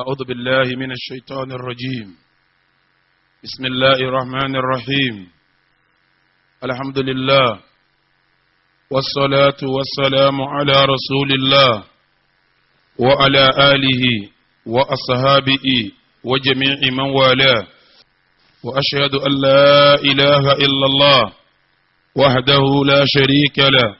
أعوذ بالله من الشيطان الرجيم. بسم الله الرحمن الرحيم. الحمد لله والصلاة والسلام على رسول الله وعلى آله وأصحابه وجميع من والاه، وأشهد أن لا إله إلا الله وحده لا شريك له،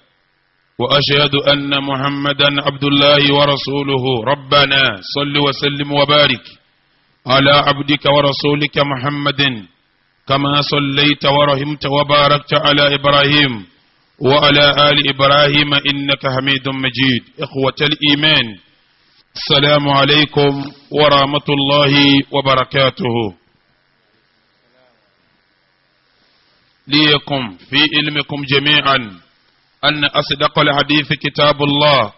وأشهد أن محمدا عبد الله ورسوله. ربنا صل وسلم وبارك على عبدك ورسولك محمد كما صليت ورحمت وباركت على إبراهيم وعلى آل إبراهيم إنك حميد مجيد. إخوة الإيمان، السلام عليكم ورحمة الله وبركاته. ليكم في علمكم جميعا أن أصدق الحديث كتاب الله،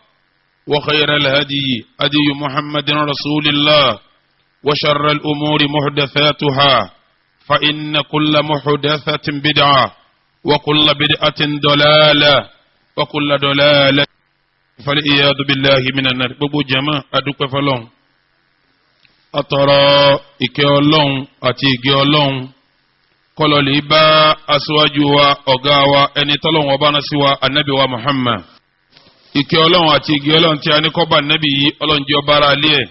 وخير الهدي هدي محمد رسول الله، وشر الأمور محدثاتها، فإن كل محدثة بدعة، وكل بدعة ضلالة، وكل ضلالة فالعياذ بالله من النار. gbogbo jama adúpẹ́ f'Ọlọ́run, atọrọ ìkẹ́ Ọlọ́run àti ìgẹ́ Ọlọ́run kọlọ̀lì bá aṣíwájú wa ọ̀gá wa ẹni tọ́lọ́run ọba náà sí wa anabi wa Muhammad. ìkẹ́ Ọlọ́run àti ìgẹ́ Ọlọ́run tí a ní kó bá anabi yìí, Ọlọ́run jẹ́ ọba ara alẹ́ ẹ̀,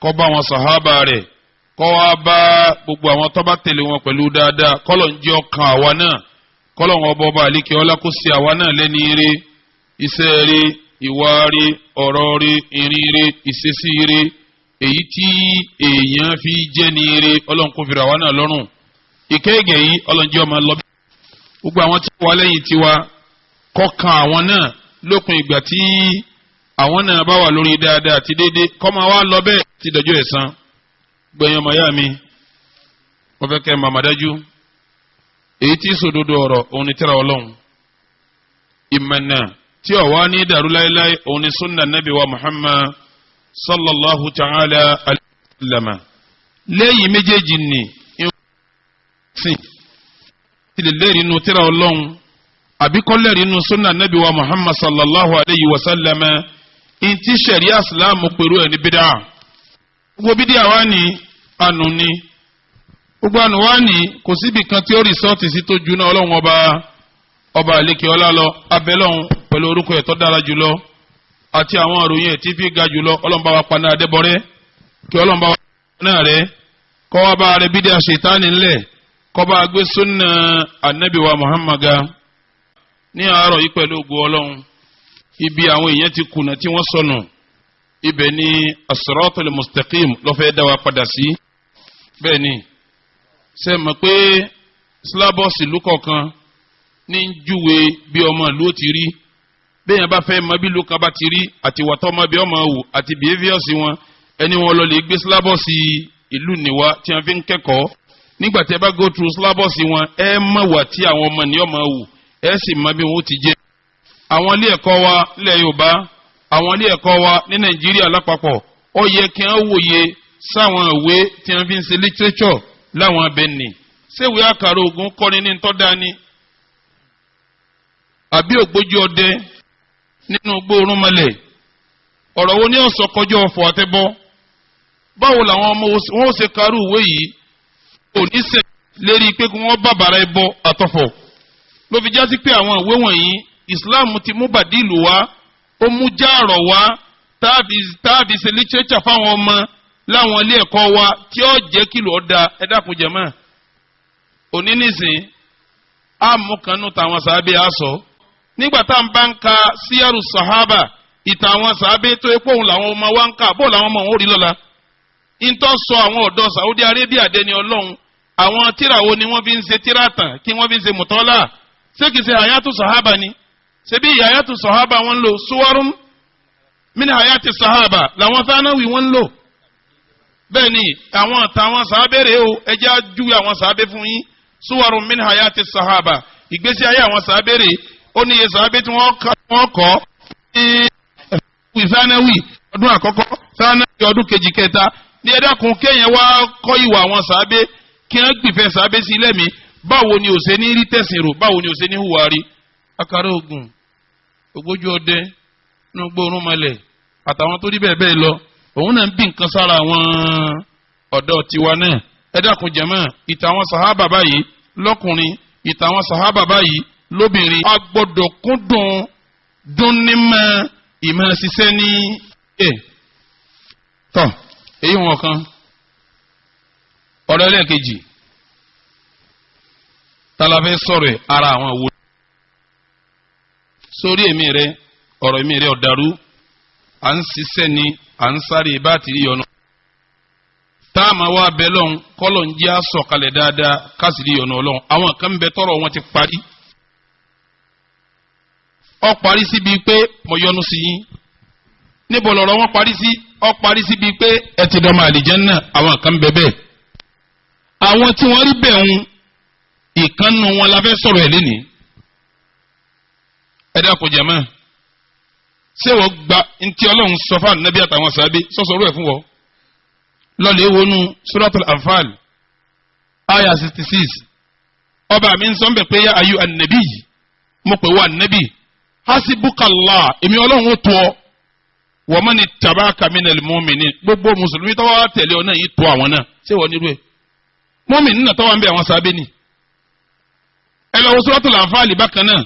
kó bá wọn sàhábà rẹ̀, kó wá bá gbogbo àwọn tó bá tẹ̀lé wọn pẹ̀lú dáadáa. kọ́lọ̀n jẹ́ ọkàn àwa náà, kọ́lọ̀n ọba àlekè ọlá kó sí àwa náà lẹ́ni ire, iṣẹ́ ire, ìwà ire, ọ̀rọ̀ ire, ìrìn ire, ìṣesí ire, èyí tí èèyàn fi jẹ́ ni ire, Ọlọ́run kó fìrà àwa náà lọ́rùn. ìkẹ́gẹ́ yìí Ọlọ́run jẹ́ ọmọ lọ gbogbo àwọn tí wà lẹ́yìn tiwa, kọ́kàn àwọn náà lópin ìgbà tí àwọn náà bá wà lórí dáadáa àti déédéé, kọ́ máa wá lọ bẹ́ẹ̀ ti dọjọ́ ẹ̀san. gbẹ̀yìn ọmọ yá mi, wọ́n fẹ́ kẹ́ màmá dájú èyí tí sòdodo ọ̀rọ̀ òun ni tírà Ọlọ́run, ìmọ̀nà tí ó wà ní dàrú láéláé òun ni sunna nabi wa Muhammad sallallahu ta'ala alayhi wa sallam. lẹ́yìn méjèèjì ni ìsìn ti lè lẹ́rìí inú tírà Ọlọ́run àbí kọ́ lẹ́rìí inú sunna nabi wa Muhammad sallallahu alayhi wa sallam. ìntí sẹ̀ríà Islam pẹ̀lú ẹni bídà. gbogbo bídà wá ní ànú ni, gbogbo ànú wá ní kò síbi kan tí ó rìsọ́ọ̀tì sí tó ju náà Ọlọ́run ọba àlekè ọlá lọ. abẹ́lọ́run pẹ̀lú orúkọ ẹ̀ tó dára jùlọ àti àwọn àròyìn ẹ̀ tí fi ga jùlọ, Ọlọ́run bá wa pa náà dẹ́bọrẹ́, kí Ọlọ́run bá wa pa náà rẹ́, kọ́ wa bá rẹ bídà ṣètánì ńlẹ̀, kọ́ bá gbé sunna anabi wa Muhammad ga. ní àárọ̀ yìí pẹ̀lú ògo Ọlọ́run, ibi àwọn èèyàn ti kùnà tí wọ́n sọnù, ibẹ̀ ni as-siratul mustaqim ló fẹ́ dá wa padà sí. bẹ́ẹ̀ ni ṣe mọ̀ pé sílábọ̀sì ìlú kọ̀ọ̀kan ní júwe bí ọmọ ìlú ó ti rí. bẹ́ẹ̀ yẹn bá fẹ́ mọ bí ìlú kan bá ti rí àti wàtọ́ ọmọ bí ọmọ wù àti behaviours wọn, ẹni wọn lọ lè gbé sílábọ̀sì ìlú nìwá tí wọ́n fi ń kẹ́kọ̀ọ́. nígbà tí ẹ bá go through sílábọ̀sì wọn, ẹ mọ̀ wà tí àwọn ọmọ ní ọmọ wù, ẹ sì mọ bí wọn ó ti jẹ́. àwọn ilé ẹ̀kọ́ wa nílẹ̀ Yorùbá, àwọn ilé ẹ̀kọ́ wa ní Nàìjíríà lápapọ̀, ó yẹ kí wọ́n wòye sáwọn ìwé tí wọ́n fi ń ṣe literature láwọn abẹ́ni. ṣéwèé àkàrà ogun kọ́ni ní tọ́da ni àbí ògbójú ọdẹ nínú gbóòórùn mọ́lẹ̀? ọ̀rọ̀ wo ni ó sọ kọjá ọ̀fọ̀ àtẹ́bọ́? báwo làwọn ọmọ wọn ó ṣe karú ìwé yìí kò ní sẹ̀ lérí pé kí wọ́n bàbàrà ẹbọ àtọ̀fọ̀? ló fi já sí pé àwọn ìwé wọ̀nyí Islam ti mú bàdílù wá, ó mú jáàrọ̀ wá, táàbì ṣe literature fáwọn ọmọ láwọn ilé ẹ̀kọ́ wa tí ó jẹ́ kí ló da. ẹ dákun jẹ̀mọ́, òní nísìn àmúkanú tàwọn sàábé àṣọ. nígbà tá à ń bá ń ka síyàrù sàhábà, ìtàn àwọn sàábé tó epo òun làwọn ọmọ wa ń kà, bó làwọn ọmọ òun ò rí lọ́la. ìtọ́ sọ àwọn ọ̀dọ́ Saudi Arabia dẹni Ọlọ́run, àwọn tíráwo ni wọ́n fi ń ṣe tírátàn kí wọ́n fi ń ṣe mùtọ́lá. ṣé kìí ṣe hayatu sàhábà ni? ṣebí hayatu sàhábà wọ́n ń lò, suwarun min hayati sàhábà làwọn Thanawi wọ́n ń lò. bẹ́ẹ̀ ni àwọn àtàwọn sàábé rèé o, ẹjẹ́ àjúwe àwọn sàábé fún yín. suwarun min hayati sàhábà, ìgbésí ayé àwọn sàábé rèé. ó níye sàábé tí wọ́n kọ́ ní Thanawi ọdún àkọ́kọ́, Thanawi ọdún kejì kẹta. ní ẹ dákun kéèyàn wá kọ́ ìwà àwọn sàábé, kí wọ́n gbìfẹ́ sàábé sí lẹ́mí. báwo ni ó ṣe ní rí tẹ̀sìn rò? báwo ni ó ṣe ní hùwà rí? akara ogun, ògbójú ọdẹ, nínú gbóòórùn mọ́lẹ̀ àtàwọn tó rí bẹ́ẹ̀ bẹ́ẹ̀ lọ, òun náà ń bí nǹkan sára àwọn ọ̀dọ́ tiwa náà. ẹ dákun jàmáà, ìtàn àwọn sàhábà báyìí lọ́kùnrin, ìtàn àwọn sàhábà báyìí lóbìnrin, a gbọ́dọ̀ kúndùn dúnnímọ̀ ìmọ̀ ṣiṣẹ́ ní tọ́ èyí wọn kan. ọ̀rọ̀ ẹlẹ́ẹ̀kejì tálàfẹ́ sọ̀rọ̀ ẹ̀ ara àwọn wo sórí èmi rẹ ọ̀rọ̀ èmi rẹ ọ̀dàrú à ń ṣiṣẹ́ ni à ń sáré bá ti rí ọ̀nà tá a máa wá bẹ lọ́hùn kọ́lọ̀ ń jẹ́ àsọ̀kalẹ̀ dáadáa kásìrí ọ̀nà ọlọ́hùn. àwọn kan bẹ tọrọ wọn ti parí, ó parí síbi pé mo yọ́nú sí yín. níbo lọ̀rọ̀ wọn parí sí? ó parí síbi pé ẹ ti dọ́mọ àlìjánnà. àwọn kan bẹ bẹ́ẹ̀. àwọn tí wọ́n rí bẹ́ẹ̀ ń ìkànnù wọn la fẹ́ sọ̀rọ̀ ẹ̀ lénìí. ẹ dákun jàmáà, ṣé wọ́n gba ntí ọlọ́run sọ fún ànábì àtàwọn sàábé sọ́sọ́rọ́ ẹ̀ fún wọ́n? lọ́lẹ̀ wọnú suratul anfal aya 66 ọba mi ń sọ bẹ́ẹ̀ pé yá ayú ànábì yìí mo pè wá ànábì hasibukallah èmi ọlọ́run ó tó ọ wa man ittaba'aka minal mu'minin gbogbo mùsùlùmí tó wá tẹ̀lé ọ náà yìí tó àwọn náà. ṣé wọ́n nílùú ẹ̀ mọ́mìnì náà tó wà ń bẹ àwọn sàábé ni. ẹ lọ wọ suratul anfal bákan náà.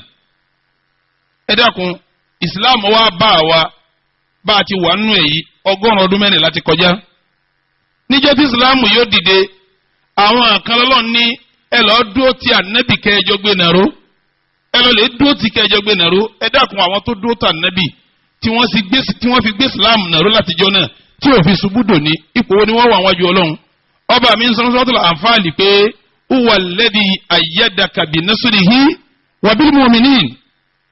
ẹ dákun islam wa bá wa bá a ti wà nínú èyí 100 ọdún mẹ́rin láti kọjá. níjọ́ tí islam yóò dìde àwọn kan lọ́lọ́run ní ẹ lọ́ọ́ dúró ti ànábì kẹjọ gbé nàró, ẹ lọ́ọ́ lè dúró ti kẹjọ gbé nàró. ẹ dákun àwọn tó dúró ti ànábì tí wọ́n fi gbé islam nàró látijọ́ náà tí ò fi ṣubú dòní ipò wo ni wọ́n wà wájú ọlọ́run. ọba mi ń sọ suratul anfal pé huwa alladhi ayyadaka bi nasrihi wa bil mu'minin.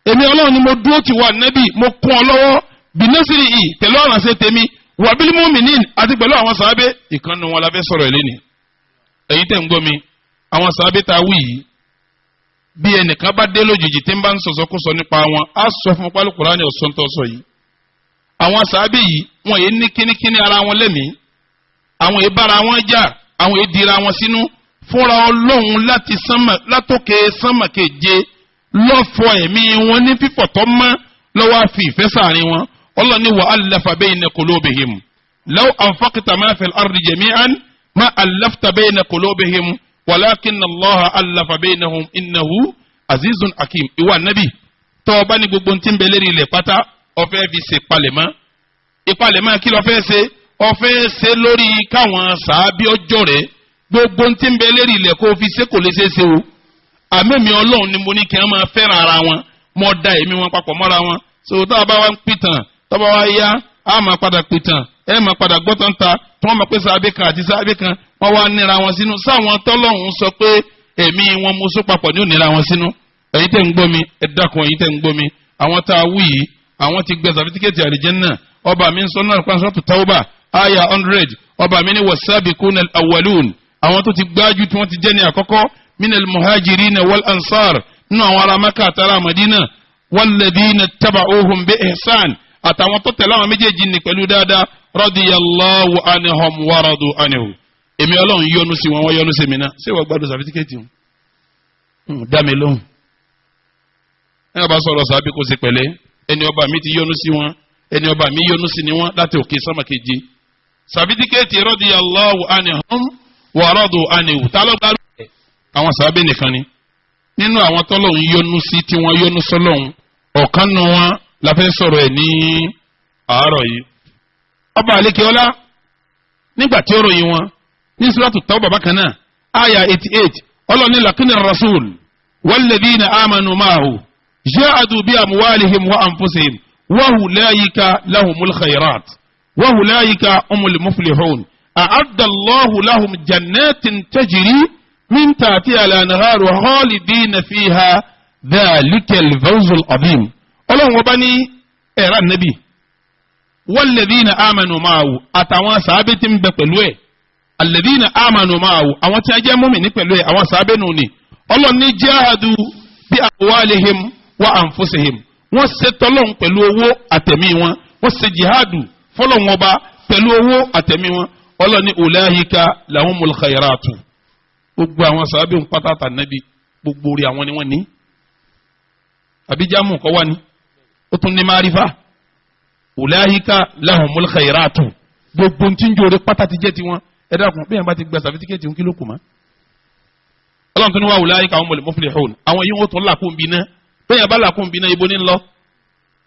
èmi ọlọ́run ni mo dúró ti wà nábì mo kún ọ lọ́wọ́ bìnẹ́sìrì yìí tẹ̀lé ọ̀ránṣẹ́ tèmi wà bílí mùmínìn àti pẹ̀lú àwọn sàábé. ìkànnì wọn la fẹ́ sọ̀rọ̀ ẹ̀ lẹ́nìí. ẹ̀yin tẹ̀ ń gbọ́ mi, àwọn sàábé ta wí yìí bí ẹnìkan bá dé lójijì tí ń bá ń sọ̀sọ́kúsọ nípa wọn á sọ fún pálí Kùránì ọ̀sán tó sọ yìí. àwọn sàábé yìí wọn yìí ní kínníkínní ara wọn lẹ́mìí, àwọn yìí bára wọn jà, àwọn yìí dira wọn sínú fúnra Ọlọ́run láti sánmà látòkè sánmà keje lọ́fọ̀ ẹ̀mí wọn ní fífọ̀ tó mọ́ lọ́wọ́ àfi ìfẹ́ sàárín wọn. Ọlọ́run ní wa allafa bayna qulubihim law anfaqta ma fil ardi jami'an ma allafta bayna qulubihim walakinna Allaha allafa baynahum innahu azizun hakim. ìwà nábì tó bá ní gbogbo tí ń bẹ lérí ilẹ̀ pátá ó fẹ́ fi ṣe ìpalẹ̀mọ́ kí ló fẹ́ ṣe? ó fẹ́ ṣe lórí káwọn sàábí ọjọ́ rẹ̀ gbogbo tí ń bẹ lérí ilẹ̀ kó fi ṣe kò lè ṣe é ṣe o. àmẹ́mi Ọlọ́run ni mo ní kí wọ́n máa fẹ́ràn ara wọn, mo da èmi wọn papọ̀ mọ́ra wọn. so tá a bá wá ń pìtàn tó bá wá yá a máa padà pìtàn ẹ máa padà gbọ́tàn ta tí wọ́n máa pé sàábé kan àti sàábé kan wọ́n wá níra wọn sínú. sáwọn tọ́lọ́hún sọ pé èmi wọn mo so papọ̀ ní ò níra wọn sínú. ẹ̀yin tẹ́ ń gbọ́ mi ẹ dákun, ẹ̀yin tẹ́ ń gbọ́ mi. àwọn tá a wí yìí àwọn ti gbẹ sàfitíkẹ́tì àlìjẹ́nnà. ọba mi ń sọ náà Suratu Tawbah aya 100 ọba mi ní was-sabiquna al-awwalun. àwọn tó ti gbájú tí wọ́n ti jẹ́ ní àkọ́kọ́ من المهاجرين والأنصار نوع على مكة ترى مدينة والذين اتبعوهم بإحسان àtàwọn tó tẹ̀lé àwọn méjèèjì ní pẹ̀lú dáadáa radiyallahu anhum wa radu anhu. èmi Ọlọ́run yọ́nú sí wọn, wọ́n yọ́nú sí mi náà. ṣé wọ́n gbádùn sàfitíkẹ́tì wọn? dá mi lóhùn. ẹni ọba sọ̀rọ̀ sàbí kò sí pẹ̀lẹ́. ẹni ọba mi ti yọ́nú sí wọn, ẹni ọba mi yọ́nú sí ni wọn láti òkè sánmà keje. sàfitíkẹ́tì radiyallahu anhum wa radu anhu. ta ló gbádùn? àwọn sàbẹ̀ nìkan ni nínú àwọn tọ́lọ́hún yọ́nú sí tí wọ́n yọ́nú sọ́lọ́hún. ọ̀kan nù wọn la fẹ́ sọ̀rọ̀ ẹ̀ ní àárọ̀ yìí. ọba àlékeọlá nígbà tí ó ròyìn wọn ní Suratu Tawbah bákan náà aya 88 ọlọ́ni lakinna rasul walladhina amanu ma'ahu ja'adu bi amwalihim wa anfusihim wa ulaika lahumul khayrat wa ulaika humul muflihun a'adda Allahu lahum jannatin tajri من تحتها الأنهار خالدين فيها ذلك الفوز العظيم. Ọlọ́run ọba ní ẹ̀rọ ànábì walladhina amanu ma'ahu àtàwọn sàábé tí ń bẹ pẹ̀lú ẹ̀. alladhina amanu ma'ahu àwọn tí a jẹ́ mùmínì pẹ̀lú ẹ̀ àwọn sàábé nù ni. Ọlọ́run ní jahadu bi amwalihim wa anfusihim. wọ́n ṣe tọ́lọ́run pẹ̀lú owó àtẹ̀mí wọn, wọ́n ṣe jihadu fọ́lọ́run ọba pẹ̀lú owó àtẹ̀mí wọn. Ọlọ́run ní ulaika lahumul khayratu. gbogbo àwọn sàábé ń pátá nàbí gbogbo orí àwọn ni wọ́n ní. àbíjámù kọ́ wá ní ó tún ní márífà. ulaika lahumul khayratu. gbogbo tí ń jóore pátá ti jẹ́ tiwọn ẹ dákun bí yẹn bá ti gba sàfitíkẹ́ẹ̀tì ń kí ló kù mọ́. ọlọ́run tó ní wà ulaika humul muflihun àwọn yìí wọ́n tó làkún bí náà bẹ́ẹ̀ yẹn bá làkún bí náà ibo ní lọ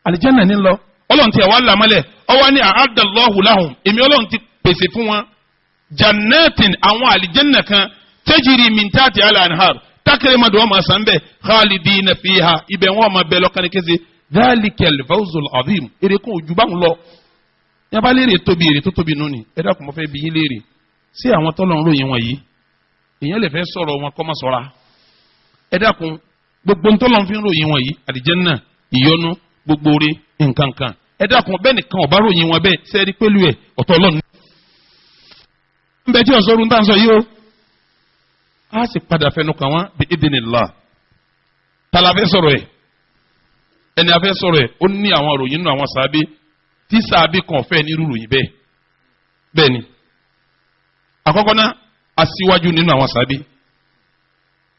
àlìjẹ́nà ní lọ ọlọ́run ti ẹ̀wá làmọ́lẹ̀ ọwọ́ ní a'addallahu lahum èmi ọlọ́run ti pèsè fún wọn jannatin àwọn àlìjẹ́nà kan tajri min tahtiha al-anhar takremadu wọn máa sàn bẹ́ẹ̀ khalidina fiha ibẹ̀ wọn máa bẹ̀ lọ́kàn kése dhalikal fawzul azim èrè kún ojú báwọn lọ yaba léèrè tóbi èrè tó tóbi nù ni ẹ dákun mo fẹ́ bi yín léèrè sí àwọn tọ́lọ̀ ń ròyìn wọn yìí èèyàn lè fẹ́ sọ̀rọ̀ wọn kọ́ mọ́ sọ́ra ẹ dákun gbogbo ntọ́lọ̀ ń fi ròyìn wọn yìí àlìjẹ́nà ìyọnu gbogbo oore nkankan ẹ dákun bẹ́ẹ̀ nìkan ọ̀bá ròyìn wọn bẹ́ẹ̀ sẹ́ẹ̀rí pẹ̀lú ẹ̀ ọ̀tọ̀ ọlọ́run. ń bẹ tí ọ̀sọ́run tá à ń sọ yìí o a sì padà fẹnu kàn wọ́n bí idinillah tala fẹ́ sọ̀rọ̀ ẹ̀ ẹni a fẹ́ sọ̀rọ̀ ẹ̀ ó ní àwọn ròyìn nínú àwọn sàábé tí sàábé kan fẹ́ ní irú ròyìn bẹ́ẹ̀ bẹ́ẹ̀ ni àkọ́kọ́ náà aṣíwájú nínú àwọn sàábé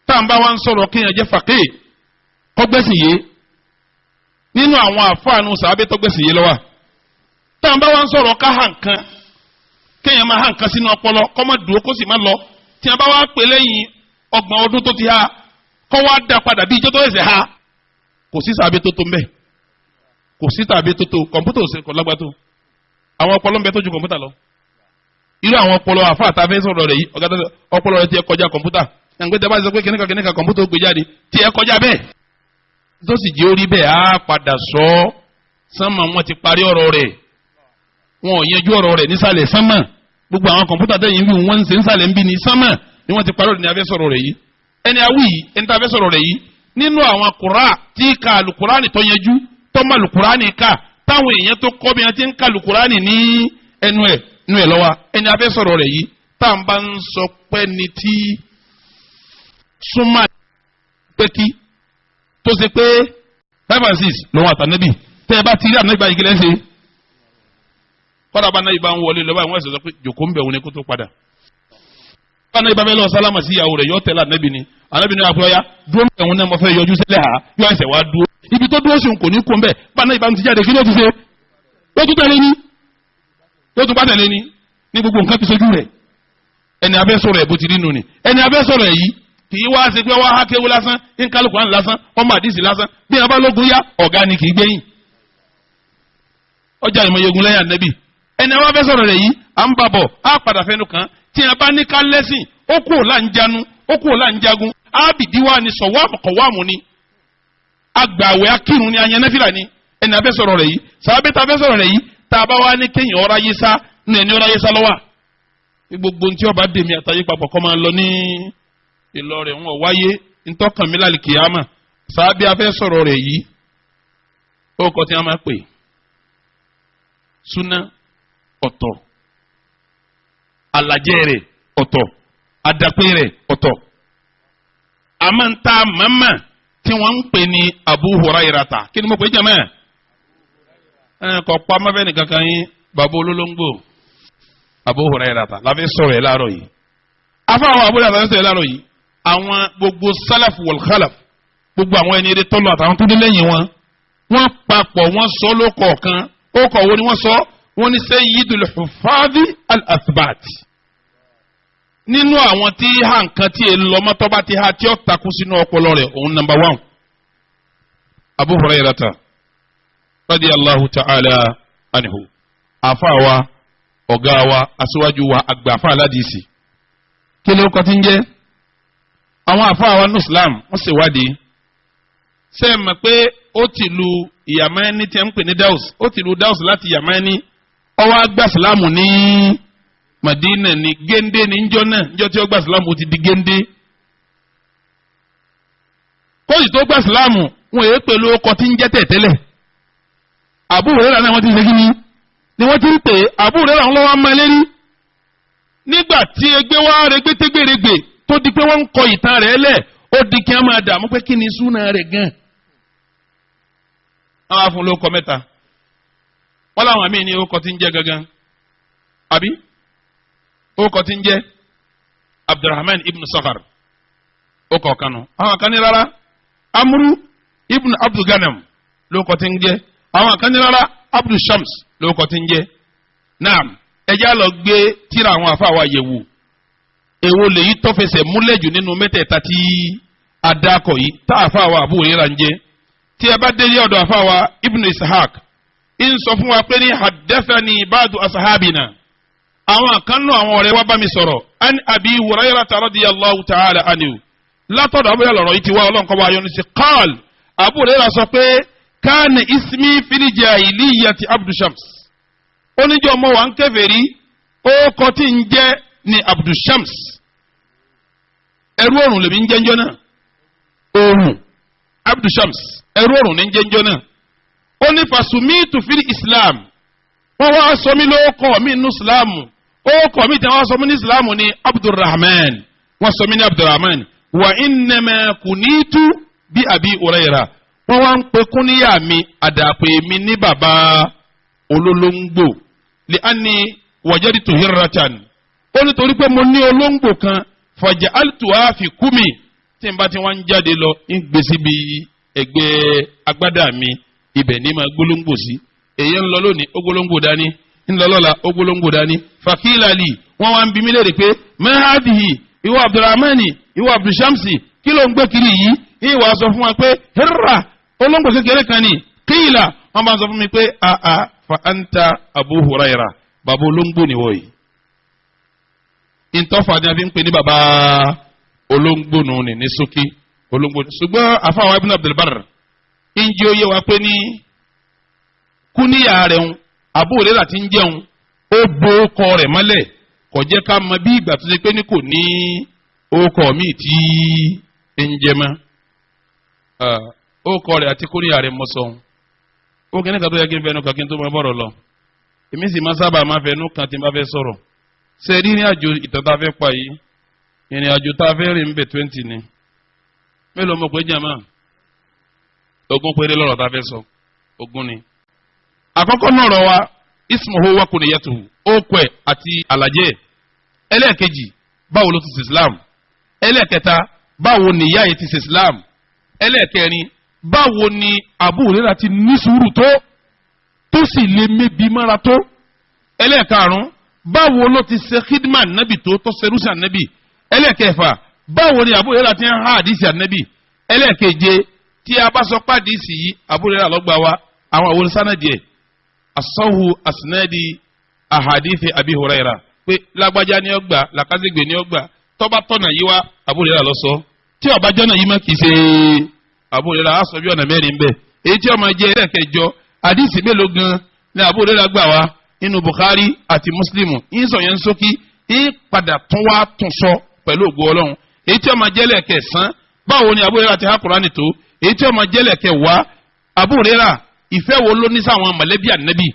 tá à ń bá wa ń sọ̀rọ̀ kéèyàn jẹ́ fàkéè kọ́gbẹ́sìn yé nínú àwọn àfáànù sàábé tọ́gbẹ́sìn yé lọ́wọ́ tá à ń bá wa ń sọ̀rọ̀ ká hàn kan kéèyàn máa hàn kan sínú ọpọlọ kọ́ má dúró kó sì má lọ tí a bá wá pè lẹ́yìn 30 ọdún tó ti ha kọ́ wá dá padà bí ijó tó ẹsẹ̀ ha kò sí sàábé tó tó ń bẹ̀ kò sí tàbí tó tó kọ̀mpútà ò sí kọ̀ lágbá tó àwọn ọpọlọ ń bẹ tó ju kọ̀mpútà lọ irú àwọn ọpọlọ àfa àtàfẹ́ sọ̀rọ̀ rẹ̀ yìí ọ̀gá ọpọlọ rẹ̀ ti ẹ kọjá kọ̀mpútà ẹ̀ǹgbẹ́ tẹ́ bá sọ pé kìnnìkan kọ̀mpútà ó gbé jáde tí ẹ kọjá bẹ́ẹ̀ tó sì jẹ́ orí bẹ́ẹ̀ á padà sọ ọ́ sánmà wọn ti parí ọ̀rọ̀ rẹ̀ wọn ò yanjú ọ̀rọ̀ rẹ̀ nísàlẹ̀ sánmà gbogbo àwọn kọ̀mpútà tẹ̀yìn wí wọ́n ń ṣe nísàlẹ̀ ń bí ní sánmà ni wọ́n ti parí ọ̀rọ̀ ní afẹ́ sọ̀rọ̀ rẹ̀ yìí ẹni awí yìí ẹni tá a fẹ́ sọ̀rọ̀ rẹ̀ yìí nínú àwọn kura tí ka alukurani tó yanjú tó ma alukurani ká táwọn èèyàn tó kọ́ bí wọ́n ti ń ka alukurani ní ẹnu ẹ̀ lọ́wọ́ ẹni afẹ́ sọ̀rọ̀ rẹ̀ yìí tá à ń bá ń sọ pé ni tí súnmọ́ pẹ́kí tó ṣe pé 5 and 6 lọ́wọ́ àtànẹ́bì tẹ́ ẹ bá ti rí ànábì báyìí kílẹ̀ ṣe kọ́dà bá náà ibà ń wọlé lọ́wọ́ àwọn ẹ̀sẹ̀ sọ pé jòkó ń bẹ̀ wọn ni kó tó padà bá náà ibà bẹ́ẹ̀ lọ sálámà sí ìyàwó rẹ̀ yọ tẹ́lẹ̀ ànábì ni ànábì ni àpò ọ̀yá dúró ń bẹ̀ wọn náà mo fẹ́ yọjú sílẹ̀ ha yọ ẹsẹ̀ wá dúró ibi tó dúró sùn kò ní kó ń bẹ̀ bá náà ibà ń ti jáde kí ló ti ṣe yóò tún tẹ̀lé ni yóò tún bá tẹ̀lé ni ní gbogbo nǹkan ti sojú rẹ̀ ẹni abẹ́ sọ̀rọ̀ ẹ̀ bó ti rí nù ni ẹni abẹ́ sọ̀rọ̀ ẹ̀ yìí kì í wá ṣe pé wá hákéwú lásán ń kálukú àná lásán ọmọ àdìsí lásán bí wọn bá lógun yá ọ̀gá ni kì í gbẹ̀yìn ọjà ìmọ̀yegun lẹ́yìn ànẹ́bì ẹni wọn fẹ́ sọ̀rọ̀ rẹ̀ yìí à ń bàbọ̀ á padà fẹnu kàn tí a bá ní ká lẹ́sìn ó kúrò láǹjánu ó kúrò láǹjagun ábìdí wa ni sọ̀wáàmù kọ̀wáàmù ni agbàwẹ̀ akírun ni ayanẹ́fìlà ni ẹni abẹ́ sọ̀rọ̀ rẹ̀ yìí sàbẹ́ tá a fẹ́ sọ̀rọ̀ rẹ̀ yìí tá a bá wá ní kéèyàn ọ̀rá yé sá ní ẹni ọ̀rá yé sá lọ́wọ́ gbogbo ntí ọba dèmi àtàyè papọ̀ kọ́ máa lọ ní Ìlọrin wọn wáyé ntọ́kàn mi lálẹ́ kìyàmà sàbẹ́ afẹ́ sọ̀rọ̀ rẹ̀ yìí ó kọ́ tí a máa pè súná ọ̀tọ̀ alajẹ́ rẹ̀ ọ̀tọ̀ adapẹ́ rẹ̀ ọ̀tọ̀ àmọ́ ntá màmá tí wọ́n ń pè ní Abu Hurairata kí ni mo pè é jẹ́mẹ́ kọ́ pa mọ́fẹ́ nìkan kan yín bàbá olólóńgbò Abu Hurairata láfi sọ̀rọ̀ ẹ̀ láàárọ̀ yìí afa àwọn Abu Hurairata sọ̀rọ̀ ẹ̀ láàárọ̀ yìí àwọn gbogbo salaf wal khalaf gbogbo àwọn ẹni eré tọ́lọ̀ àtàwọn tó dé lẹ́yìn wọn wọ́n papọ̀ wọ́n sọ ló kọ̀ọ̀kan ó kọ̀ wo ni wọ́n sọ wọ́n ní sayyidul huffadhi al-athbat nínú àwọn tí ha nǹkan tí èlò lọ́mọ́tọ́ bá ti ha tí ó takú sínú ọpọlọ rẹ̀ òun number 1 Abu Hurairata radiyallahu ta'ala anhu afa wa ọ̀gá wa aṣíwájú wa àgbà afa aládìsí kí ló kọ́ tí ń jẹ́ àwọn afa wa ní Islam wọ́n sì wádìí ṣe é mọ̀ pé ó ti lu Yamani tí a ń pè ní Daus ó ti lu Daus láti Yamani ọwọ́ agbá Ìsìlámù ní Madina ní géńdé ní njọ́ náà njọ́ tí ó gbà Ìsìlámù ó ti di géńdé kóyì tó gbà Ìsìlámù wọn èé pẹ̀lú ọkọ̀ tí ń jẹ́ tẹ̀tẹ́lẹ̀ Abu Hurairah náà wọ́n ti ṣe kí ni wọ́n ti ń pè Abu Hurairah lọ́wọ́ á máa lérí nígbà tí ẹgbẹ́ wa rẹ̀ gbẹ́tẹ́gbèrègbè tó di pé wọ́n ń kọ ìtàn rẹ̀ lẹ̀ ó di kí wọ́n máa dààmú pé kí ni súnà rẹ̀ gan. àwọn afun ló kọ mẹ́ta wọ́n láwọn míì ní orúkọ tí ń jẹ́ gangan àbí orúkọ tí ń jẹ́ Abdurrahman ibn Sakhar ó kọ̀ kanu àwọn kan ní rárá Amru ibn Abdul Ghanam ló kọ tí ń jẹ́ àwọn kan ní rárá Abdul Shams ló kọ tí ń jẹ́ naam ẹjá lọ gbé tírà àwọn àfáà wa yẹ̀wò èwo lèyí tó fẹsẹ̀ múlẹ̀ jù nínú mẹ́tẹ̀ẹ̀ta tí adakọ̀ yìí tá àfáà wa Abu Hurairah ń jẹ́ tí ẹ bá délé ọ̀dọ̀ àfáà wa Ibn Ishaq ń sọ fún wa pé ní haddathani ba'du ashabina àwọn kan náà àwọn ọ̀rẹ́ wa bá mi sọ̀rọ̀ an Abi Hurairah radiyallahu ta'ala anhu látọ̀dọ̀ Abu Hurairah lọ́rọ̀ yìí ti wá ọlọ́nkọ́ wa yọnu sí qal Abu Hurairah sọ pé kana ismi fil jahiliyyati Abdu Shams oníjọ́ ọmọ wa ń kèfèrí ó kọ́ tí ń jẹ́ ní Abdu Shams ẹrú ọ̀run lèmi ń jẹ́ njọ́ náà ọ̀run Abdu Shams ẹrú ọ̀run ní ń jẹ́ njọ́ náà ó ní fasumitu fil Islam wọ́n wá sọ mí lóókọ̀ mí nínú Islamu óókọ̀ mí tí wọ́n sọ mí ní Islamu ní Abdurrahman wọ́n sọ mí ní Abdurrahman wa innama kunitu bí Abi Hurairah wọ́n wá ń pe kúníyà mi àdàpè mi ní bàbá olólóńgbò li anni wajadtu hirratan ó nítorí pé mo ní olóńgbò kan faja'altuha fi kumi tí n bá ti wọ́n ń jáde lọ ń gbé síbi ẹgbẹ́ agbádá mi ibẹ̀ ní máa gbólóńgbò sí èyí ń lọ lónìí ó gbólóńgbò dání ń lọ lọ́la ó gbólóńgbò dání fakilali wọ́n wá ń bi mí léèrè pé mahadihi ìwọ Abdurrahmani ìwọ Abdushamsi kí ló ń gbé kiri yìí ìwà sọ fún wa pé hirra olóńgbò kékeré kan ní kíìlà wọ́n bá sọ fún mi pé àà fa anta Abu Hurairah bàbá olóńgbò ni wọ́n yìí ìtọ́fà ni a fi ń pè ní bàbá olóńgbò nù ní sókè olóńgbò ṣùgbọ́n àfáwọn Ibn Abdul Barr ń jẹ́ oyé wa pé ní kúníyà rẹ̀ ń Abu Hurairah ti ń jẹun ó bo ọkọ rẹ̀ mọ́lẹ̀ kò jẹ́ ká mọ bí ìgbà tó ṣe pé ní kò ní ọkọ míì tí ń jẹ mọ́ ọkọ rẹ̀ àti kúníyà rẹ̀ mọ́ sọ́hun ó kí ní ká tó yẹ kí n fẹnu kan kí n tó mọ bọ́rọ̀ lọ èmi sì máa sábà máa fẹnu kan tí n bá fẹ́ sọ̀rọ̀ ṣe rí ní àjò ìtàn tá a fẹ́ pa yìí ìrìn àjò tá a fẹ́ rìn ń bẹ̀ 20 ni mélòó mọ̀ pé jàmá 20 péré lọ́rọ̀ tá a fẹ́ sọ 20 ni. àkọ́kọ́ náà rọ wa ismuhu wa kunyatuhu ókò ẹ̀ àti àlàjẹ́ ẹlẹ́ẹ̀kejì báwo ló ti ṣe Islam ẹlẹ́ẹ̀kẹta báwo ni ìyá yìí ti ṣe Islam ẹlẹ́ẹ̀kẹrin báwo ni Abu Hurairah ti ní sùúrù tó sì lè mébi mára tó ẹlẹ́ẹ̀karùn báwo ló ti ṣe khidman nabi tó ṣerúṣà nabi ẹlẹ́ẹ̀kẹfà báwo ni Abu Hurairah ti ń ha àdìsí ànábì ẹlẹ́ẹ̀keje tí a bá sọ pé àdìsí yìí Abu Hurairah ló gbà wá àwọn àwọn sanadi ẹ̀ asọ́hu asinadi ahadithi Abi Hurairah pé lágbájá ni ó gbà làkàzégbè ni ó gbà tọ́ba tọ́nà yìí wá Abu Hurairah ló sọ tí ọba jọ́nà yìí má kì í ṣe Abu Hurairah aṣọ bí ọ̀nà mẹ́rin bẹ́ẹ̀ èyí tí ó máa jẹ́ ẹlẹ́ẹ̀kẹjọ àdìsí mélòó gan ni Abu Hurairah gbà wá inú Bukhari àti Muslimu yín sọ yẹn sókí yín padà tún wá tún sọ pẹ̀lú ògo Ọlọ́run èyí tí ó máa jẹ́ ẹlẹ́ẹ̀kẹsàn báwo ni Abu Hurairah ti há Kùránì tó èyí tí ó máa jẹ́ ẹlẹ́ẹ̀kẹwàá Abu Hurairah ìfẹ́ wo ló ní sáwọn mọ̀lẹ́bí ànábì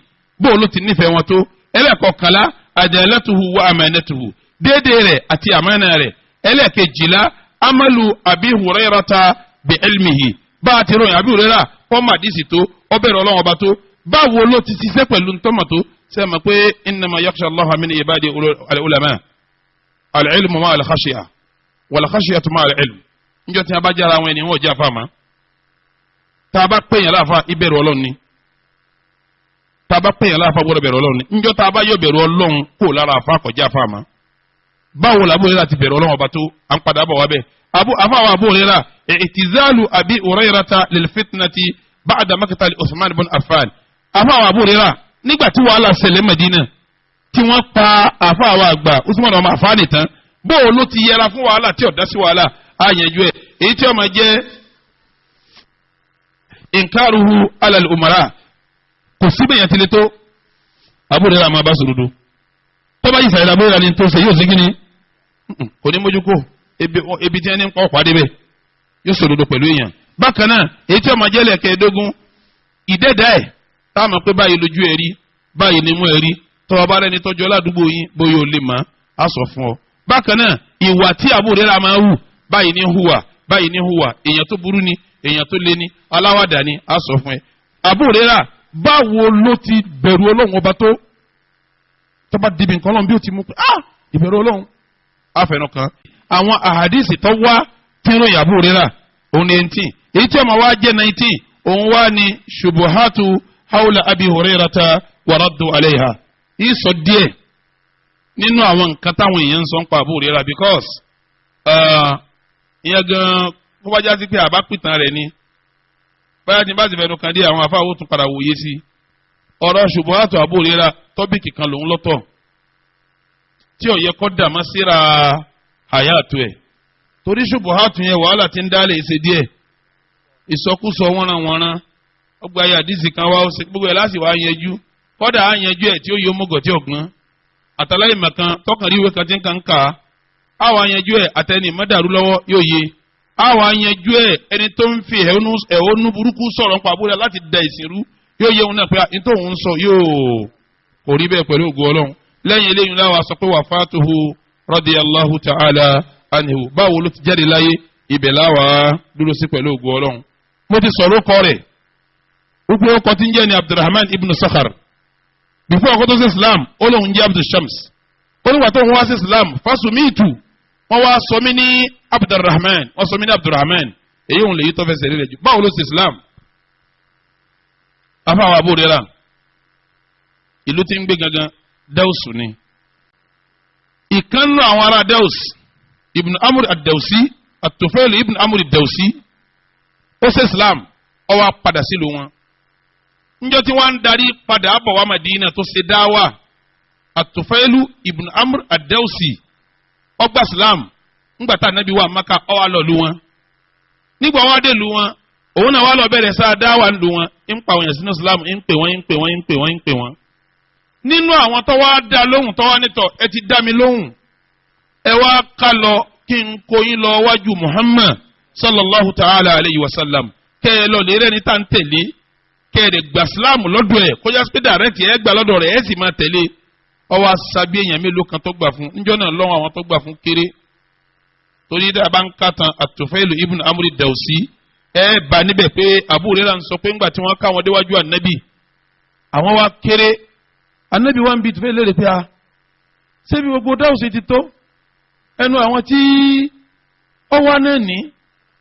bó ló ti nífẹ̀ẹ́ wọn tó ẹlẹ́ẹ̀kọkànlá adalatuhu wa amanatuhu déédéé rẹ̀ àti àmánà rẹ̀ ẹlẹ́ẹ̀kejìlá amalu Abi Hurairata bi ilmihi bá a ti ròyìn Abi Hurairah kọ́mà dísì tó ọbẹ̀rẹ̀ Ọlọ́run ọba tó báwo ló ti ṣiṣẹ́ pẹ̀lú ntọ́mọ̀ tó sẹ́mi pé innama yakhsha Allaha min ibadi al-ulama al-ilmu ma al-khashiyah wal-khashiyatu ma al-ilm njọ́ tí a bá jára àwọn ènìyàn wọ́n jẹ́ àfàmà tá a bá pèyàn láàfà ìbẹ̀rù Ọlọ́run ni tá a bá pèyàn láàfà gbọ́dọ̀ bẹ̀rù Ọlọ́run ni njọ́ tá a bá yọ bẹ̀rù Ọlọ́run kó lára àfà kọjá àfàmà báwo la Abu Hurairah ti bẹ̀rù Ọlọ́run ọba tó à ń padà bọ̀ wá bẹ́ẹ̀ àfàwọ̀ Abu Hurairah i'tizalu Abi Hurairata lil fitnati ba'da maqtal Uthman ibn Affan àfàwọ̀ Abu Hurairah nígbà tí wàhálà ṣẹlẹ̀ Medina tí wọ́n pa àfàwọ̀ àgbà Uthman ọmọ Affan tán bóò ló ti yẹra fún wàhálà tí ó dá sí wàhálà àyànjú ẹ̀ èyí tí ó máa jẹ́ inkaruhu alal umara kò síbẹ̀ yẹn ti le tó Abu Hurairah máa bá sòdodo tó bá yìí sàyẹ̀dá Abu Hurairah ni tó ṣe yóò sí kíni kò ní mójú kó ebi tí wọ́n ní kọ́ pàdé bẹ́ẹ̀ yóò sòdodo pẹ̀lú èèyàn bákan náà èyí tí ó máa jẹ́ lẹ́ẹ̀kẹ́ẹ̀dógún ìdẹ́dá ẹ̀ táwọn pé báyìí lójú ẹ̀rí báyìí ni mú ẹ̀rí tọ́wọ́ bá rẹni tọ́jú aládùúgbò yín bóyá o lè mọ̀ á sọ fún ọ. bákan náà ìwà tí Abu Hurairah máa hù báyìí ní hùwà báyìí ní hùwà èèyàn tó burú ni èèyàn tó lé ní aláwàdà ni á sọ fún ẹ. Abu Hurairah báwo ló ti bẹ̀rù Ọlọ́run ọba tó tọ́ba dìbì nǹkan Ọlọ́run bí ó ti mú pé ìbẹ̀rù Ọlọ́run àfẹnù kan. àwọn àhàdìsì tó wá tẹ́rọ Abu Hurairah òun ní 18 èyí tí ọmọ wa jẹ́ 19 òun wá ní ṣubuhatu hawla Abi Hurairata wa raddu alayha ìsọ díẹ̀ nínú àwọn nǹkan táwọn èèyàn ń sọ ń pa Abu Hurairah because ìyẹn gan kó bá já sí pé àbá pìtàn rẹ̀ ni báyà tí n bá ti fẹnu kan dé àwọn afáwọ́ tún padà wòye sí ọ̀rọ̀ ṣubuhatu Abu Hurairah tọ́bìkì kan lòun lọ́tọ̀ tí ó yẹ kó dàmá síra hayatu ẹ̀ torí ṣubuhatu yẹn wàhálà ti ń dálé ṣe díẹ̀ ìsọkúsọ wọ́nranwọ́nran ọgbà ayé àdìsí kan wá ó ṣe gbogbo ẹ̀ láti wá yanjú kọ́dà á yanjú ẹ̀ tí ó yọ mọ́gọ̀ tí ọ̀gbọ́n àtàláyé màkan tọkànrí ìwé kan tí ń kàn ká á wá yanjú ẹ̀ àtẹni mọ́dàrú lọ́wọ́ yóò yé á wá yanjú ẹ̀ ẹni tó ń fi ẹ̀hónú burúkú sọ̀rọ̀ ń pa Abu Hurairah láti da ìsìnrú yóò yẹ òun náà pé nítorí òun sọ yóò kò rí bẹ́ẹ̀ pẹ̀lú ògo Ọlọ́run lẹ́yìn eléyìí láwa sọ pé wafatuhu radiyallahu ta'ala anhu báwo ló ti jáde láyé ibẹ̀ láwa dúró sí pẹ̀lú ògo Ọlọ́run mo ti sọ̀rọ̀ kọ́ rẹ̀ gbogbo ọkọ̀ tí ń jẹ́ ni Abdurrahman ibn Sakhar before ọkọ̀ tó sí Islam ó lóun jẹ́ Abdul Shams ó nígbà tó ń wá sí Islam fasumitu wọ́n wá sọ mí ní Abdurrahman wọ́n sọ mí ní Abdurrahman èyí òun lè yí tó fẹsẹ̀ rí rẹ̀ jù báwo ló sí Islam afáwọn Abu Hurairah ìlú tí ń gbé gangan Daus ni ìkànnù àwọn ará Daus ibn Amr ad-Dawsi at-Tufail ibn Amr ad-Dawsi ó ṣe Islam ó wá padà sílùú wọn níjọ́ tí wọ́n ń darí padà bọ̀ wá Madina tó ṣe dáwà at-Tufail ibn Amr ad-Dawsi ó gba Islam ńgbà tá Ànábì wà Mákà ó wá lọ lù wọn nígbà wọ́n dé lù wọn òun náà wá lọ bẹ̀rẹ̀ sáà dáwà ń lù wọn ń pa òyìn sínú Islam ń pè wọ́n nínú àwọn tó wá dá lóhùn tó wá nítọ̀ ẹ ti dá mi lóhùn ẹ wá ká lọ kí n kó yín lọ wájú Muhammad sallallahu ta'ala alayhi wa sallam kẹ́ ẹ lọ lè rẹ́ ní tá ń tẹ̀lé kẹ́ ẹ lè gbà sílámù lọ́dọ̀ ẹ̀ kọjá sí pé dàrẹ́tì ẹ gbà lọ́dọ̀ rẹ̀ ẹ sì máa tẹ̀lé ọwọ́ asabi èèyàn mélòó kan tó gbà fún níjọ́ náà lọ́wọ́ àwọn tó gbà fún kéré torí dá a bá ń kàtàn at-Tufail ibn Amr ad-Dawsi ẹ bá níbẹ̀ pé Abu Hurairah ń sọ pé ńgbà tí wọ́n ká wọn déwájú ànábì àwọn wa kéré ànábì wa ń bi Tufail lérè pé a ṣébi gbogbo Dawsi ti tó ẹnu àwọn tí ó wá náà ní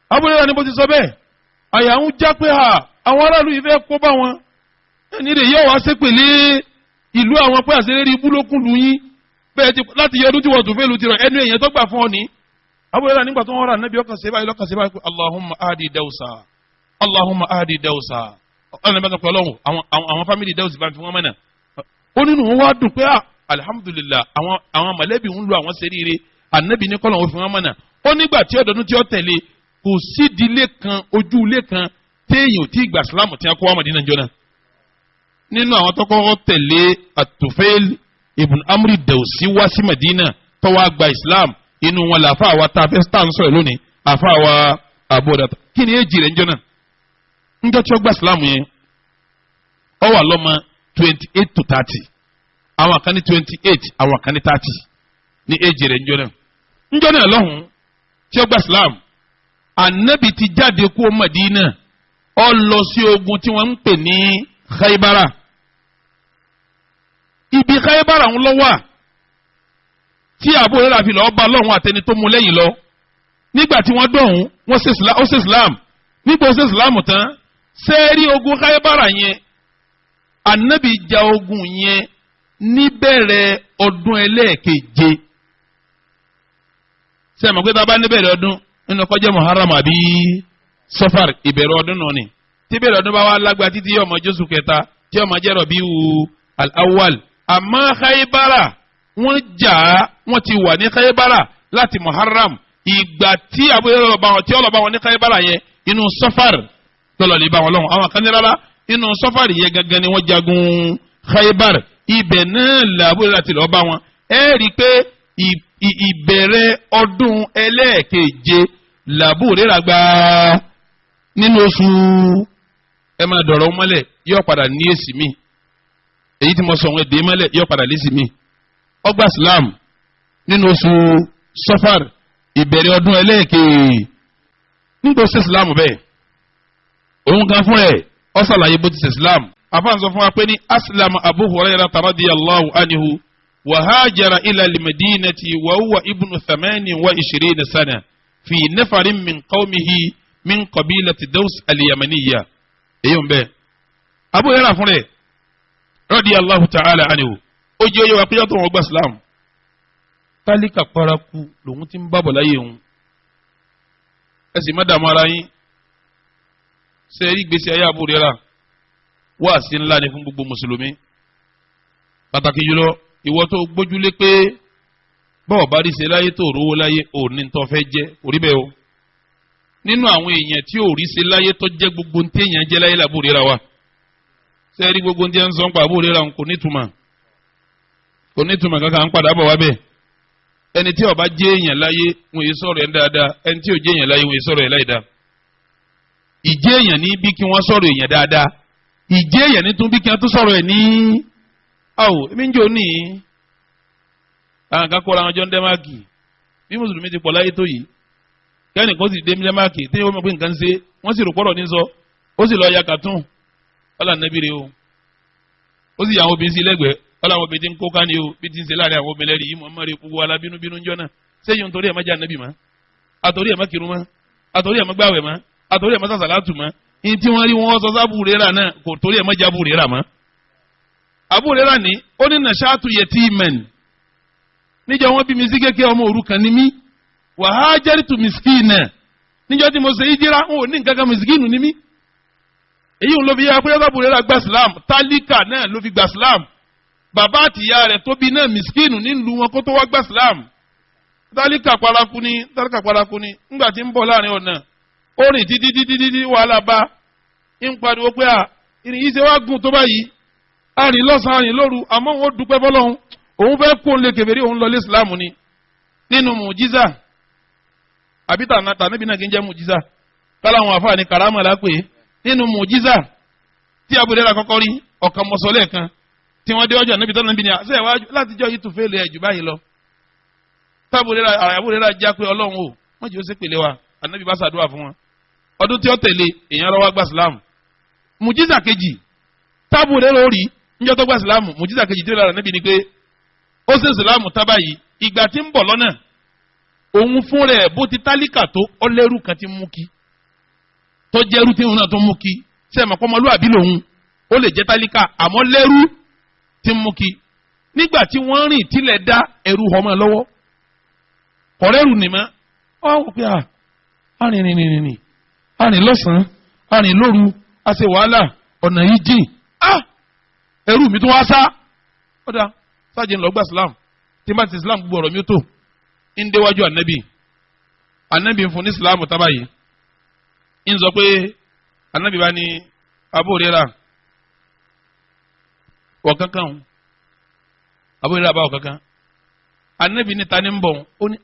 Abu Hurairah ní bó ti sọ bẹ́ẹ̀ àyà ń já pé àwọn aráàlú yìí fẹ́ kó bá wọn ẹni rè yóò wá ṣépèlé ìlú àwọn pé àṣírí ibú ló kún lu yín bẹ́ẹ̀ ti láti yẹ ọdún tí wọ́n Tufail ti rọ ẹnu èèyàn tó gbà fún ọ ní Abu Hurairah nígbà tó wọ́n rà ànábì ọkàn ṣe báyìí pé Allahumma ahdi Dawsa ọ̀nà mẹ́ta pẹ̀lú àwọn fámìlì Dawsi bá fi wọ́n mẹ́nà ó nínú wọn wá dùn pé alhamdulillah àwọn mọ̀lẹ́bí ń lo àwọn ṣeríire ànábì ní kọ́lọ̀ òfin wọn mọ̀nà ó nígbà tí ọdọọdún tí ó tẹ̀lé kò sídìílé kan ojú ilé kan téèyàn ò tí ì gbà sílámù tí a kó wá Mádínà jọ náà nínú àwọn tó kọ́kọ́ tẹ̀lé at-Tufail ibn Amr ad-Dawsi wá sí Mádínà tó wá gba Islam inú wọn làáfà wa tá a fẹ́ sítá ń sọ̀rọ̀ lónìí àfà wa Abu Hurairah kí ni èjì rẹ̀ ń jọ náà ńjọ́ tí ó gba Islam yẹn ó wà lọ́mọ 28 to 30 àwọn kan ní 28 àwọn kan ní 30 ní èjì rẹ̀ ńjọ́ náà lọ́hùn tí ó gba Islam Ànábì ti jáde kú Mádínà ó lọ sí ogun tí wọ́n ń pè ní Khaybara ibi Khaybara ń lọ wà tí Abu Hurairah fi lọ́ọ́ bá lọ́hùn àtẹni tó mú lẹ́yìn lọ nígbà tí wọ́n dọ̀hún ó ṣe Islam nígbà ó ṣe Islam tán sẹ́ẹ̀rí ogun Khaybara yẹn Ànábì jà ogun yẹn níbẹ̀rẹ̀ ọdún ẹlẹ́ẹ̀keje sẹ́ẹ̀mọ̀ pé tá a bá níbẹ̀rẹ̀ ọdún nínú kọjá Muharram àbí Safar ìbẹ̀rẹ̀ ọdún náà ni tí ìbẹ̀rẹ̀ ọdún bá wà lágbá títí yóò máa jóṣù kẹta tí yóò máa jẹ́ Rabiu al-Awwal àmọ́ Khaybara wọ́n jà á wọ́n ti wà ní Khaybara láti Muharram ìgbà tí àbúrò ọlọ́ba wọn ní Khaybara yẹn inú Safar tọ́lọ̀ lè bá wọn lọ́wọ́ àwọn kan ní rárá inú Safar yẹn gangan ni wọ́n jagun Khaybar ibẹ̀ náà làbúrò láti lọ́ọ́ bá wọn ẹ rí i pé ìbẹ̀rẹ̀ ọdún ẹlẹ́ẹ̀keje làbúrò rà gbà nínú oṣù ẹ máa dọ̀rọ̀ mọ́lẹ̀ yóò padà ní èsì mi èyí tí mo sọ wọn èdè mọ́lẹ̀ yóò padà lésì mi ọgbà Islam nínú oṣù Safar ìbẹ̀rẹ̀ ọdún ẹlẹ́ẹ̀keje nígbà ó ṣe Islam bẹ́ẹ̀ òun kan fún ẹ̀ ó ṣàlàyé bó ti ṣe Islam afáàn sọ fún wa pé ní aslam Abu Hurairah radiyallahu anhu wa hajara ila al-madinati wa huwa ibnu 28 sana fi nafarin min qawmihi min qabilati Daws al-Yamaniyya èyí ń bẹ Abu Hurairah fún rẹ̀ radiyallahu ta'ala anhu ó jẹ́ oyè wa pé yàtọ̀ wọn gba Islam tálíkà paraku lòun ti ń bábọ̀ láyé òun ẹ sì má dààmú ara yín ṣe rí gbèsè ayé Abu Hurairah wá sí ńlá ni fún gbogbo mùsùlùmí pàtàkì jùlọ ìwọ tó gbójúlé pé bọ́ọ̀ bá rí ṣe láyé tó rówó láyé ò ní tó fẹ́ jẹ́ orí bẹ́ẹ̀ o nínú àwọn èèyàn tí ò rí ṣe láyé tó jẹ́ gbogbo ní téèyàn jẹ́ láyé l'Abu Hurairah wa ṣe rí gbogbo ní tí wọ́n ń sọ pa Abu Hurairah kò nítumọ̀ kankan ń padà bọ̀ wá bẹ́ẹ̀ ẹni tí ó bá jẹ́ èèyàn láyé wọn yìí sọ̀rọ̀ ẹ̀ dáadáa ẹni tí ò jẹ́ èèyàn láyé wọn yìí sọ̀rọ̀ ẹ̀ láìdáa ìjẹ́ èèyàn ní bí kí wọ́n sọ̀rọ̀ èèyàn dáadáa ìjẹ́ èèyàn ní tún bí kí wọ́n tún sọ̀rọ̀ ẹ̀ ní àwò èmi ń jò ní àwọn kan kóra wọn jọ ń dẹ́máàkì bí mùsùlùmí ti pọ̀ láyé tó yìí kẹ́ni kan sì dé dẹ́máàkì tí wọ́n mọ̀ pé nǹkan ṣe wọ́n sì rò pọ̀rọ̀ ní sọ ó sì lọ ya kàtún ọ̀là nẹ́bìrì o ó sì yà àwọn obìnrin sí lẹ́gbẹ̀ẹ́ ọ̀là àwọn obìnrin ti ń kó ká ní o bí ti ń ṣe láàrin àwọn obìnrin lẹ́rìí yìí mọ̀ rẹ̀ gbogbo ala bínúbínú ń jọ náà sẹ́yìn nítorí ẹ̀ má já nẹ́bì mọ́ àtòrí ẹ̀ má kírun mọ́ àtòrí ẹ̀ má gbàwẹ̀ mọ́ àtòrí ẹ̀ má sàṣàlátù mọ́ ní tí wọ́n rí wọn sọ sábù rẹ́rà náà kò torí ẹ̀ má já bù rẹ́rà mọ́. Abu Hurairah ní ó ní nàṣàtù yẹtìmẹ̀n níjọ́ wọn bí mi sí kékeré ọmọ òrukàn ní mí wa hajartu miskina níjọ́ tí mo ṣe hijira ń wò ní nǹkan kan miskinu ní mí. èyí ń lo fi yára pé Abu Hurairah gba Islam tálíkà náà ló fi gba Islam bàbá àtìyá rẹ̀ tó bí náà miskinu nílùú wọn kó tó wá gba Islam tálíkà paraku ni ńgbà tí ń bọ̀ láàrin ọ̀nà ó rìn títí wàhálà bá ń pariwo pé ìrìn yìí ṣe wá gùn tó báyìí àrìn lọ́sàn àrìn lóru àmọ́ òun ó dúpẹ́ bọ́lọ́hún òun fẹ́ kó lè kèfèrí òun lọlé Islam ni nínú mùjíza àbí tànàtà níbi náà kì í jẹ́ mùjíza káláwọn àfáà ní karama lápè nínú mùjíza tí Abu Hurairah kọ́kọ́ rí ọ̀kan mọ̀sọ́lẹ̀ kan tí wọ́n dé ọjọ́ níbi tọ́nà níbi ni àṣẹ ìwájú látijọ́ yìí tó fẹ́lẹ̀ ẹ̀jù báyìí lọ. Abu Hurairah já pé ọlọ́run o wọ́n jẹ́ ó ṣépele wa ànábì bá ṣàdúrà fún wọn ọdún tí ó tẹ̀lé èèyàn lọ́wọ́ gba Islam mùjíza kejì Abu Hurairah rí níjọ́ tó gba ìsìlámù mùjíza kejì tí ó lára níbi ni pé ó ṣe ìsìlámù tábà yìí ìgbà tí ń bọ̀ lọ́nà òun fún rẹ̀ bó ti tálíkà tó ọlẹ́rù kan ti mú kí tó jẹ́rú tí òun náà tó mú kí ṣe mọ̀ pọ́nmọlúwàbí lòun ó lè jẹ́ tálíkà àmọ́ lẹ́rú ti mú kí nígbà tí wọ́n rìn tílẹ̀ dá ẹrú ọmọ lọ́wọ́ kọ̀rẹ́rù nìmọ́ ọ́ wò pé arìn lọ́sàn-án arìn lóru a ṣe wàhálà ọ̀nà yìí jìn ẹrú mi tó wá sá ọ̀dà sáàjì ń lọ gba Islam tí bá ti Islam gbogbo ọ̀rọ̀ mi ó tó ń déwájú ànábì ń fún ní Islam tábà yìí ń sọ pé ànábì bá ní Abu Hurairah ọ̀kankan Abu Hurairah bá ọ̀kankan ànábì ní ta ni ń bọ̀ ó ní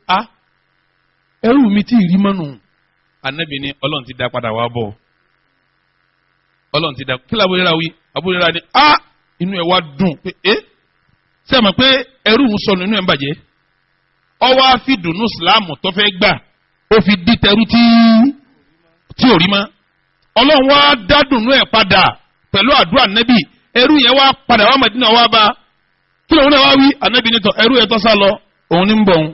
ẹrú mi tí ì rí mọ́nù ànábì ní Ọlọ́run ti dá padà wá bọ̀ Ọlọ́run ti dá kí Abu Hurairah wí Abu Hurairah ní inú ẹ wá dùn pé ṣe mọ̀ pé ẹrú ń sọnù inú ẹ ń bàjẹ́ ọwọ́ á fi dùnú Ìsìláàmù tó fẹ́ gbà ó fi dí tẹrú tí ò rí mọ́ Ọlọ́run wá dá dùnú ẹ̀ padà pẹ̀lú àdúrà nẹ́bì ẹrú yẹn wá padà wá Mádínà wá bá kí lóun náà wá wí ànẹ́bì nítọ̀ ẹrú ẹ̀ tó sá lọ òun ní ń bọ̀ òun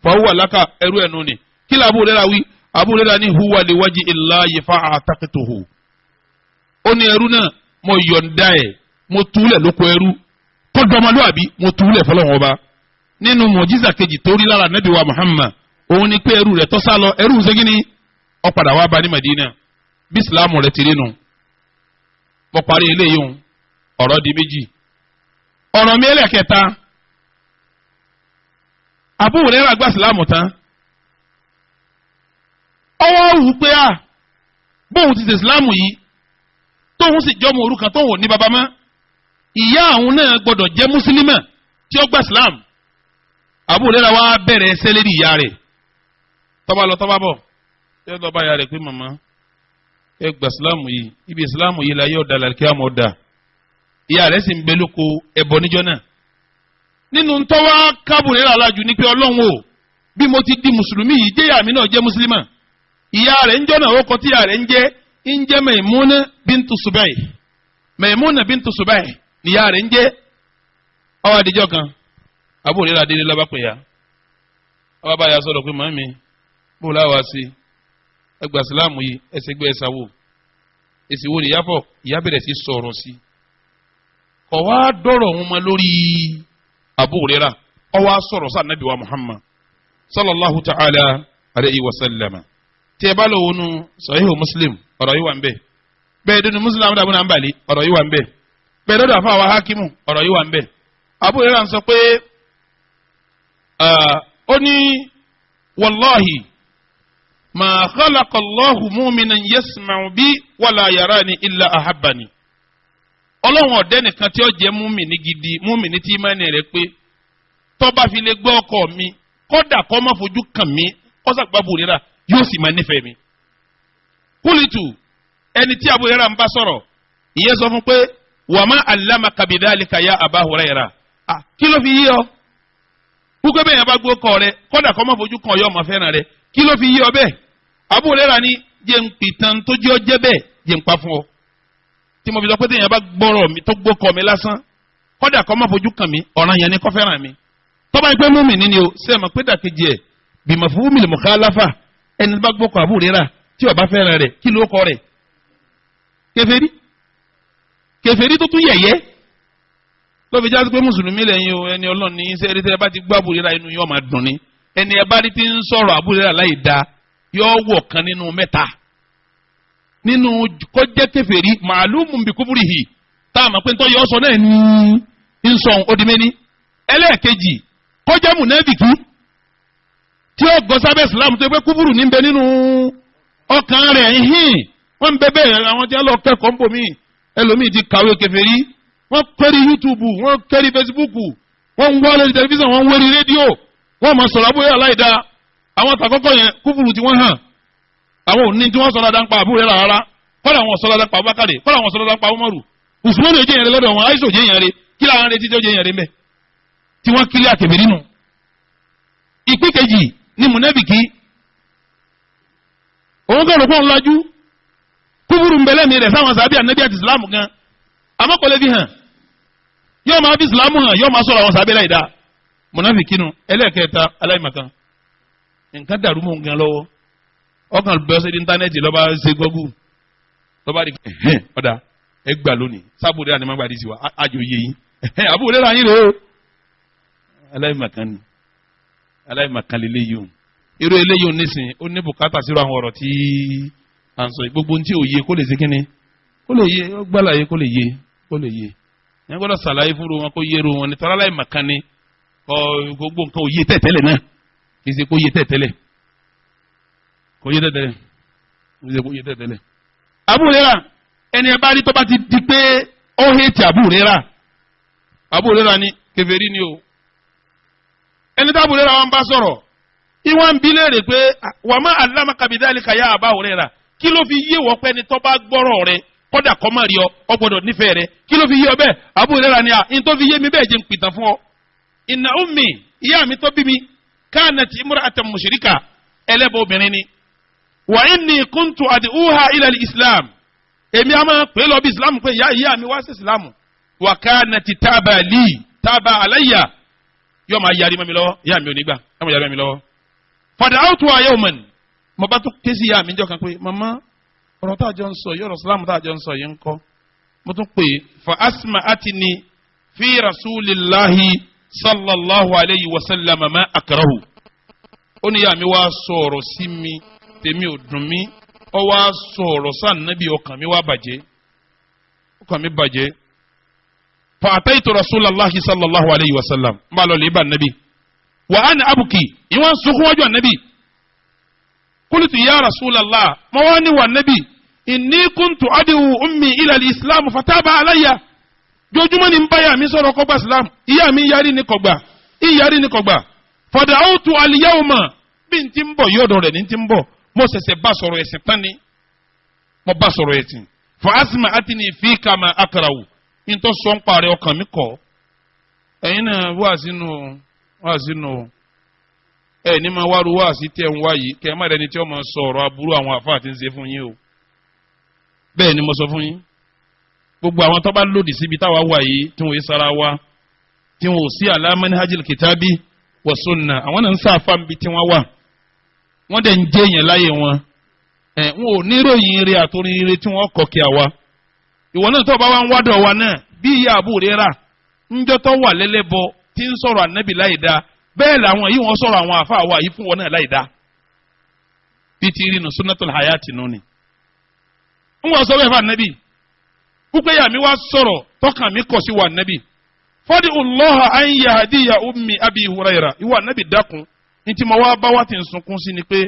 fàwọ́ àlákà ẹrú ẹ̀ nù ni kí lè Abu Hurairah wí Abu Hurairah ní huwa li wajhi Allahi fa'ataqtuhu ó ní ẹrú náà mo yọ̀ǹda ẹ̀ mo túlẹ̀ lóko ẹrú tó dọmọlúwàbí mo túlẹ̀ fọlọ́wọ́n ọba nínú mọ̀jísà kejì tó rí lára nẹ́bí wa Muhammad òun ni pé ẹrú rẹ̀ tó sá lọ ẹrú ṣẹ́gínní ó padà wá bá ní Madina bí Ìsìlámù rẹ̀ ti rí nu mo parí eléyìí òun ọ̀rọ̀ di méjì ọ̀rọ̀ mi ẹlẹ́kẹta Abu Hurairah gba Ìsìlámù tán ọwọ́ wù pé bóun ti ṣe Ìsìlámù yìí tóun sì jọmọ òrukàn tóun ò ní baba mọ́ ìyá àwọn náà gbọdọ̀ jẹ́ mùsùlùmí tí ó gba Islam Abu Hurairah wá bẹ̀rẹ̀ sẹ́lẹ̀rì ìyá rẹ̀ tọ́ba lọ tọ́ba bọ̀ ẹ lọ bá ìyá rẹ̀ pé màmá ẹ gba Islam yìí ibi Islam yìí la yóò da làkè àmọ́ ọ̀dà ìyá rẹ̀ sì ń bẹ lóko ẹ̀bọ níjọ́ náà nínú tọ́wá Abu Hurairah alájú ní pé ọlọ́run o bí mo ti di mùsùlùmí yìí jẹ́ ìyá mi náà jẹ́ mùsùlùmí ìyá rẹ̀ ń jọ́ náà ó kọ tí ìyá rẹ̀ ń jẹ́ Maimuna bintu Subayh Maimuna bintu Subayh níyà rẹ̀ ń jẹ́ ọwọ́ àdìjọ́ kan Abu Hurairah adé lọ́ba pè ya ọba bá ya sọ̀rọ̀ pé màmí bó láwa sí ẹgbà sílámù yìí ẹsẹ̀ gbé ẹsà wò èsì wo nìyá fọ ìyá bẹ̀rẹ̀ sí sọ̀rọ̀ sí kọ̀ wá dọ̀rọ̀ wọn mọ́ lórí Abu Hurairah ó wá sọ̀rọ̀ sí anabi wa Muhammad sallallahu ta'ala alayhi wa sallam. tí ẹ bá lọ wọnú Sahihu Muslim ọ̀rọ̀ yìí wà ń bẹ, bẹ́ẹ̀ dunu Muslim Ahmad ibn Hanbali ọ̀rọ̀ yìí wà ń bẹ, bẹ́ẹ̀ dọ́dọ̀ àfa wa Hakimu ọ̀rọ̀ yìí wà ń bẹ. Abu Hurairah sọ pé ó ní wallahi ma khalaqa Allahu mu'minan yasma'u bi wala yarani illa ahabbani. Ọlọ́run ọ̀dẹ́ nìkan tí ó jẹ́ múmìnì gidi, múmìnì tí ìmánì rẹ̀ pé tó bá fi lè gbọ́ ọkọ mi kódà kó má fojú kàn mí kó sàgbà Abu Hurairah yóò sì máa nífẹ̀ẹ́ mi. Kúlìtù ẹni tí Abu Hurairah ń bá sọ̀rọ̀ ìyẹn sọ fún pé wa ma allamaka bidhalika ya Aba Hurairah. Kí ló fi yí ọ? Púpẹ́ bẹ́ẹ̀ yẹn bá gbọ́ ọkọ rẹ kódà kó má fojú kàn yọ ọmọ fẹ́ràn rẹ. Kí ló fi yí ọ bẹ́ẹ̀? Abu Hurairah ní jẹ́ ń pìtàn tó jẹ́ ọ jẹ́ bẹ́ẹ̀ jẹ́ ń pa fún ọ. Tí mo fi sọ pé téèyàn bá gbọ́rọ̀ mi tó gbọ́kọ̀ mi lásán kódà kó má fojú kàn mí ọ̀ràn yẹn ni kó fẹ́ràn mi. Tọ́ba ẹgbẹ́ mú mi níní o ṣé ẹ mọ̀ pé dàkejì ẹ̀ bí mafhumil mukhalafa ẹni bá gbọ́kọ̀ Abu Hurairah tí ó bá fẹ́ràn rẹ̀ kí ló kọ rẹ̀? Kèfèrí. Kèfèrí tó tún yẹ̀yẹ́ ló fi jásí pé mùsùlùmí lẹ́yìn o ẹni Ọlọ́run ní sẹ́ẹ̀rí tẹ́ ẹ bá ti gbọ́ Abu Hurairah inú yóò máa dùn ní ẹni ẹ bá rí ti ń sọ̀rọ̀ Abu Hurairah láì da yóò wọ̀ kan nínú mẹ́ta nínú kọjẹ́ kèfèrí ma'lumun bi kufrihi tá a mọ̀ pé nítorí ọ̀sọ̀ náà ní ń sọ odimeni ẹlẹ́ẹ̀kejì kọjá mùnẹ́bìkì tí ó gọ sábẹ́ Islam tó pé kúfùrù ní bẹ nínú ọkàn rẹ̀ wọ́n ń bẹ bẹ́ẹ̀ àwọn tí wọ́n lọ kẹ́kọ̀ọ́ ń bò mí ẹlòmíì ti kàwé kèfèrí wọ́n kẹ́rí YouTube wọ́n kẹ́rí Facebook wọ́n ń wọ́ lórí tẹlifíṣàn wọ́n ń wérí rédíò wọ́n mọ̀ sọ̀rọ̀ Abu Hurairah láìda àwọn tàkọ́kọ́ yẹn kúfùrù tí wọ́n hàn àwọn òní tí wọ́n sọ̀rọ̀ dáńpa Abu Hurairah rárá kọ́lá wọn sọ̀rọ̀ dáńpa Abubakar kọ́lá wọn sọ̀rọ̀ dáńpa Umaru Usman èjì yẹn lọ́dọ̀ wọn Aisha òjì yẹn rẹ kí làwọn retí tí ó jẹ yẹn rẹ mẹ́ tí wọ́n kílẹ̀ àkèbèrè nù. ìpín kejì ni mùnẹ́bìkì òun kọ́ lóko ńlájú kúfùrù ńbẹ́lẹ́ mi rẹ̀ sáwọn sàbí ànábì àti Islam gan amákọ̀lẹ́ fi hàn yóò máa fi Islam hàn yóò máa sọ̀rọ̀ àwọn sàbí láì dáa mùnẹ́bìkì nù ẹlẹ́ẹ̀kẹta aláìmọ̀kan nǹkan dàrú mọ́ nǹkan lọ́wọ́ ọkàn bẹ́ẹ̀ sẹ́ni íńtánẹ́ẹ̀tì lọ́ba ṣe gọ́gù lọ́ba rí ọ̀dà ẹgbà lónìí sábò rẹ̀ ànímọ́ gbàdí sí wa àjò yé yín Abu Hurairah yín rèé o aláìmọ̀kan ni aláìmọ̀kan lè léyìí o irú eléyìí o nísìnyí ó ní bùkátà sírò àwọn ọ̀rọ̀ tí à ń sọ yìí gbogbo tí ò yé kó lè ṣe kínní kó lè yé ó gbàlàyé kó lè yé yẹn gbọ́dọ̀ ṣàlàyé fúnru wọn kó yé ru wọn nítorí aláìmọ̀kan ni gbogbo nǹkan ò yé tẹ̀tẹ́lẹ̀ náà kì í ṣe kó yé tẹ̀tẹ́lẹ̀ kò yé tẹ̀tẹ́lẹ̀ kì í ṣe kó yé tẹ̀tẹ́lẹ̀. Abu Hurairah ẹni ẹ bá rí tó bá ti di pé ó hẹ́ẹ̀tì Abu Hurairah ni kèfèrí ni o ẹni tí Abu Hurairah wọn bá sọ̀rọ̀ ìwọ̀n bí léèrè pé wa ma allamaka bidhalika ya Aba Hurairah kí ló fi yé wọ́ pé ẹni tó bá gbọ́rọ̀ rẹ kọ́dà kọ́ má rí ọ gbọ́dọ̀ nífẹ̀ẹ́ rẹ kí ló fi yé ọ bẹ́ẹ̀ Abu Hurairah ni in tó fi yé mi bẹ́ẹ̀ jẹ́ ń pìtàn fún ọ. Inna ummi ìyá mi tó bí mi kanat imra'atan mushrika ẹlẹ́bọ̀ obìnrin ni wa inni kuntu ad'uha ila al-islam èmi a máa pè lọ bí islam pé ìyá mi wá sí islam wa kanat taba alayya yóò máa yarí mọ́ mi lọ́wọ́ ìyá mi ò ní gbà yóò máa yarí mọ́ mi lọ́wọ́. fada'awtuha yawman mo bá tún ké sí ìyá mi jọ kan pé mama ọ̀rọ̀ tá a jọ ń sọ yìí ọ̀rọ̀ islam tá a jọ ń sọ yìí ń kọ́ mo tún pè fa asma'atni fi rasulillahi sallallahu alayhi wa sallam ma akrahu ó ní ìyá mi wá sọ̀rọ̀ sí mi tèmi ò dùn mí ó wá sọ̀rọ̀ sáà nàbí ọkàn mi wá bàjẹ́ fa ataitu rasulallahi sallallahu alayhi wa sallam n bá lọ lè bá nàbí wa ana abuki ìwọ̀n sunkún wájú ànàbí kulitu ya rasulallah mo wá ní wà nàbí inni kuntu adiwu ummi ila al-islam fataba alayya jojúmọ́ ni n bá yà mí sọ̀rọ̀ kọ́gbà islam ìyá mi yarí ni kọ̀gbà fada'awtu al-yawma bí n ti ń bọ̀ yọ̀dọ̀ rẹ̀ ní ti ń bọ̀ mo ṣẹ̀ṣẹ̀ bá sọ̀rọ̀ ẹ̀sìn tán ni mo bá sọ̀rọ̀ ẹ̀sìn fa asma'atni fika ma akrahu nítorí sọ ń parẹ́ ọkàn mi kọ́ ẹ̀yin náà wá sínú ẹ̀ ní máa wá ru wá sí tẹ̀ ń wá yìí kẹ́ ẹ má rẹni tí ó máa sọ ọ̀rọ̀ aburú àwọn àfáà tí ń ṣe fún yín o bẹ́ẹ̀ ni mo sọ fún yín gbogbo àwọn tó bá lòdì síbi táwa wà yìí tí wọ́n yé sara wa tí wọ́n ò sí ala manhajil kitabi wa sunna àwọn náà ń sáfà níbi tí wọ́n wà wọ́n dẹ̀ ń jẹ́ yẹn láyé wọn wọn ò níròyìn eré àtòrí eré tí wọ́n kọ̀ kí a wa ìwọ náà tó bá wá ń wádọ̀ wa náà bí ìyá Abu Hurairah ńjọ́ tó wà lẹ́lẹ́bọ tí ń sọ̀rọ̀ ànábì láì dá bẹ́ẹ̀ làwọn yìí wọ́n sọ̀rọ̀ àwọn àfa àwa yìí fún wọn náà láì dá bí ti rí nu sunnatul hayati nù ni. ń wọ́n sọ bẹ́ẹ̀ fún ànábì púpẹ́ yà mí wá sọ̀rọ̀ tọ́kàn mi kọ̀ sí wa ànábì fọ́dí Allah an yahdiya ummi abi hurayra ìwọ ànábì dákun ní tí mo wá bá wá ti ń sunkún sí ni pé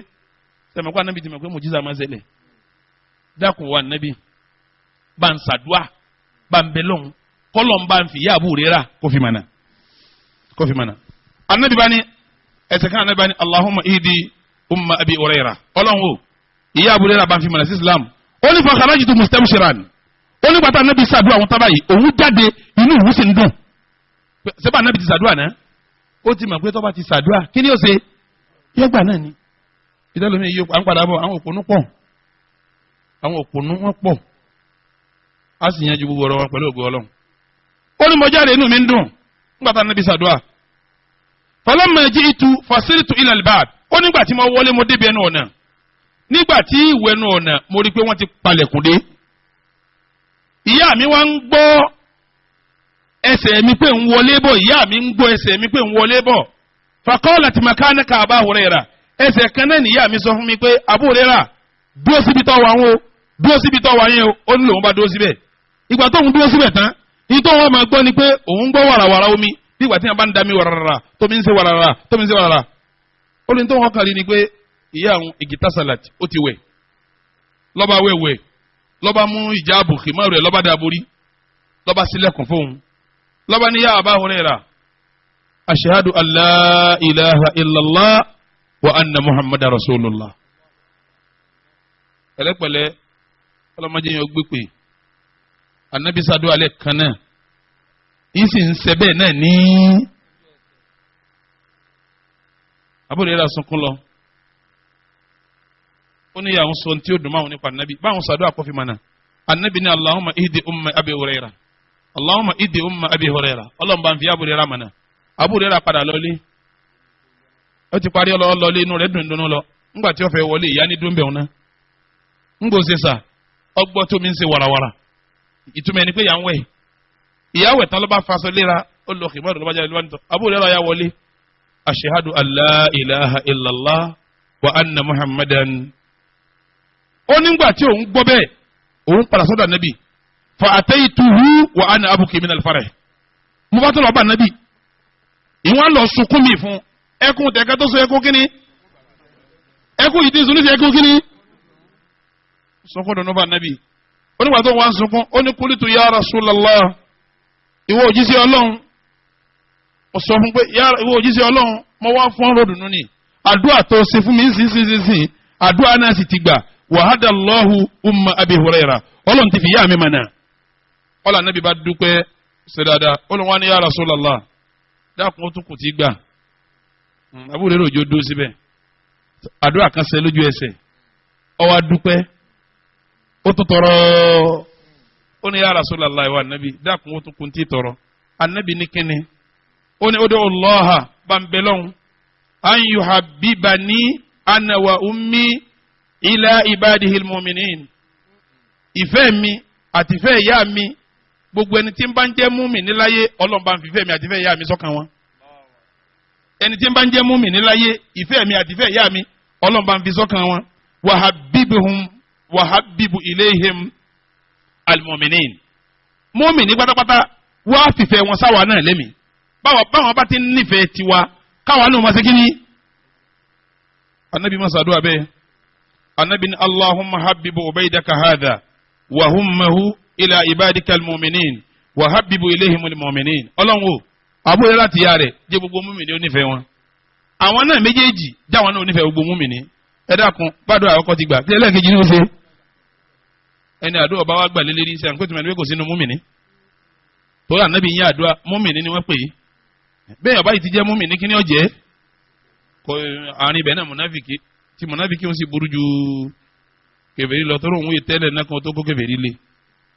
sẹ́mi kó ànábì ti mọ̀ pé mùjíza máa ṣẹlẹ̀ dákun wa ànábì bá ń ṣàdúà bá ń bẹ lọ́hùn kọ́lọ̀ ń bá ń fi yá Abu Huraira kó fi mọ̀nà ànábì bá ní ẹsẹ̀ kan ànábì bá ní Allahumma ihdi umma abi hurayra ọlọ́run o ìyá Abu Huraira bá ń fi mọ̀nà sí Islam ó ní fa kharajtu mustabshiran ó ní gbàtà ànábì ṣàdúà àwọn tábà yìí òun jáde inú ìwú sì ń dùn sẹ́bà ànábì ti ṣàdúà náà ó ti mọ̀ pé tọ́ba ti ṣàdúà kí ni ó ṣe yẹ́gbà náà ni ìdálómi yìí à ń padà bọ̀ àwọn òpònú pọ̀ àwọn òpònú wọn pọ̀ á sì yanjú gbogbo ọ̀rọ̀ wọn pẹ̀lú ògo Ọlọ́run ó ní mo jáde inú mi ń dùn nígbà tá ànábì ṣàdúà falamma ji'tu fasirtu ila al-bab ó nígbà tí mo wọlé mo débi ẹnu ọ̀nà nígbà tí ìwé ẹnu ọ̀nà mo rí pé wọ́n ti palẹ̀kùn dé ìyá mi wá ń gbọ́ ẹsẹ̀ mi pé ń wọlé bọ̀ ìyá mi ń gbọ́ ẹsẹ̀ mi pé ń wọlé bọ̀ faqalat makanaka Aba Huraira ẹsẹ̀ kan náà nìyá mi sọ fún mi pé Abu Huraira dúró síbi tó wà ń o dúró síbi tó wà yẹn o ó ní lòun bá dúró síbẹ̀ ìgbà tó ń dúró síbẹ̀ tán ìtọ́ wọn máa gbọ́ ni pé òun gbọ́ wàràwàrà omi bí ìgbà tí wọn bá ń dami wàràrà tómi ń ṣe wàràrà tómi ń ṣe wàràrà ó ní tó wọn kàn rí ni pé ìyá àwọn ìgìtá salat ó ti wẹ̀ lọ́ba wẹ̀wẹ̀ lọ́ba mú ìjáàbù kìmọ́rù ẹ̀ lọ́ba dàborí lọ́ba sílẹ̀kùn fóun lọ́ba ní yá Aba Huraira ashhadu an la ilaha illallah wa anna muhammadar rasulullah pẹ̀lẹ́pẹ̀lẹ́ ọlọ́mọdé yẹn ó gbé pé anabi sadu alẹ́ kan náà yìí sì ń ṣe bẹ́ẹ̀ náà ní Abu Huraira sunkún lọ ó ní àwọn sọ tí ó dùn máa wọn nípa anabi báwọn sadu àkọ́fì mọ́nà anabi ní Allahumma ihdi umma abi huraira Allahumma ihdi umma abi huraira ọlọ́run bá ń fi Abu Huraira mọ́nà Abu Huraira padà lọlé ó ti parí ọlọ́ọ̀lọ́lé inú rẹ̀ dùn lọ ńgbà tí ó fẹ́ wọlé ìyá ní dúnbẹ̀ ọ̀nà ńgbò ṣe sà ọgbọ́ tó mi ń ṣe warawara ìtumọ̀ ẹni pé ìyá ń wẹ̀ ìyá wẹ̀ tán ló bá faṣọ léra ó lọ kìmọ́ ọ̀dọ̀ ló bá jáde lọ́wọ́ nítorí Abu Huraira ya wọlé ashhadu an la ilaha illallah wa anna muhammadan ó nígbà tí òun gbọ́ bẹ́ẹ̀ òun padà sọ́dọ̀ ànábì fa ataytuhu wa ana abuki min al-farah mo bá tó lọ bá ànábì ìwọ́n lọ sunkún mi fún ẹkún tẹ̀kẹ́ tó so ẹkún kíní ẹkún yìí tí sunú sí ẹkún kíní sunkún dùnú bá ànábì onígbà tó wọ́n sunkún ó ní kulitu ya Rasulallah ìwọ òjíṣẹ́ Ọlọ́run ó sọ fún pé ìwọ òjíṣẹ́ Ọlọ́run mo wá fún ọ̀rọ̀ dùnú ni àdúrà tó ṣe fún mi sínsìn àdúrà náà sì ti gbà wàhádà Allahu umma abi huraira Ọlọ́run ti fi yá mi mọ̀nà ọlọ́ ànábì bá dúpẹ́ ṣe dáadáa olùwà ni ya Rasulallah dákun ó tún kù tí gbà Abu Huraira òjò dó síbẹ̀ àdúrà kan ṣe lójú ẹsẹ̀ ó wá dúpẹ́ ó tún tọrọ ó ní ya Rasulallah ìwà ànábì dákun ó tún kù tí tọrọ ànábì ní kíni ó ní odò Allaha bàǹbẹ̀lọ́hún an yuhabbibani ana wa ummi ila ibadihil mu'minin ìfẹ́ mi àti ìfẹ́ ìyá mi gbogbo ẹni tí ń bá ń jẹ́ mùmínì láyé Ọlọ́run bá ń fi ìfẹ́ mi àti ìfẹ́ ìyá mi sọ́kàn wọn ẹni tí ń bá ń jẹ́ mùmínì láyé ìfẹ́ mi àti ìfẹ́ ìyá mi Ọlọ́run bá ń fi sọ́kàn wọn wahabibu ilayhim almu'minin mùmínì pátápátá wá fìfẹ́ wọn sáwà náà lẹ́mí báwọn bá ti ń nífẹ̀ẹ́ tiwa káwa náà máa ṣe kí ni anabi masadu abe anabi ni Allahumma habibu ubaydaka hadha wa hummahu ila ibadika almu'minin wa habibu ilayhim almu'minin Ọlọ́run o Abu Huraira láti yá rẹ̀ jẹ́ gbogbo mùmínì ó nífẹ̀ẹ́ wọn àwọn náà méjèèjì jáwọn náà ó nífẹ̀ẹ́ gbogbo mùmínì ẹ dákun gbàdúrà àkọ́kọ́ ti gbà tí ẹlẹ́ẹ̀kejì ní ó ṣe ẹni àdúrà bá wá gbà lélẹ́rí iṣẹ́ àǹkó tìmọ̀ ẹni pé kò sínú mùmínì tó rà nábì yín àdúrà mùmínì ni wọ́n pè é bẹ́ẹ̀ ọba yìí ti jẹ́ mùmínì kí ni ó jẹ́ kọ àárín ibẹ̀ náà mùnáfìkì tí mùnáfìkì ó sì burú ju kèfèrí lọ tọ́rọ òun ìtẹ́lẹ̀ náà kan tó kó kèfèrí lé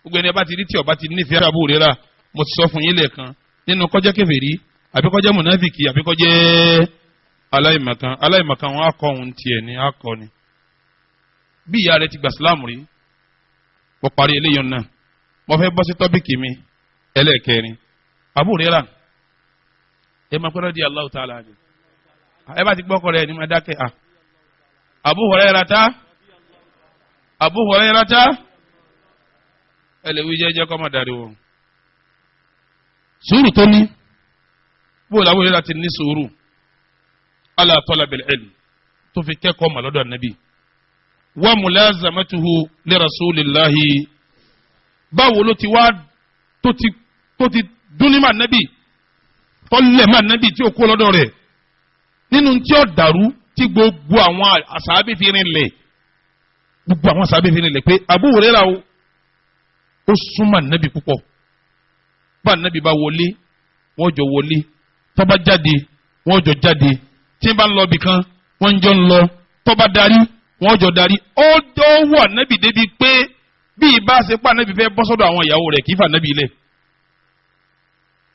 gbogbo ẹni ọba ti rí tí ọba ti nífẹ̀ẹ́ Abu Huraira mo ti sọ fún yín lẹ́ẹ̀kan nínú kọjá kèfèrí àbí kọjá mùnáfìkì àbí kọjá aláìmọ̀kan wọn akọ òun tiẹ̀ ní akọ ni bí ìyá rẹ ti gbà sílámù rí mo parí eléyìí náà mo fẹ́ bọ́ sí tọ́bíkì mi ẹlẹ́ẹ̀kẹrin Abu Huraira ẹ máa pẹ́ radiyallahu ta'ala ni ẹ bá ti gbọ́ kọ́ rẹ̀ ni máa dákẹ́ Abu Hurairata ẹ lè wí jẹ́jẹ́ kọ́ máa darí wọn. sùúrù tó ní bóòlù Abu Hurairata ti ní sùúrù ala talabil ilm tó fi kẹ́kọ̀ọ́ mà lọ́dọ̀ Ànábì wa mulazamatuhu li rasulillahi báwo ló ti wá tó ti dúnní mà Ànábì tọ́lẹ̀ mà Ànábì tí ó kó lọ́dọ̀ rẹ̀ nínú tí ó dàrú tí gbogbo àwọn àṣàbí fi rinlẹ̀ gbogbo àwọn àṣàbí fi rinlẹ̀ pé Abu Hurairah ó súnmọ́ Ànábì púpọ̀ bá Ànábì bá wọlé wọ́n jọ wọlé tó bá jáde wọ́n jọ jáde tí n bá lọ bìkan wọ́n jọ ń lọ tó bá darí wọ́n jọ darí ó wọ Ànábì débi pé bí ìbá ṣe pa Ànábì fẹ́ bọ́ sọ́dọ̀ àwọn ìyàwó rẹ̀ kì í fà Ànábì lẹ̀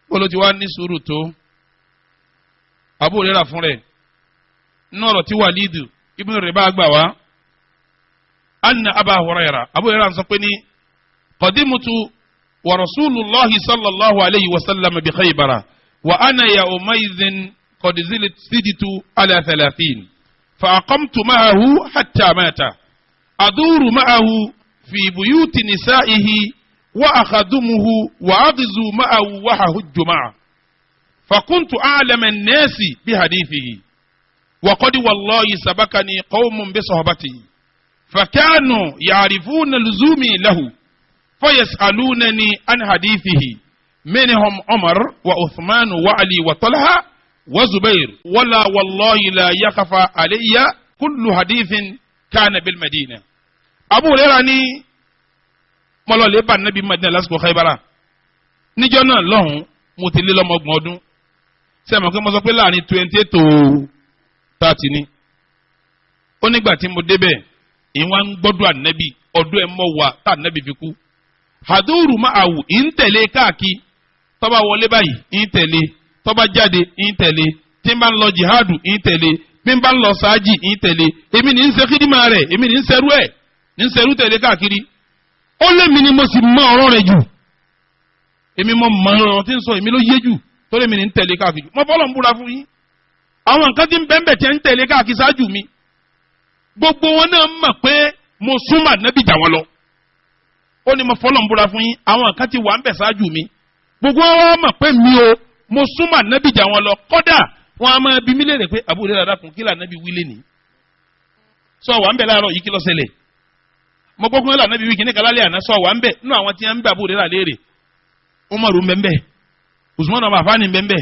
bó ló ti wá ní sùúrù tó Abu Hurairah fún rẹ̀ nọ́ọ̀rọ̀ tí Walidu ibn Ribah gbà wá anna Aba Hurairah Abu Hurairah sọ pé ní qadimtu wa rasulullahi sallallahu alayhi wa sallam bi Khaybara wa ana yawmaidhin qad ziditu ala 30 fa aqamtu ma'ahu hatta mata aduru ma'ahu fi buyuti nisa'ihi wa akhadumuhu wa adzu ma'ahu wa hahujju ma'a fa kuntu a'lama an-nasi bi hadithihi وقد والله سبقني قوم بصحبته فكانوا يعرفون لزومي له فيسألونني عن حديثه منهم عمر وعثمان وعلي وطلحة وزبير ولا والله لا يخفى علي كل حديث كان بالمدينة أبو هريرة مولى لبا النبي مدينة لاسكو خيبرة نجونا لهم متلي لهم أغمودون سيما كما سوف لاني 28 30 ni ó nígbà tí mo débẹ̀ ìwọ̀n ń gbọ́dọ̀ Ànábì ọdún ẹ̀ mọ́ wa tá Ànábì fi kú haduru ma'awu ń tẹ̀lé káàkiri tó bá wọlé báyìí ń tẹ̀lé tó bá jáde ń tẹ̀lé tí ń bá ń lọ jihadu ń tẹ̀lé bí ń bá ń lọ sáájì ń tẹ̀lé èmi ní ń ṣe kídìmá rẹ̀ èmi ní ń ṣerú ẹ̀ ní ń ṣerú tẹ̀lé káàkiri ó lé mi ni mo sì mọ ọ̀rọ̀ rẹ̀ jù èmi mọ ọ̀rọ̀ tí ń sọ èmi ló yé jù torí èmi ní ń tẹ̀lé káàkiri mo fọlọ́ ń búra fún yín àwọn nǹkan tí ń bẹ́ẹ̀ bẹ́ẹ̀ tí ń tẹ̀lé káàkiri ṣáájú mi gbogbo wọn náà mọ̀ pé mo súnmọ́ Ànábì jà wọn lọ ó ní mo fọlọ́ ń búra fún yín àwọn nǹkan tí wà ń bẹ̀ ṣáájú mi gbogbo wọn mọ̀ pé mi o mo súnmọ́ Ànábì jà wọn lọ kódà wọn a máa bi mí léèrè pé Abu Hurairah dákun kí l'Ànábì wí lé ní sọ wà ń bẹ̀ láàárọ̀ yìí kí ló ṣẹlẹ̀ mo gbọ́ pé l'Ànábì wí kíní kalálẹ̀ àná sọ wà ń bẹ̀ nínú àwọn tí wọ́n ń bẹ̀ Abu Hurairah léèrè Umaru mbẹ́mbẹ́ Usman ọmọ Affan mbẹ́mbẹ́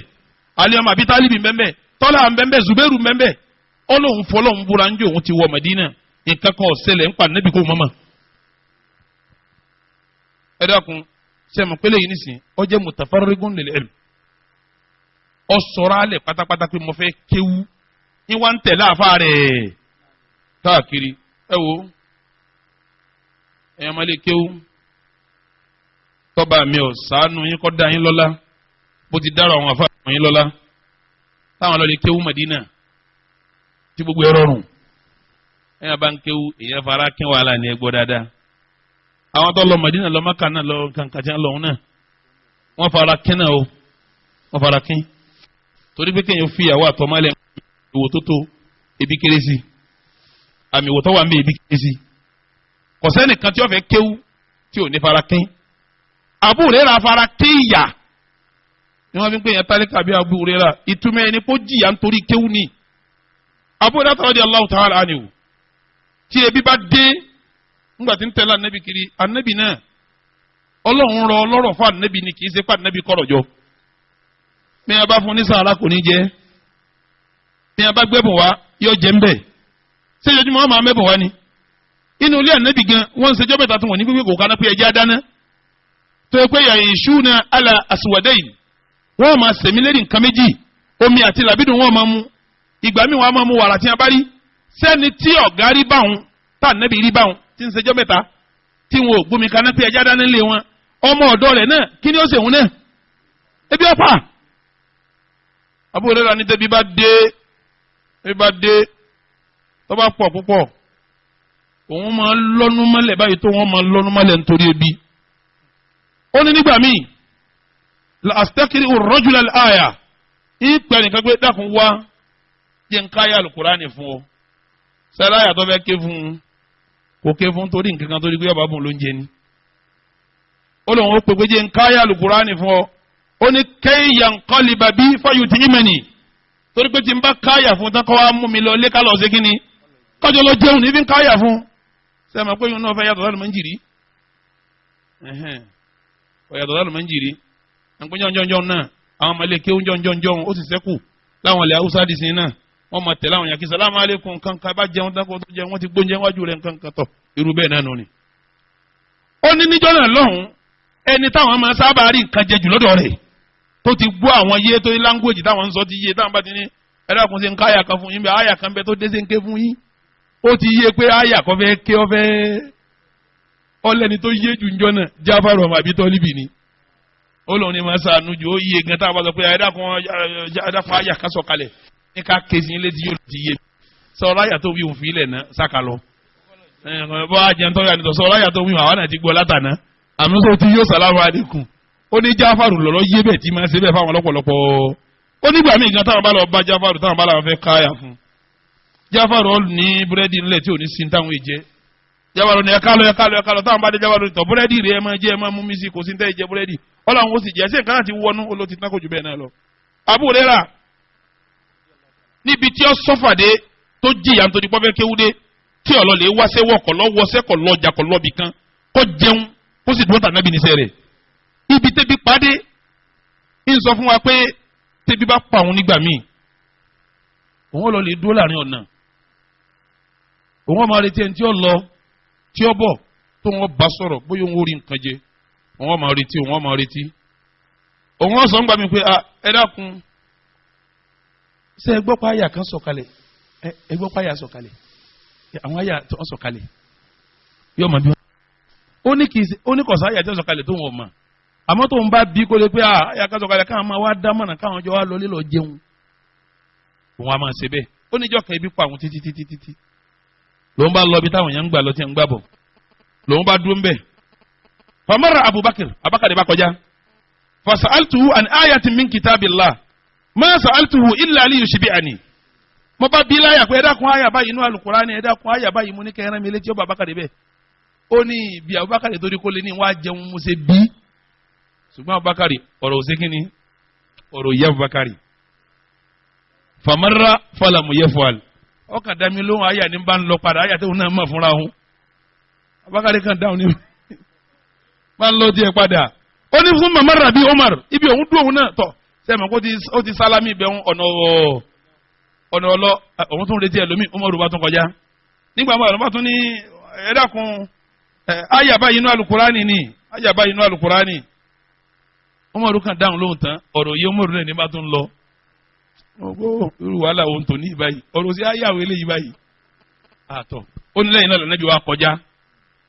Ali ọmọ Abi Talib mbẹ́mbẹ́ tọ́lá mbẹ́mbẹ́ Zubairu mbẹ́mbẹ́ ọlọ́run fọlọ́run búra ń jẹ́ òun ti wọ Madina nǹkan kan ọ̀sẹ̀lẹ̀ ń pa Ànábì kó mọ́mọ́. ẹ dákun sẹ́mu pélé yìí nísìnyí ọ jẹ́ mutafarrigun lil ilm ọ sọ̀rọ̀ alẹ̀ pátápátá pé mo fẹ́ kéwú ní wá ń tẹ̀lé àfa rẹ̀ káàkiri ẹ wo ẹ̀yàn máa lè kéwú tọ́ba mi ò sànú yín kọ́ da yín lọ́lá bó ti dára àwọn àfa yín lọ́lá táwọn lọ lè kéwú Madina tí gbogbo ẹ rọrùn ẹ̀yàn bá ń kéwú èyàn fara kí wàhálà ní ẹgbọ́ dáadáa àwọn tó lọ Madina lọ Mákà náà lọ kàǹkàtì lọ́hùn náà wọ́n fara kí náà o wọ́n fara kí torí pé kéèyàn fi ìyàwó àtọmọ́lẹ̀ ìwò tó tó ebi kéré sí àmì ìwò tó wà ń bẹ ebi kéré sí kò sẹ́nìkan tí wọ́n fẹ́ kéwú tí ò ní fara kí Abu Hurairah fara kí ìyà ni wọ́n fi ń pè yẹn tálíkà bí Abu Hurairah ìtumọ̀ ẹni kó jìyà nítorí kéwú ni Abu Hurairah radiyallahu ta'ala anhu tí ebi bá dé ńgbà tí ń tẹ̀lé Ànábì kiri Ànábì náà Ọlọ́run rọ ọlọ́rọ̀ fún Ànábì ni kì í ṣe pé Ànábì kọ̀rọ̀ jọ bí wọn bá fún ní sàrà kò ní jẹ bí wọn bá gbẹ́bùn wá yóò jẹ ń bẹ̀ ṣé ìjọba wọn máa mẹ́bùn wá ni inú ilé Ànábì gan wọ́n ń ṣèjọ́ mẹ́ta tó wọ́n ní gbígbé kò kaná pé ẹja dáná tó yẹ pé ya'ishuna ala aswadayn wọ́n máa sẹ̀mí lérí nǹkan méjì omi àti làbídùn wọ́n máa mú ìgbà míì wọ́n á máa mú wàrà tí wọ́n bá rí sẹ́ni tí ọ̀gá rí báwọn tá Ànábì rí báwọn tí ń ṣèjọ́ mẹ́ta tí wọn ò gbómi kaná pé ẹja dáná lé wọn ọmọ ọ̀dọ́ rẹ̀ náà kí ni ó ṣèwọ́n náà ebi ọ̀pá Abu Hurairah ní tẹ́bí bá dé tó bá pọ̀ púpọ̀ òun máa lọ́nu mọ́lẹ̀ báyìí tó wọ́n máa lọ́nu mọ́lẹ̀ nítorí ebi ó ní nígbà míì la astakiri ar-rajula al-aya ìpè nìkan pé dákun wá jẹ́ ń káyà alukurani fún ọ sẹ́lá yàtọ̀ fẹ́ ké fún un kò ké fún torí nǹkan kan torí pé ọba bùn ló ń jẹ ni ó lóun ó pè pé jẹ́ ń káyà alukurani fún ọ ó ní kéèyàn kọ́lì bàbí fáyọ̀tì ìmẹ̀nì torí pé tí n bá káyà fún tán kọ́ wa mú mi lọ lé ká lọ sí kínní kọjọ lọ jẹun ní fi ń káyà fún sẹ́mi pé yóò náà fẹ́ yàtọ̀ sálùmọ́ ń jìrì yàtọ̀ sálùmọ́ ń jìrì àpéjọ jọjọ náà àwọn ọmọ ilé kéwú jọjọ ó sì sẹ́kù láwọn ilẹ̀ haúsá dì sí náà wọ́n máa tẹ̀lé àwọn yàkí sàlámù alaykum kankan bá jẹun tán kó tó jẹun wọ́n ti gbóúnjẹ wájú rẹ̀ kankan tọ̀ irú bẹ́ẹ̀ náà nù ni. ó ní níjọ́ náà lọ́hùn ẹni táwọn máa sábà rí nǹkan jẹ jù lọ́dọ̀ rẹ̀ tó ti gbọ́ àwọn yé tó ní láńgbòjì táwọn ń sọ ti yé táwọn bá ti ní ẹ̀dàkùn sí ń ká àyà kan fún yín bẹ́ẹ̀ àyà kan bẹ́ẹ̀ tó dé sí ń ké fún yín ó ti yé pé àyà kan fẹ́ ké ọfẹ́ ọlẹ́ni tó yé jù njọ́ náà Jáfàrù ọmọ Àbí Tọ́líbì ni ó lóun ní máa sànú jù ó yé gan táwọn bá sọ pé ẹ̀dàkùn àyà kan sọ̀kalẹ̀ ní ká ké sí ilé tí yóò ti yé sọ̀rọ̀ àyà tó wí òun fi ilẹ̀ náà sáka lọ bọ́ àjẹntọ́ yà nìtọ̀ sọ̀rọ̀ àyà tó wí àwọn náà ti gbọ́ látàná àmì tó ti yóò sàlámù àdínkù ó ní Jáfàrù lọ́lọ́ yé bẹ́ẹ̀ tí máa ṣe bẹ́ẹ̀ fáwọn lọ́pọ̀lọpọ̀ ó nígbà míì gan táwọn bá lọ bá Jáfàrù táwọn bá làwọn fẹ́ káyà fún Jáfàrù ọ̀lù ní búrẹ́dì ńlẹ̀ tí ò ní sin táwọn èjẹ́ Jáfàrù ní ẹ̀ka lọ táwọn bá dé Jáfàrù tọ̀ búrẹ́dì rẹ̀ ẹ máa jẹ́ ẹ máa mú mi sí kò sí tẹ́ ìjẹ́ búrẹ́dì ọlọ́run ó sì jẹ́ ṣé nǹkan láti wọnú olóòtú tán kò jù bẹ́ẹ̀ náà lọ. Abu Hurairah níbi tí ó sọ́fàdé tó jìyà nítorí pọ́fẹ́ kéwúdé tí ọ̀lọ́lẹ̀ wáṣẹ́ wọ̀kọ̀ lọ́wọ́sẹ́ kọ̀ lọ́jà kọ̀ lọ́bì kan kọ́ jẹun kó sì dúró tànàbí níṣẹ́ rẹ̀ ibi tẹ́bi pàdé ń sọ fún wa pé tẹ́bi bá pa òun nígbà míì òun lọ lè dúró láàrin ọ̀nà òun máa retí ẹni tí ó lọ tí ó bọ̀ tó wọn bá sọ̀rọ̀ bóyá òun ó rí nǹkan jẹ òun máa retí òun sọ ń gbà mí pé ẹ dákun ṣé ẹ gbọ́ pé àyà kan sọ̀kalẹ̀ ẹ gbọ́ pé àyà sọ̀kalẹ̀ àwọn àyà tó sọ̀kalẹ̀ yóò máa bí wọn. ó ní kọ̀sá àyà tó sọ̀kalẹ̀ tó wọn mọ̀ àmọ́ tó ń bá bí kó lè pé àyà kan sọ̀kalẹ̀ káwọn máa wá dá mọ̀nà káwọn jọ wá lọ lílọ jẹun òun á máa ṣe bẹ́ẹ̀ ó níjọ́ kan ibi pa àwọn títí lòun bá lọ bí táwọn yẹn ń gbà lọ tí ń gbà bọ̀ lòun bá dúró ń bẹ̀ famara Abubakar bá kọjá fasa'altuhu an ayatin min kitabillah ma sa'altuhu illa li yushbi'ani mo bá bí láyà pé ẹ dákun àyà báyìí inú alukurani ẹ dákun àyà báyìí mo ní kẹrin mi létí ó bá Abubakar bẹ́ẹ̀ ó ní bí Abubakar torí kó lè ní wá jẹun mo ṣe bí ṣùgbọ́n Abubakar ọ̀rọ̀ òsè kínní ọ̀rọ̀ yẹ Abubakar famara falamu yafal ọkàn dami lóhùn àyà ní bá ń lọ padà àyà tó náà mọ̀ fúnra òun Abubakar kan dáhùn ní bá ń lọ tiẹ̀ padà ó ní fún mamara bíi Umar ibi òun dún òun náà tọ̀ sẹ́mi kó ó ti sálámì bẹ́ẹ̀ ọ̀nà ọlọ òun tún retí ẹlòmíì Umaru bá tún kọjá nígbà máa bá tún ní ẹ dákun àyà báyìí inú alukurani ni àyà báyìí inú alukurani Umaru kan dáhùn lóhùn tán ọ̀rọ̀ yìí Umaru náà ní bá tún lọ ọgbó irú wàhálà òun tó ní ìbáyìí ọ̀rọ̀ sí àyàwó eléyìí báyìí àtọ̀ ó ní lẹ́yìn náà lọ nẹ́bí wa kọjá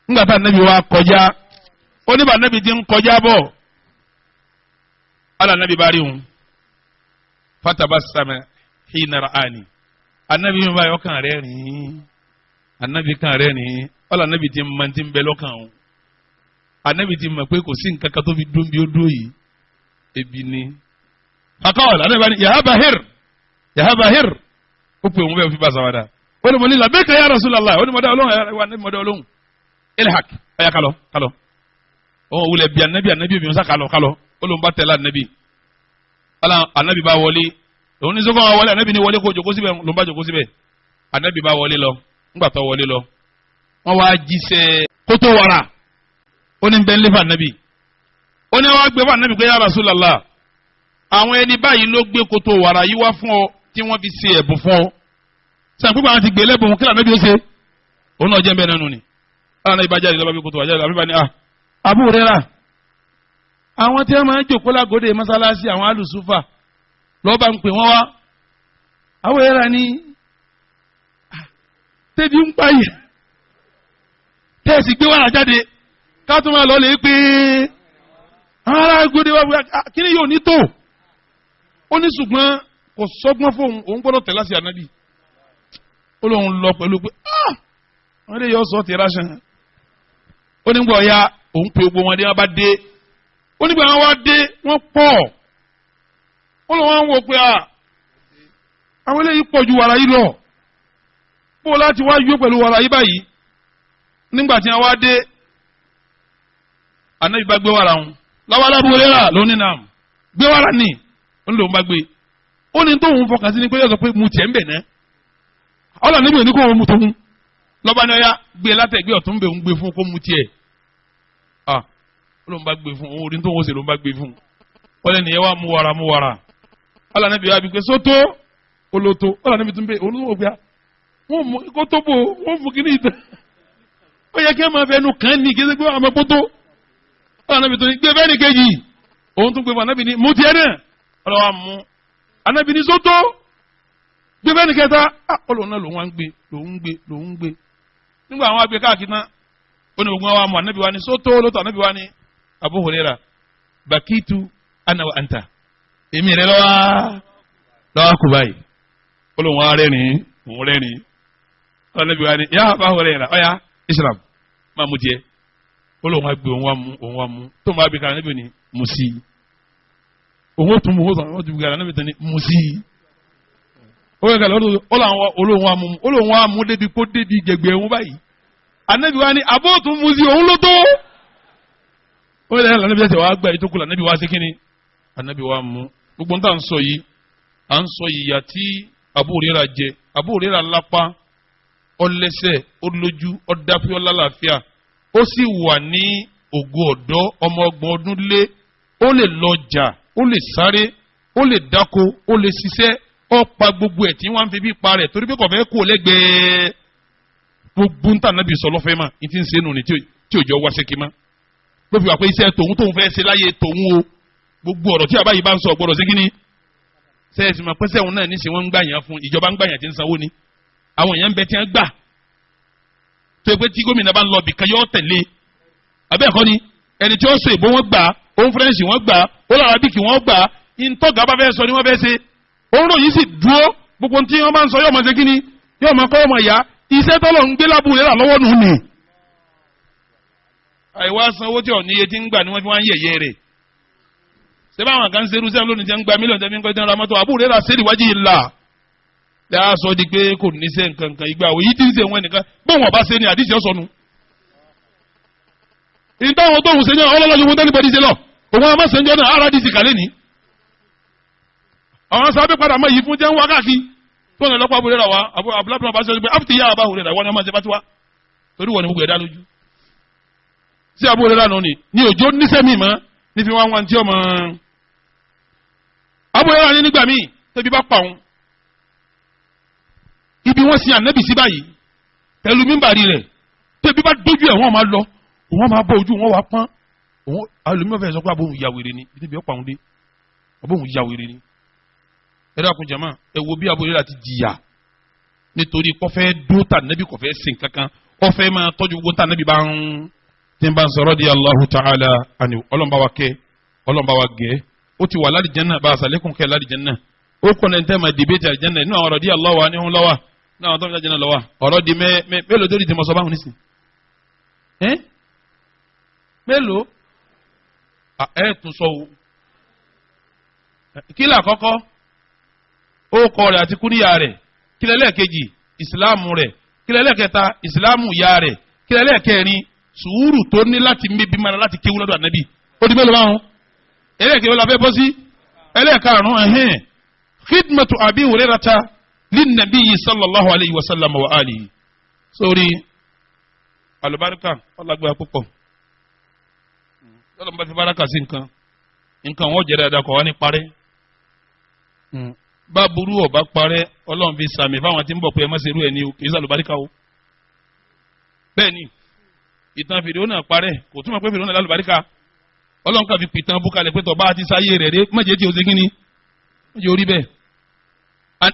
nígbà tá nẹ́bí wa kọjá ó ní bá nẹ́bí ti ń kọjá bọ̀ ala nẹ́bí bá rí òun fatabassama hina ra'ani anabi mi báyọ̀ kan rẹ̀ rìn anabi kan rẹ̀ rìn ọ̀là anabi ti mọ̀ ti ń bẹ lọ́kàn o anabi ti mọ̀ pé kò sí nǹkan kan tó fi dún bí ó dún yìí ebi ni fakọ́ọ̀lù anabi bá ní yaha bahir ó pè òun bẹ́ẹ̀ fi bá sàwádà ó ní mo ní labẹ́ka ya Rasulullah ó ní mo dá olóhùn ilhaq ẹ̀yà kalọ̀ òun wulẹ̀ bí anabi mi sá kalọ̀ ó lóun bá tẹ̀lé anabi bá wọlé òun ní sọ́kọ́ wọlé anabi ní wọlé kó jòkó síbẹ̀ ló ń bá jòkó síbẹ̀ anabi bá wọlé lọ ńgbà tó wọlé lọ wọ́n wá jíṣẹ́ kótó wàrà ó ní bẹ́ẹ̀ lé fún anabi ó ní wọ́n gbé fún anabi pé ya Rasulullah àwọn ẹni báyìí ló gbé kótó wàrà yìí wá fún ọ tí wọ́n fi ṣe ẹ̀bùn fún ọ sàn pípa àwọn ti gbé lẹ́bùn kí anabi ó ṣe òun náà jẹ́ bẹ́ẹ̀ nánú ni anabi bá jáde lọ́ba bí kótó wàrà jáde àbí bá ní Abu Hurairah àwọn tí wọ́n máa ń jòkó lágòdè mọ́sálásí àwọn alùsùfà lọ́ba ń pè wọ́n wá àwọn ẹ̀rà ni tẹ́bi ń pààyè tẹ́ẹ̀sì gbé wàrà jáde ká tó máa lọ lè pé àwọn ará gbòdè wá kí ni yóò ní tó ó ní ṣùgbọ́n kò sọ́gbọ́n fóun òun gbọ́dọ̀ tẹ̀lé sí ànábì ó lóun lọ pẹ̀lú pé wọ́n lè yọ sọ ti ráṣán ó ní gbọ́ ya òun pè gbogbo wọn dé wọn bá dé ó nígbà wọn wá dé wọn pọ̀ wọ́n lọ wọ́n wò pé àwọn eléyìí pọ̀ ju wàrà yìí lọ bó láti wá yó pẹ̀lú wàrà yìí báyìí nígbà tí wọ́n wá dé anabi bá gbé wàrà wọn láwọn alábòrè rà lónìí náà gbé wàrà ní ó ní lòun bá gbé ó ní tóun fọkàn sí ni pé yóò sọ pé mu tiẹ̀ ń bẹ̀ náà ọlọ́run níbi òní kó wọn mu tó mú lọ́ba ní ọ̀yá gbé látẹ̀gbé ọ̀tún bẹ̀ ń gbé fún kó mu tiẹ̀ ó lòun bá gbé fún òun orí tó ń wọ́sẹ̀ lòun bá gbé fún wọ́n lẹ́nu yẹn wá mú wàrà ọlọ́run níbi wá bí pé sótó olóto ọlọ́run níbi tún bẹ̀ olówó gbé wọ́n mú kó tó bò wọ́n mú kíní ìtàn ó yẹ kí ẹ máa fẹnu kàn ní kí ẹ gbé àmọ́ kótó ọlọ́run níbi tún gbé fẹ́ẹ́ ní kejì òun tún gbé fún anábì ní mu tiẹ̀ náà ọlọ́wà mú anábì ní sótó gbé fẹ́ẹ́ ní kẹta ọlọ́run náà lòun wá ń gbé lòun gbé nígbà àwọn agbè káàkiri náà ó ní ogun wa mú anábì wa ní sótó lótó anábì wa ní Abu Hurairah bakitu ana wa anta èmi rẹ lọ́wọ́ kù báyìí olóhùn wa rẹ́rìn òun rẹ́rìn anábì wa ní yá Abu Hurairah ọ̀yá Islam máa mú tiẹ̀ olóhùn wa gbé òun wa mú tó máa bí ká anábì ní mú sí i òun ó tún mú ó tún bí ká anábì tán ní mú sí i ó yẹ ká lọ́dún olóhùn wa mú débi kó débi gẹ̀gbẹ̀ òun báyìí anábì wa ní abóòtún mú sí òun ló tó ó yẹ lẹ́yìn anábì tẹ̀sẹ̀ wá gbà ètò kùlà anábì wa sí kínní anábì wa mú gbogbo ń tà ń sọ yìí à ń sọ ìyà tí Abu Hurairah jẹ Abu Hurairah lápá ọlẹ́sẹ̀ olójú ọ̀dáfẹ́ ọlálàáfíà ó sì wà ní ògo ọ̀dọ́ ọmọ ọgbọ̀n ọdún lé ó lè lọ jà ó lè sáré ó lè dáko ó lè ṣiṣẹ́ ó pa gbogbo ẹ̀ tí wọ́n fi bí pa rẹ̀ torí pé kò fẹ́ kó lẹ́gbẹ̀ẹ́ gbogbo ń tà nábì sọ lọ́fẹ́ mà ní ti ń ṣe nù ní tí òjò wá sékè má ló fi wà pé iṣẹ́ tòun fẹ́ ṣe láyé tòun o gbogbo ọ̀rọ̀ tí àbá yìí bá ń sọ gbọ́dọ̀ sí kíní sẹ́ẹ̀sì mà pẹ́sẹ́ òun náà níṣẹ́ wọ́n ń gbàyàn fún ìjọba ń gbàyàn tí ń sanwó ni àwọn èèyàn ń bẹ tí wọ́n gbà tó yẹ pé tí gómìnà bá ń lọ bìkan yọ tẹ̀lé abẹ́ẹ̀kọ́ ni ẹni tí ó sọ ìbò wọn gbà òun fúrẹ́ǹsì wọn gbà ó lára bíkì wọn gbà ìtọ́gà bá fẹ́ sọ ni wọ́n fẹ́ ṣe òun ròyìn sì dúró gbogbo tí wọ́n bá ń sọ yóò máa ṣe kíni yóò máa kọ́ ọmọ ìyá iṣẹ́ tọ́lọ̀ ń gbé lábúlé rà lọ́wọ́ nù ní. àìwá sanwó tí ọ̀ní iye tí ń gbà ni wọ́n fi wá ń yẹ̀yẹ́ rẹ̀ ṣé báwọn kan ṣerú sẹ́yìn lónìí tí wọ́n ń gba mílíọ̀nù tẹ́mi ń kọ́ ìdánwò mọ́tò àbúrò rẹ̀ ṣe ìwájú ìlà dáa sọ di pé kò ní sẹ́ nǹkan kan ìgbà òyìn tí ń ṣe wọn nìkan bóun ọba ṣe ni àdìsí ọ̀sọ̀nù. ìtàwọn tóun ṣe ní ọlọ́lọ́jú fún tẹ́lifíṣẹ́ ṣe lọ òun àmọ́ ṣe ń jọ náà ara dìsí kàlẹ́ ni. àwọn sábẹ́ padà mọ yìí fún jẹ́ ń wá káàkiri tó ń lọ́pọ̀ àbúrò rẹ̀ wá abúlábùnà bá ṣe pé áfìtì yá àbá àbúrò rẹ̀ wọ́n ni wọ́n máa ṣe bá ti wá torí wọ́n ni gbogbo ẹ̀dá lójú. sí àbúrò rẹ̀ lánàá ni òjò níṣẹ́ mi mọ́ ní fi wọ́n tí ọmọ. àbúrò rẹ̀ nígbà míì tẹ́bí bá pa òun ibi wọ́n sin ànábì sí báyìí pẹ̀lú mímbàrí rẹ̀ tẹ́bí bá dójú ẹ̀ wọ́n máa lọ wọ́n máa bọ́ ojú wọn wá pọ́n òun alùmíọ̀ fẹ́ sọ pé àbóhùn ìyá wèrè ni ibi ọ̀pá òun dé àbóhùn ìyá wèrè ni ẹ dákun jama ẹ wo bí Abu Hurairah ti jìyà nítorí kọfẹ́ dó tà nẹ́bí kọfẹ́ sìn kankan kọfẹ́ máa tọ́jú gbogbo tà nẹ́bí bá ń tí ń bá ń sọ radiyallahu ta'ala anhu ọlọ́mọba wa kẹ́ ọlọ́mọba wa gẹ́ ó ti wà lálìjẹ́nà bá a sàlékún kẹ́ lálìjẹ́nà ó kọ́ ní tẹ́ ma dìbẹ́tì àlìjẹ́nà inú àwọn radiyallahu anhu lọ́wọ́ náà àwọn tó ń jẹ́ jẹ́nà lọ́wọ́ ọ̀rọ̀ di mélòó tó di tìmọ̀ sọ báwọn nísìn mélòó ẹ̀ tún sọ o kí là kọ́kọ́ ó kọ rẹ̀ àti kúníyà rẹ̀ kílẹ̀ lẹ́ẹ̀kejì ìsìláàmù rẹ̀ kílẹ̀ lẹ́ẹ̀kẹta ìsìláàmù ya rẹ̀ kílẹ̀ lẹ́ẹ̀kẹrin sùúrù tó ní láti mébi mara láti kéwú lọ́dọ̀ ànábì ó di mélòó báwọn ẹlẹ́ẹ̀kẹ́ wọn la fẹ́ bọ́ sí ẹlẹ́ẹ̀karùn-ún khidmatu Abi Hurairata linnabiyyi sallallahu alayhi wa sallam wa alihi sórí alubarika ọlágbá púpọ̀ lọ́dọ̀ bá fi baraka sí nǹkan wọ́n jẹ́ dáadáa kọ̀ wá ní parẹ́ bá burú ọba parẹ́ ọlọ́run fi sàmì fáwọn tí ń bọ̀ pé ẹ má ṣe irú ẹ̀ ní o kì í sàlùbáríkà o bẹ́ẹ̀ ni ìtàn fìdíò náà parẹ́ kò túmọ̀ pé fìdíò náà lálùbáríkà ọlọ́run kàn fi pìtàn búkalẹ̀ pé tọ́ba àti sáyé rẹ̀ dé mọ̀jẹ̀ tí o ṣe kíni mọ̀jẹ̀ orí bẹ́ẹ̀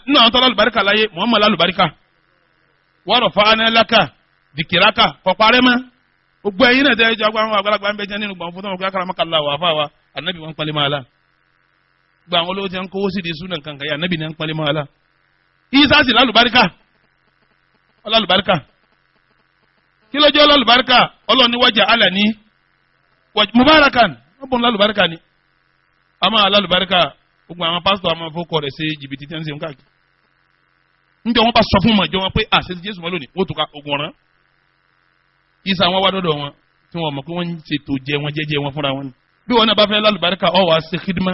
nínú àwọn tó lálùbáríkà láyé Muhammad lálùbáríkà wa rafa'na laka dhikraka kọ̀ parẹ́ mọ́ gbogbo ẹ̀yin náà tẹ́ àwọn àgbàlagbà ń bẹ jẹ́ nínú gbọ̀n fún tọ́wọ́ kílákàrà wà fáwa ànábì wọn palẹ̀ máa la gba àwọn olówó tí wọn kówó sí di súnà kankan yà ànábì ní wọn palẹ̀ máa la Ìsá sì lálùbáríkà ọlálùbáríkà kí ló jẹ́ ọlálùbáríkà ọlọ́ni wájà alẹ́ ní mubarakan wọ́n bọ̀ lálùbáríkà ni àmọ́ alálùbáríkà gbogbo àwọn pásítọ̀ àwọn afọkọ rẹ̀ ṣe jìbìtì tí wọ́n ń ṣe ń káàkiri níbi wọn bá sọ fún wọn jọ wọn pé àṣẹ Jésù mọ́ lónìí wọ́n tó ka ogun ọ̀ràn ìsà wọn wá dọ́dọ̀ wọn tí wọn mọ̀ pé wọ́n ń ṣètò jẹ wọn jẹ́jẹ́ wọn fúnra wọn ni bí wọn náà bá fẹ́ lálùbáríkà ọ̀ wá ṣe kídímà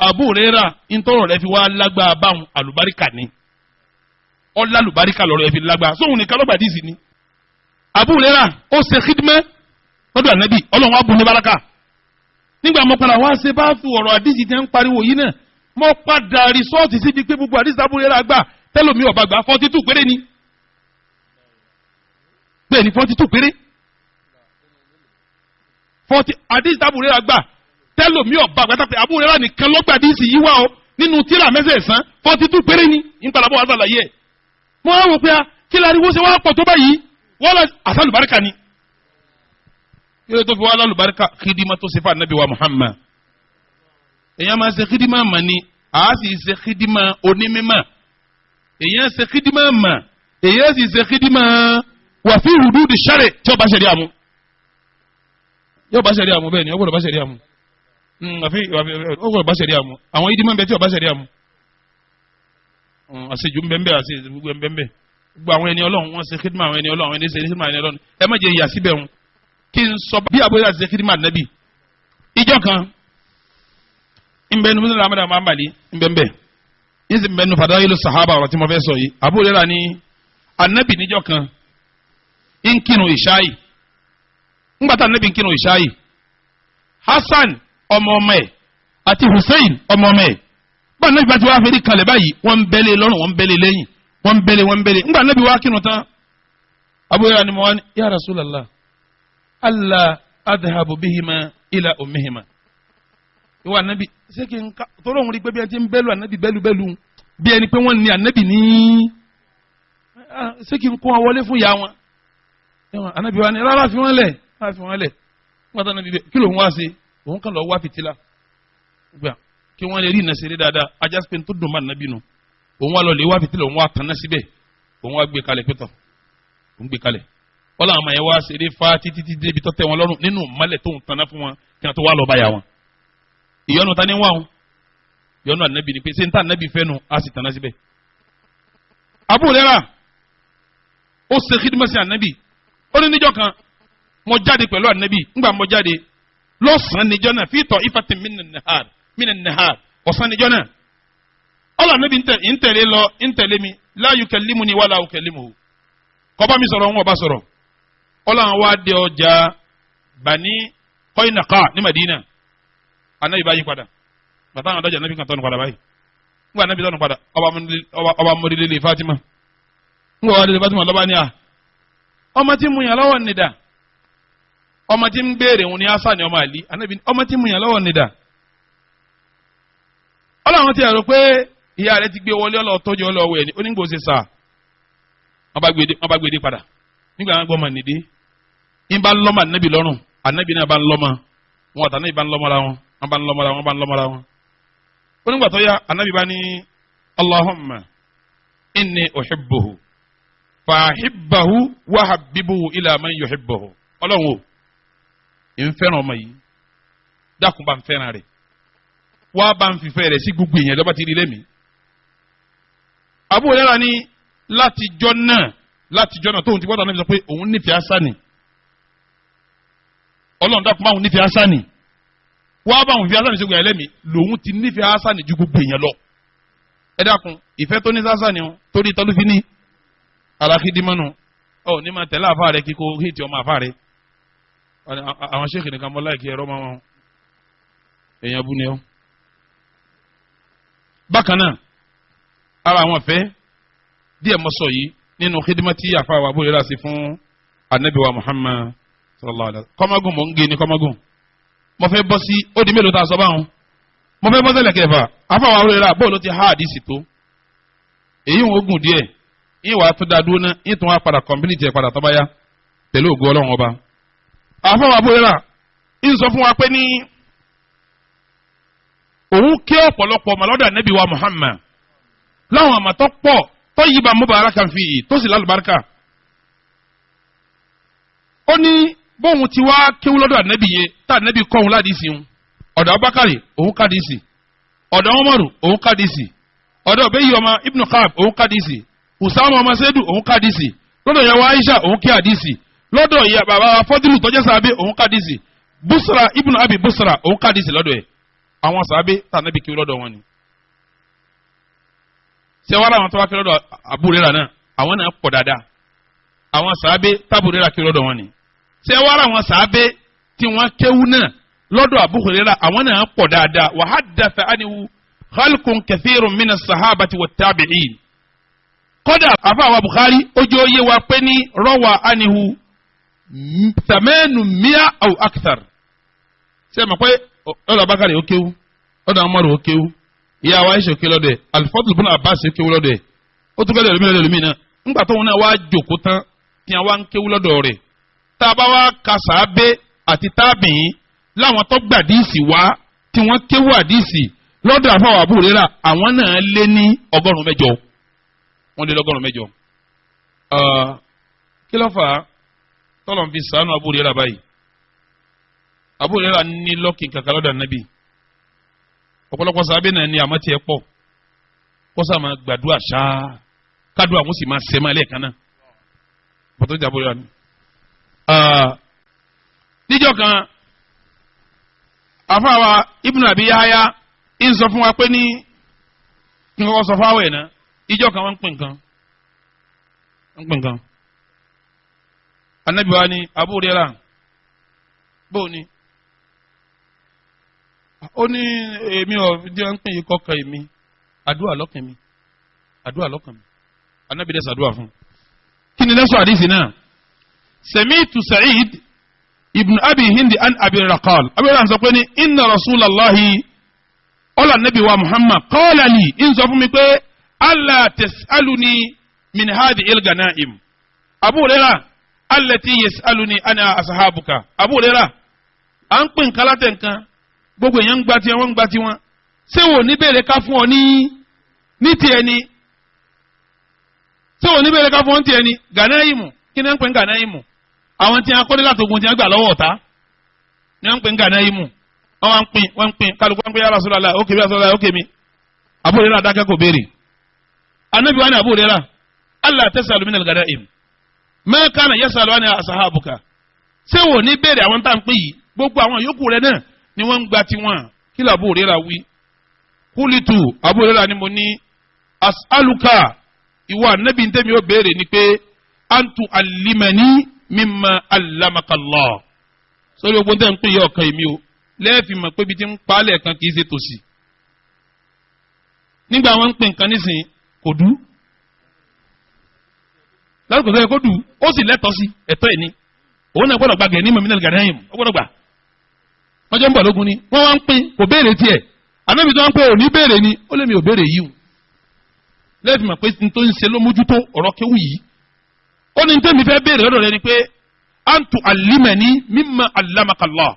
Abu Huraira ntọ́rọ̀ rẹ fi wá lágbára báwọn àlùbáríkà ni ọ̀ lálùbáríkà lọ́rọ̀ rẹ fi lágbára sóhun nìkan lọ́gbà díìsì ni Abu Huraira ó ṣe kídímà lọ́dọ̀ ànábì ọlọ́run á bùn ní báràkà nígbà mo padà wá ṣe bá fi ọ̀rọ̀ àdìsí tẹ́ ń pariwo yìí náà mo padà rìsọ́ọ̀tì síbi pé gbogbo àdìsí Abu Huraira gbà tẹ́lómi ọ̀bá gbà 42 péré ni bẹ́ẹ̀ ni 42 péré 40 àdìsí Abu Huraira gbà tẹ́lómi ọ̀bá gbà tàbí Abu Huraira nìkan lọ́gbà àdìsí yìí wá o nínú tíra mẹ́sẹ̀ẹ̀sán 42 péré ni ìpàdàbọ̀ wà sàlàyé ẹ̀ mo wá wò pé kí láriwo ṣe wá pọ̀ tó báyìí wọ́n lọ àsálùbáríkà ni yóò tó fi wá lálùbáríkà kídímà tó ṣe fún anabi wa Muhammad èyàn máa ṣe kídímà mà ní àá sì ṣe kídímà onímímà èyàn ṣe kídímà mà èyàn sì ṣe kídímà wà fi hududi shar'i tí ó bá ṣẹ̀rí àmú yóò bá ṣẹ̀rí àmú bẹ́ẹ̀ ni ó gbọ́dọ̀ bá ṣẹ̀rí àmú ó gbọ́dọ̀ bá ṣẹ̀rí àmú àwọn ìdímà ń bẹ tí ó bá ṣẹ̀rí àmú àṣejù ń bẹ ń bẹ àṣejù ń bẹ ń bẹ gbogbo àwọn ẹni Ọlọ́run wọn ṣe kídímà àwọn ẹni Ọlọ́run àwọn ẹni ṣe kídímà ẹni Ọlọ́run ẹ má jẹ ìyà síbẹ̀ wọn kí n sọ bí àbúrò àti sèkìrì máa nàbì ìjọ kan nbẹnu mísìn ramada mahambali nbẹnbẹ yíṣẹ nbẹnu fadailu sahaba ọ̀rọ̀ tí mo fẹ́ sọ yìí àbúrò rẹ̀ ní anabi níjọ kan ń kírun ìṣáì ńgbàtà anabi ń kírun ìṣáì Hasan ọmọ ọmọ ẹ̀ àti Hussein ọmọ ọmọ ẹ̀ bá anabi bá ti wá fẹ́rí kalẹ̀ báyìí wọ́n ń bẹ́lẹ̀ lọ́rùn wọ́n ń bẹ́lẹ̀ lẹ́yìn wọ́n ń bẹ́lẹ̀ ńgbà anabi wá kírun tán àbúrò rẹ̀ ni mo wá ní ya Rasulallah Allah adhabu bihima ila ummihima ìwà anabi ṣé kí n ká tọrọ òun rí pé bí ẹni tí ń bẹ́lú anabi bẹ́lú bí ẹni pé wọ́n ní anabi ní ṣé kí n kó wọn wọlé fún ìyá wọn anabi wa ni rárá fi wọn lẹ̀ wọ́n tán anabi bẹ́ẹ̀ kí ló ń wá sí òun kàn lọ wá fìtílà gbà kí wọ́n lè rí iná ṣeré dáadáa ajá sí pé tó dùn mọ́ anabi nù òun wá lọ lè wá fìtílà òun wá tanná síbẹ̀ òun wá gbé kalẹ̀ pẹ́tọ̀ òun gbé kalẹ̀ wọ́n làwọn àmàyẹ wá ṣeré fa títí débi tó tẹ wọn lọ́rùn nínú mọ́lẹ̀ tó ń tanná fún wọn kí wọ́n tó wá lọ báyà wọn. ìyọnu ta ni wà wọn ìyọnu ànábì ni pé ṣé n ta ànábì fẹ́ nu a sì tanná síbẹ̀. Abu Huraira ó ṣe khidma sí ànábì ó ní níjọ́ kan mo jáde pẹ̀lú ànábì ńgbà mo jáde lọ́sàn-án níjọ́ náà fi ta'ifatin minan nahar ọ̀sán níjọ́ náà ọlọ́ ànábì ń tẹ̀lé mi la yukallimuni wala ukallimuhu kọ́bá mi sọ̀rọ̀ wọn ọba sọ̀rọ̀ ọlọ́run wá dé ọjà Bani Qaynuqa ní Madina anabi bá yí padà bàtà àwọn adájà anabi kan tọ́nu padà báyìí ńgbà anabi tọ́nu padà ọba mọ̀rẹ́lẹ́lẹ́ Fatima ńgbà wà lẹ́lẹ́ Fatima lọ́ba ní à ọmọ tí mu yàn lọ́wọ́ nìdá ọmọ tí ń béèrè òun ni asa ni ọmọ àlí anabi ọmọ tí mu yàn lọ́wọ́ nìdá ọlọ́run ti rò pé ìyá rẹ ti gbé wọlé ọlọ́ọ̀tọ́jú ọlọ́ọ̀wẹ̀ ẹni onígbòsè sáà wọ́n bá gbèdé padà nígbà wọn gbọ́ ọmọ nìdí ń bá ń lọ́mọ ànábì lọ́rùn ànábì náà bá ń lọ́mọ wọn àtànábì bá ń lọ́mọra wọn wọ́n bá ń lọ́mọra wọn. ó nígbà tó yá ànábì bá ní Allahumma inni uhibbuhu fahibbahu wa habbibuhu ila man yuhibbuhu ọlọ́run o ń fẹ́ràn ọmọ yìí dákun bá ń fẹ́ràn rẹ̀ wá bá ń fìfẹ́ rẹ̀ sí gbogbo èèyàn lọ́ba ti rí lẹ́mìí. Abu Huraira ní látijọ́ náà tóun ti gbọ́dọ̀ náà sọ pé òun nífẹ̀ẹ́ Hasani ọlọ́run dákun máa ń nífẹ̀ẹ́ Hasani wá bá òun fi Hasani ṣe gbé ẹlẹ́mìí lòun ti nífẹ̀ẹ́ Hasani ju gbogbo èèyàn lọ. ẹ dákun ìfẹ́ tó ní Hasani o torí tọ́lúfi ní alákídímọ́nù ọ ní máa tẹ̀lé àfa rẹ kíkó hétí ọmọ àfa rẹ àwọn ṣéèkì nìkan mọ́ láìkí ẹ̀rọ máa wọn èèyàn bú ni ọ. bákan náà ara àwọn fẹ́ díẹ̀ mọ́ sọ yìí nínú khidmati àfa wa Abu Huraira sí fún anabi wa Muhammad sallallahu alaihi wasallam kọ́mágùn mọ̀ ń gé ní kọ́mágùn mo fẹ́ bọ́ sí ó di mélòó tá a sọ báwọn mo fẹ́ bọ́ sẹ́lẹ̀ kẹfà àfa wa Abu Huraira bóòlù ti há àdìsí tó èyí wọn ó gùn díẹ̀ yín wàá tó da dúró náà yín tó wá padà kọ̀m̀pìlìtì ẹ̀ padà tó bá yá pẹ̀lú ògo Ọlọ́run ọba àfa wa Abu Huraira ń sọ fún wa pé ní òun kí ọ̀pọ̀lọpọ̀ mọ̀lọ́dà anabi wa Muhammad láwọn àmàtọ́ pọ̀ tó yí ba mubarakan fi tó sì lálùbáríkà. ó ní bóun ti wá kéwú lọ́dọ̀ ànábì yẹ tá ànábì kọ́ òun láti sìn ọ̀dọ̀ Abubakari òun kádìsì ọ̀dọ̀ Umaru òun kádìsì ọ̀dọ̀ Ubayy ọmọ Ibn Ka'b òun kádìsì Usama ọmọ Saidu òun kádìsì lọ́dọ̀ ìyàwó Aisha òun kí àdìsì lọ́dọ̀ ìyá bàbá Fọdílù tó jẹ́ sàbẹ òun kádìsì Busra Ibn Abi Busra òun kádìsì lọ́dọ̀ ẹ̀ àwọn sàbẹ tànàbí kí lọ́dọ̀ wọn ni. ṣé wàá làwọn tó wá kí lọ́dọ̀ Abu Hurairah náà àwọn náà pọ̀ dáadáa àwọn sàbẹ tábù Hurairah kí lọ́dọ̀ wọn ni. ṣé wàá làwọn sàbẹ tí wọ́n kéwú náà lọ́dọ̀ Abu Hurairah àwọn náà pọ̀ dáadáa wa haddatha anhu khalqun kathirun mina sahabati wa tabi'in. kódà àfàwà Bukhari ojú oyé wa pé ní rawa anhu thamanu mi'a aw akthar. ṣé ma pé ọ̀dọ̀ Bakari ó kéwú ọ̀dọ̀ Umaru ó kéwú ìyá wa Aisha òkè lọ́dọ̀ ẹ̀ Al-Fadl ibn Abbas ó kéwú lọ́dọ̀ ẹ̀ ó tún kẹ́lẹ́ ẹlòmíì náà ńgbà tó wọn náà wá jòkó tán tí wọn wá ń kéwú lọ́dọ̀ rẹ̀ tá a bá wá ka sàábé àti tábìín láwọn tó gbà díìsì wá tí wọ́n kéwú àdíìsì lọ́dọ̀ àfọwọ́ Abu Hurairah àwọn náà lé ní 100 wọ́n lé 100. kí ló fà á tọ́lọ̀ ń fi sànú Abu Hurairah báyìí Abu Hurairah ní lọ́kì kankan lọ́dọ̀ Ànábì ọ̀pọ̀lọpọ̀ sàábé náà ní àmọ́ tiẹ̀ pọ̀ kó sá máa gbàdúrà ṣáá kádùn àwọn sì máa ṣe máa lẹ́ẹ̀kan náà pọ̀tọ́ ìjà Abu Hurairah ni. níjọ́ kan àfàwà Ibn Abi Yahya ń sọ fún wa pé ní kí n kọ́kọ́ sọ fáwọ̀ ẹ̀ náà ìjọ́ kan wọ́n ń pè nǹkan Ànábì wa ni Abu Hurairah bóò ni ó ní èmi ò jẹ́ ń pè yí kọ́kọ́ èmi àdúrà lọ́kàn mi Ànábì dẹ̀ sàdúrà fún kí ni lẹ́sọ̀ àdìsí náà sami'tu Sa'id ibn Abi Hindi an Abi Raqal Abi Raqal sọ pé ní inna Rasulallahi ọlá Nabi wa Muhammad qala li ń sọ fún mi pé alla tas'aluni min hadhihi al-ghanaim Abu Hurairah allati yas'aluni ana ashabuka Abu Hurairah à ń pè nǹkan látẹ̀ nǹkan gbogbo èèyàn ń gba tiwọn wọ́n ń gba tiwọn ṣé wò ní bèrè ká fún ọ ní tiẹ̀ ni ṣé wò ní bèrè ká fún ọ ní tiẹ̀ ni ghanaimu kí ni wọ́n ń pè ní ghanaimu àwọn tí wọ́n kọ́lé látògùn tí wọ́n gbà lọ́wọ́ ọ̀tá ni wọ́n ń pè ní ghanaimu wọ́n ń pín kálukú wọn ń pè ya Rasulullah ókè bí Rasulullah ókè mi Abu Hurairah dákẹ́ kò béèrè Ànábì wa ni Abu Hurairah alla tasalu min al-ghanaim ma kana yasalu an ashabuka ṣé wò ní béèrè àwọn tá à ń pè yìí gbogbo àwọn yòókù rẹ náà ni wọ́n ń gba tiwọn kí ló Abu Hurairah wí kúlìtù Abu Hurairah ni mo ní as'aluka ìwọ Ànábì ntẹ́mi ó béèrè ni pé antu allimani mimma allamaka Allah sórí ogun tẹ́ ń pè yẹ ọ̀kan èmi o lẹ́ẹ̀fì mọ̀ pé ibi tí ń pa á lẹ́ẹ̀kan kì í ṣe tòsí nígbà wọn ń pè nǹkan nísìnyí kò dú lásìkò tó yẹ kó dú ó sì lẹ́tọ̀ọ́ sí ẹ̀tọ́ ẹ̀ ní òun náà gbọ́dọ̀ gbàgẹ̀ ní mọ̀mínà gàdáyìm ó gbọ́dọ̀ gbà wọ́n jẹ́ ń bọ̀ lógun ni wọ́n wá ń pín kò béèrè tiẹ̀ Ànábì tó ń pè ò ní béèrè ni ó lé mi ò béèrè yìí o lẹ́ẹ̀fì mọ̀ pé n tó ń ṣe ló mójútó ọ̀rọ̀ kéwù yìí ó ní tẹ́mi fẹ́ béèrè lọ́dọ̀ rẹ ni pé antu allimani mimma allamaka Allah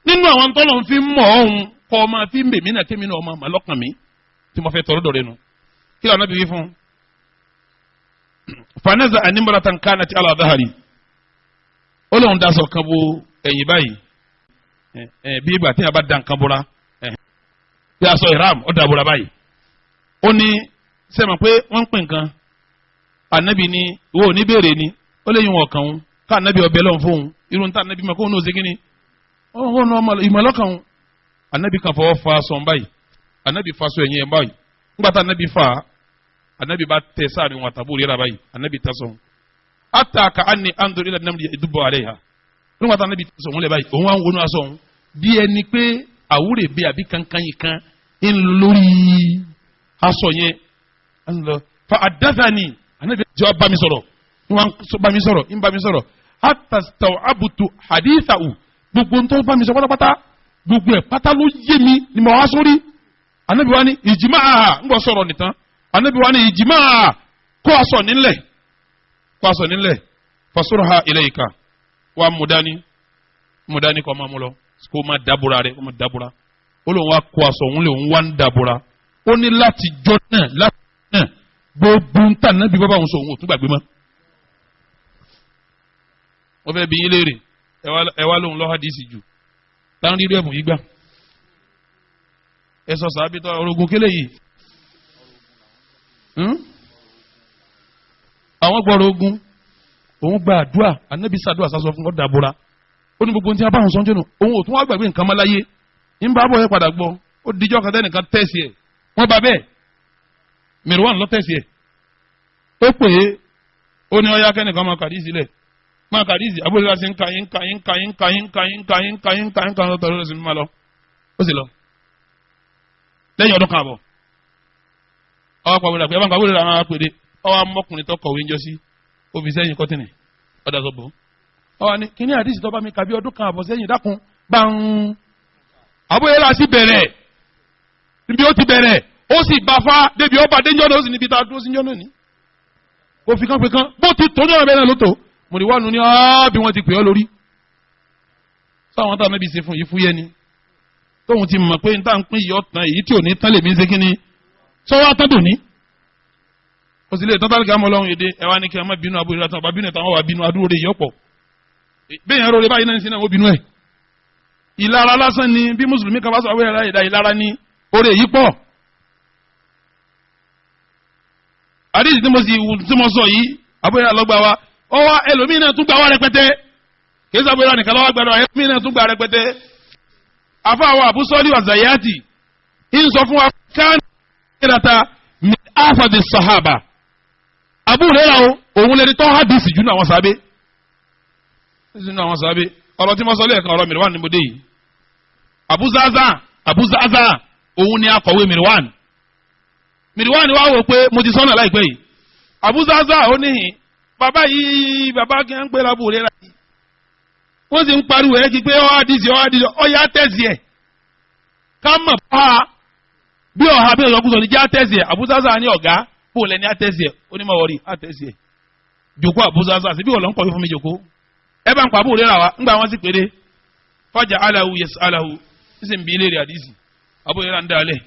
nínú àwọn tọ́lọ̀ ń fi mọ̀ ọ́hún kọ́ ọ máa fi ń bèmí náà kémi náà ọmọ àmà lọ́kàn mi tí mo fẹ́ tọrọ dọ̀ rẹ nu kí lóò Ànábì wí fún fanaza animratan kanat ala dhahri ó lóun daṣọ kan bo ẹ̀yìn báyìí bí ìgbà tí a bá da nǹkan bora bí aṣọ ìram ó da bora báyìí ó ní sẹ́mi pé wọ́n ń pè nǹkan Ànábì ni ìwọ ò ní béèrè ni ó lè yín wọn kàn ń ká Ànábì ọbẹ̀ lọ́n fóun irun tá Ànábì mọ̀ kóun ní òsèkínní ó ní ìmọ̀lọ́kàn ń Ànábì kan fọwọ́ fa aṣọ báyìí Ànábì fa aṣọ ẹ̀yìn ẹ̀ báyìí ńgbà tá Ànábì fa Ànábì bá tẹ sáàrin wọn àtàbù rírà báyìí Ànábì tasọ̀ hatta ka anni anzur ila namli yadubbu alayha nígbà tá Ànábì tasọ̀ wọn lẹ báyìí òun wá ń wọnú aṣọ òun bí ẹni pé àwúrẹ̀ bí àbí kankan yìí kan ń lórí aṣọ yẹn ń lọ fa haddathani Ànábì jẹ́ bá mi sọ̀rọ̀ ń bá mi sọ̀rọ̀ hatta staw'abtu hadithahu gbogbo ń tó bá mi sọ pátápátá gbogbo ẹ̀ pátá ló yé mi ni mo wá sórí Ànábì wa ni ijma'a ń bọ̀ sọ̀rọ̀ nìtàn Ànábì wa ni ijma'a kó aṣọ nílẹ̀ fasurha ilayka wa mudani kọ́ máa mú lọ kó máa dábúra rẹ̀ kó máa dábúra ó lóun wá kó aṣọ òun lè òun wá ń dábúra ó ní láti jọ náà gbogbo ń tà Ànábì bàbá òun sọ òun ò tún gbàgbé mọ́ wọ́n fẹ́ bí yín léèrè ẹ wá lóun lọ́ hadisi jù táwọn rírú ẹ̀bùn yìí gbà ẹ sọ sàábí tó orogun kélé yìí àwọn gbọ́rọ̀ ogun òun gba àdúrà ànábì sàdúrà sásọ fún ọ̀dà àbúrà ó ní gbogbo tí a bá wọn sọ́njọ́ nù òun ò tún wá gbàgbé nǹkan mọ́ láyé ń bá bọ̀ yẹ padà gbọ́ ó dijọ́ kan tẹ́nìkan tẹ̀sí ẹ̀ wọ́n bá bẹ́ẹ̀ Mirwan lọ tẹ̀sí ẹ̀ ó pè é ó ní ọyá kẹ́nìkan máa kàdí sílẹ̀ máa kàdí sí abúlé láti ń ka lọ́tọ̀ lọ́dọ̀ sí mímọ́ lọ ó sì lọ lẹ́yìn ọdún kan àbọ̀ ọwọ́ pàbó dàpẹ́ ẹ̀fọn pàbó dàpẹ́ àwọn apèdè ọwọ́ amọ́kùnrin tó kọ̀wé ń jọ sí òbí sẹ́yìn kọ́tìnì ọ̀dà tó bò ọwọ́ ni kíní àdìsí tó bá mi kàbí ọdún kan àbọ̀ sẹ́yìn dákun bá ń abúlé láti bẹ̀rẹ̀ níbi ó ti bẹ̀rẹ̀ ó sì bá fa débi ọba déjọ́ náà ó sì níbi tá a dúró sí jọ́ náà ní kò fi kán pé kán bó ti tó náà bẹ́ẹ̀ náà ló tó mùdíwánu ní bí wọ́n ti pè ọ́ lórí sáwọn táwọn ẹbí ṣe fún yìí fúyẹ́ ni tóun ti mọ̀ pé n táà ń pín yìí ọ̀tàn èyí tí ò ní tán lè mí ṣe kí ni sọ́wọ́ àtàdùn ní. ó sì lè tán tálíkà mọ́ ọlọ́run èdè ẹ̀wá ní kí ẹ má bínú abúlé látàn ọba bínú ìtàn wà bínú adúró rẹ̀ yọ̀pọ̀ bẹ́ẹ̀ yẹn rọrẹ báyìí náà ń sin náà ó bínú ẹ̀. ìlara lásán ni bí mùsùlùmí kan bá sọ àwọn ẹ̀rọ ìlara ní orí èyí pọ̀. àdéhìí tí mo sọ yìí abúlé àlọ́gbà wa ọwọ́ ẹlòmíín náà tún gbà wá rẹpẹtẹ kì í sábẹ́ ìlànà kan lọ́wọ́ gbàdọ̀ ẹlòmíín náà tún gbà rẹpẹtẹ. afáwọ̀ àbúsọ́lì wàzàyàtì ń sọ fún wa kán ìrata mi àfàdé sàhábà abúlé ra o òun lè ní tọ́ hadisi jù náà wọn sábẹ́ ọ̀rọ̀ tí mo sọ lẹ́ẹ̀kan ọ̀rọ̀ Mirwan ni mo dé yìí Abuzaza òun ni akọ̀wé Mirwan wá wò pé mo ti sọ́nà láìpẹ́ yìí Abuzaza ó níhìn bàbá yìí bàbá kí n pè lábò rẹ̀ láti wọ́n sì ń pariwo ẹ̀ kí pé ọ́ àdìsí ọ̀yá tẹ̀sí ẹ̀ ká mọ̀ pa bí ọ̀hà bí ọ̀sọ̀kúsọ̀ ní jẹ́ àtẹ̀sí ẹ̀ Abuzaza ní ọ̀gá bó lẹ́ni àtẹ̀sí ẹ̀ onímọ̀ wọ̀rí àtẹ̀sí ẹ̀ jòkó Abuzaza síbí ọ̀lọ́ ń kọ̀wé fún mi jòkó ẹ bá ń pa àbúrò rẹ̀ rà wá ńgbà wọn sì péré fọjà alahu yẹs alahu sísè ń bí ilé rẹ̀ àdìsí àbúrò rẹ̀ ń dalẹ̀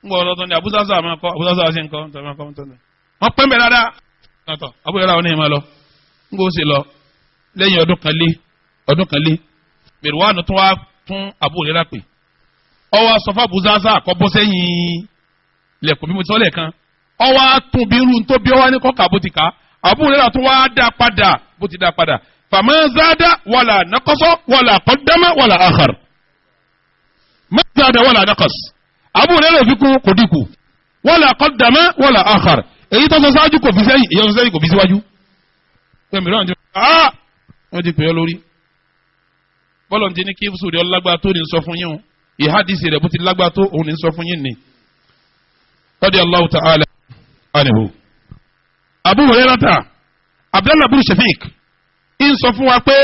ńgbà ọlọ́tọ́ ni Abuzaza máa kọ́ Abuzaza sì ń kọ́ wọ́n pẹ́ mbẹ́ dáadáa nàtọ̀ àbúrò yàrá wọn ní ìmọ̀ lọ ńgbó ṣe lọ lẹ́yìn ọdún kan lé Mirwan tún wá tún àbúrò yàrá pè ọwọ́ sọfà Abuzaza àkọ́bọ́ sẹ́yìn lẹ́kọ̀ọ́ bí mo ti sọ lẹ́ẹ̀kan ọwọ́ tún bí irú tó bí ọwọ́ ní kọ́kà bó ti kà àbúrò yàrá tún wá dá padà bó ti dá padà fama zada wàlà nakọ́sọ́ wàlà qaddama wàlà akhar ma zada wàlà nakọ́s àbúrò yàrá fi kún kò dínkù wàlà qaddama wàlà akhar èyí tó sọ sáájú kò fi sẹ́yìn èyí tó sọ sẹ́yìn kò fi síwájú. Mìíràn ti wọ́n ti pè é lórí. bọ́lọ̀ ti ní kí sùúrì ọlágbá tó ní sọ fún yín o ìhádìsí rẹ̀ bó ti lágbá tó òun ní sọ fún yín ni. radiyallahu ta'ala anhu. Abu Hurairata Abdullah bin Shafiq ń sọ fún wa pé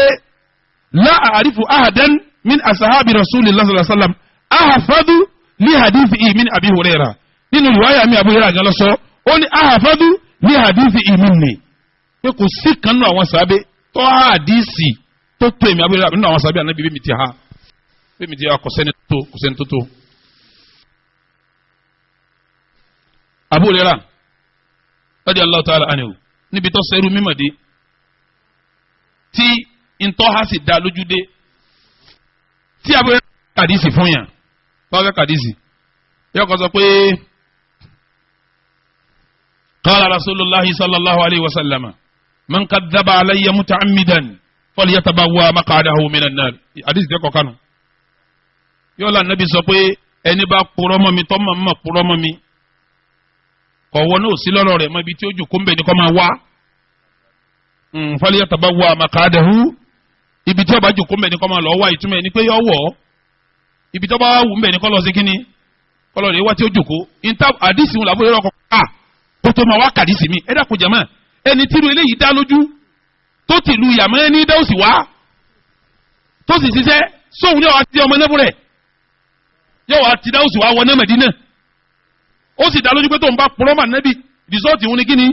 la a'rifu ahadan min asahabi rasulillah sallallahu alaihi wasallam ahfadu li hadithi min Abi Hurairah nínú riwaya mi Abu Hurairah gan lọ sọ ó ní ahafadu ní hadithi ìmìnì pé kò sí kan nínú àwọn sábẹ́ tó hadisi tó tó èmi abúlé nínú àwọn sábẹ́ ànábi bí mi ti ha kò sẹ́ni tó tó. Abu Hurairah radiyallahu ta'ala anhu níbi tó sẹ́rù mímọ̀dé tí ntọ́ha sì dá lójú dé tí Abu Hurairah kàdísì fún yàn tó fẹ́ kàdísì yóò kọ́ sọ pé. قال رسول الله صلى الله عليه وسلم من كذب علي متعمدا فليتبوأ مقعده من النار حديث ده كانوا يولا النبي sọ pé ẹni bá purọ́ mọ́ mi tó mọ̀ purọ́ mọ́ mi kò wọ́n náà sí lọ́rọ̀ rẹ̀ mọ́ ibi tí ó jù kó ń bẹ̀ ní kó máa wá فليتبوأ مقعده ibi tí ó bá jù kó ń bẹ̀ ní kó máa lọ wá ìtumọ̀ ẹni pé yọ wọ̀ ibi tó bá wù ń bẹ̀ ní kó lọ sí kíní kó lọ rẹ̀ wá tí ó jù kó àdìsí wọn làbúrò rẹ̀ kọ́ kó tó máa wá kàdísì mi ẹ dákun jàmá ẹni tí irú eléyìí dá lójú tó ti lu yàmọ́ ẹni dá òsì wá tó sì ṣiṣẹ́ sóhun yóò wá ti ọmọ náà búrẹ̀ yóò wá ti dá òsì wá wọná Mẹdínà ó sì dá lójú pé tó ń bá purọ́ mà nẹ́bí rìsọ́ọ̀tì òun ni kí ni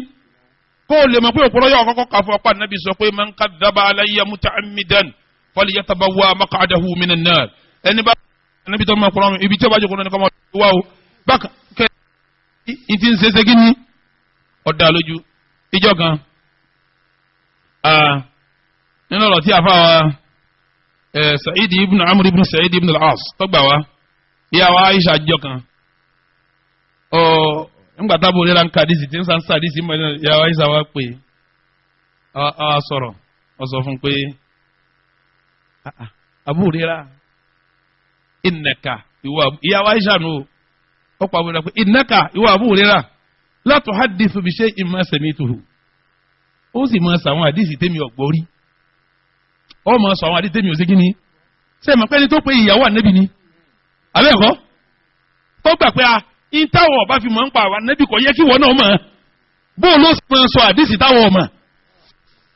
kó o lè mọ̀ pé òpùrọ́ yóò kọ́kọ́ kà fún ọ̀pá nẹ́bí sọ pé man kadhaba alayya muta'ammidan falyatabawwa maq'adahu minan nar ẹni bá nẹ́bí tó máa purọ́ ibi tí ó bá jókòó náà ni kọ́ máa wá o bákan kẹ́ ìtì ń ṣe kí ni ọ̀dà lójú ìjọ kan nínú ọ̀rọ̀ tí a fà wá Sa'id ibn Amr ibn Sa'id ibn al-As tọ́gbà wá ìyàwó Aisha jọ kan ńgbà tábù rẹ̀ ń ka àdìsí tí ń sàn sàdìsí mọ́ ìyàwó Aisha wá pé a sọ̀rọ̀ ọ sọ fún pé Abu Hurairah innaka ìyàwó Aisha nù ó pa àbúrò pé innaka ìwọ Abu Hurairah la tuhaddithu bi shay'in ma sami'tuhu ó sì máa sọ àwọn àdìsí tèmi ọ̀gbọ́rí ó máa sọ àwọn àdìsí tèmi òsèkí ni ṣé ẹ̀ mọ̀ pé ẹni tó pé ìyàwó ànẹ́bí ni abẹ́ẹ̀kọ́ tó gbà pé ìtawọ̀ ọba fi mọ̀ ń pa àwọn ànẹ́bí kò yẹ kí wọ́n náà mọ̀ bóun ló máa sọ àdìsí táwọn ọmọ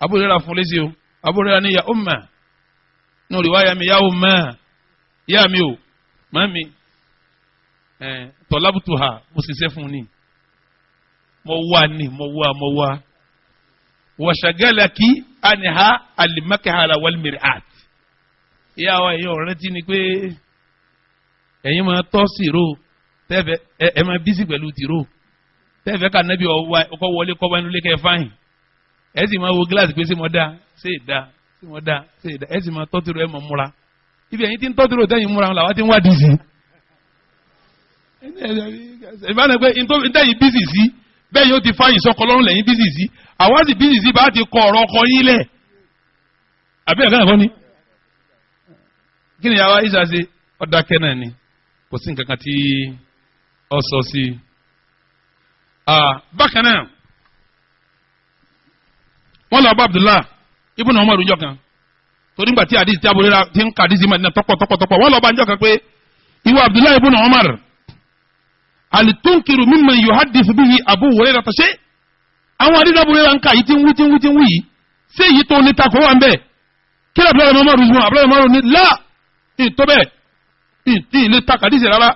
Abu Hurairah fún lẹ́sí o Abu Hurairah ní ya umma nù riwaya mi ya umma ya mi o mami tọ́lábùtùhà mo sì ṣe fún ni mo wá wàṣàgálàkì àníhà alimakahara walmir'at ìyàwó ẹ̀yìn ọ̀rẹ́ tí ni pé ẹ̀yin máa tọ́ sírò tẹ́fẹ̀ ẹ̀ máa bísí pẹ̀lú tìró tẹ́fẹ̀ ká nẹ́bí ọkọ̀ wọlé kọ́ wánú lé kẹ́ fáyìn ẹ̀ sì máa wo gíláàsì pé ṣé mo dá ẹ̀ sì máa tọ́ tìró ẹ̀ mọ̀ múra ibi ẹ̀yin tí ń tọ́ tìró tẹ́yìn múra làwọn ti ń wádìí sí ìbáná pé ntẹ́yìn bísí sí bẹ́ẹ̀ yóò ti fáyìn sọ́kọ lọ́rùn lẹ́yìn bísí sí àwọn sì bísí sí bá ti kọ ọ̀rọ̀ ọkọ yín lẹ̀ àbí ẹ̀ka ẹ̀kọ́ ni kí ni àwa Aisha ṣe ọ̀dà kẹ́nà ni kò sí nǹkan kan tí ọ sọ sí bákan náà wọ́n lọ bá Abdullah ibn Umar ọjọ́ kan torí nígbà tí àdìsí tí Abu Hurairah ti ń ka àdìsí Madina tọ́pọ̀ wọ́n lọ bá ọjọ́ kan pé ìwọ Abdullah ibn Umar alitunkiru mimman yuhaddithu bihi Abu Hurairah tọ́ṣe àwọn àdìsí Abu Hurairah ń ka yìí tí ń wí yìí ṣé èyí tó ní takò wà ń bẹ́ẹ̀ kí ló Abdullah ibn Umar rúbọ Abdullah ibn Umar ní láà ìtọ́ bẹ́ẹ̀ ìtì ilé takàdísì rárá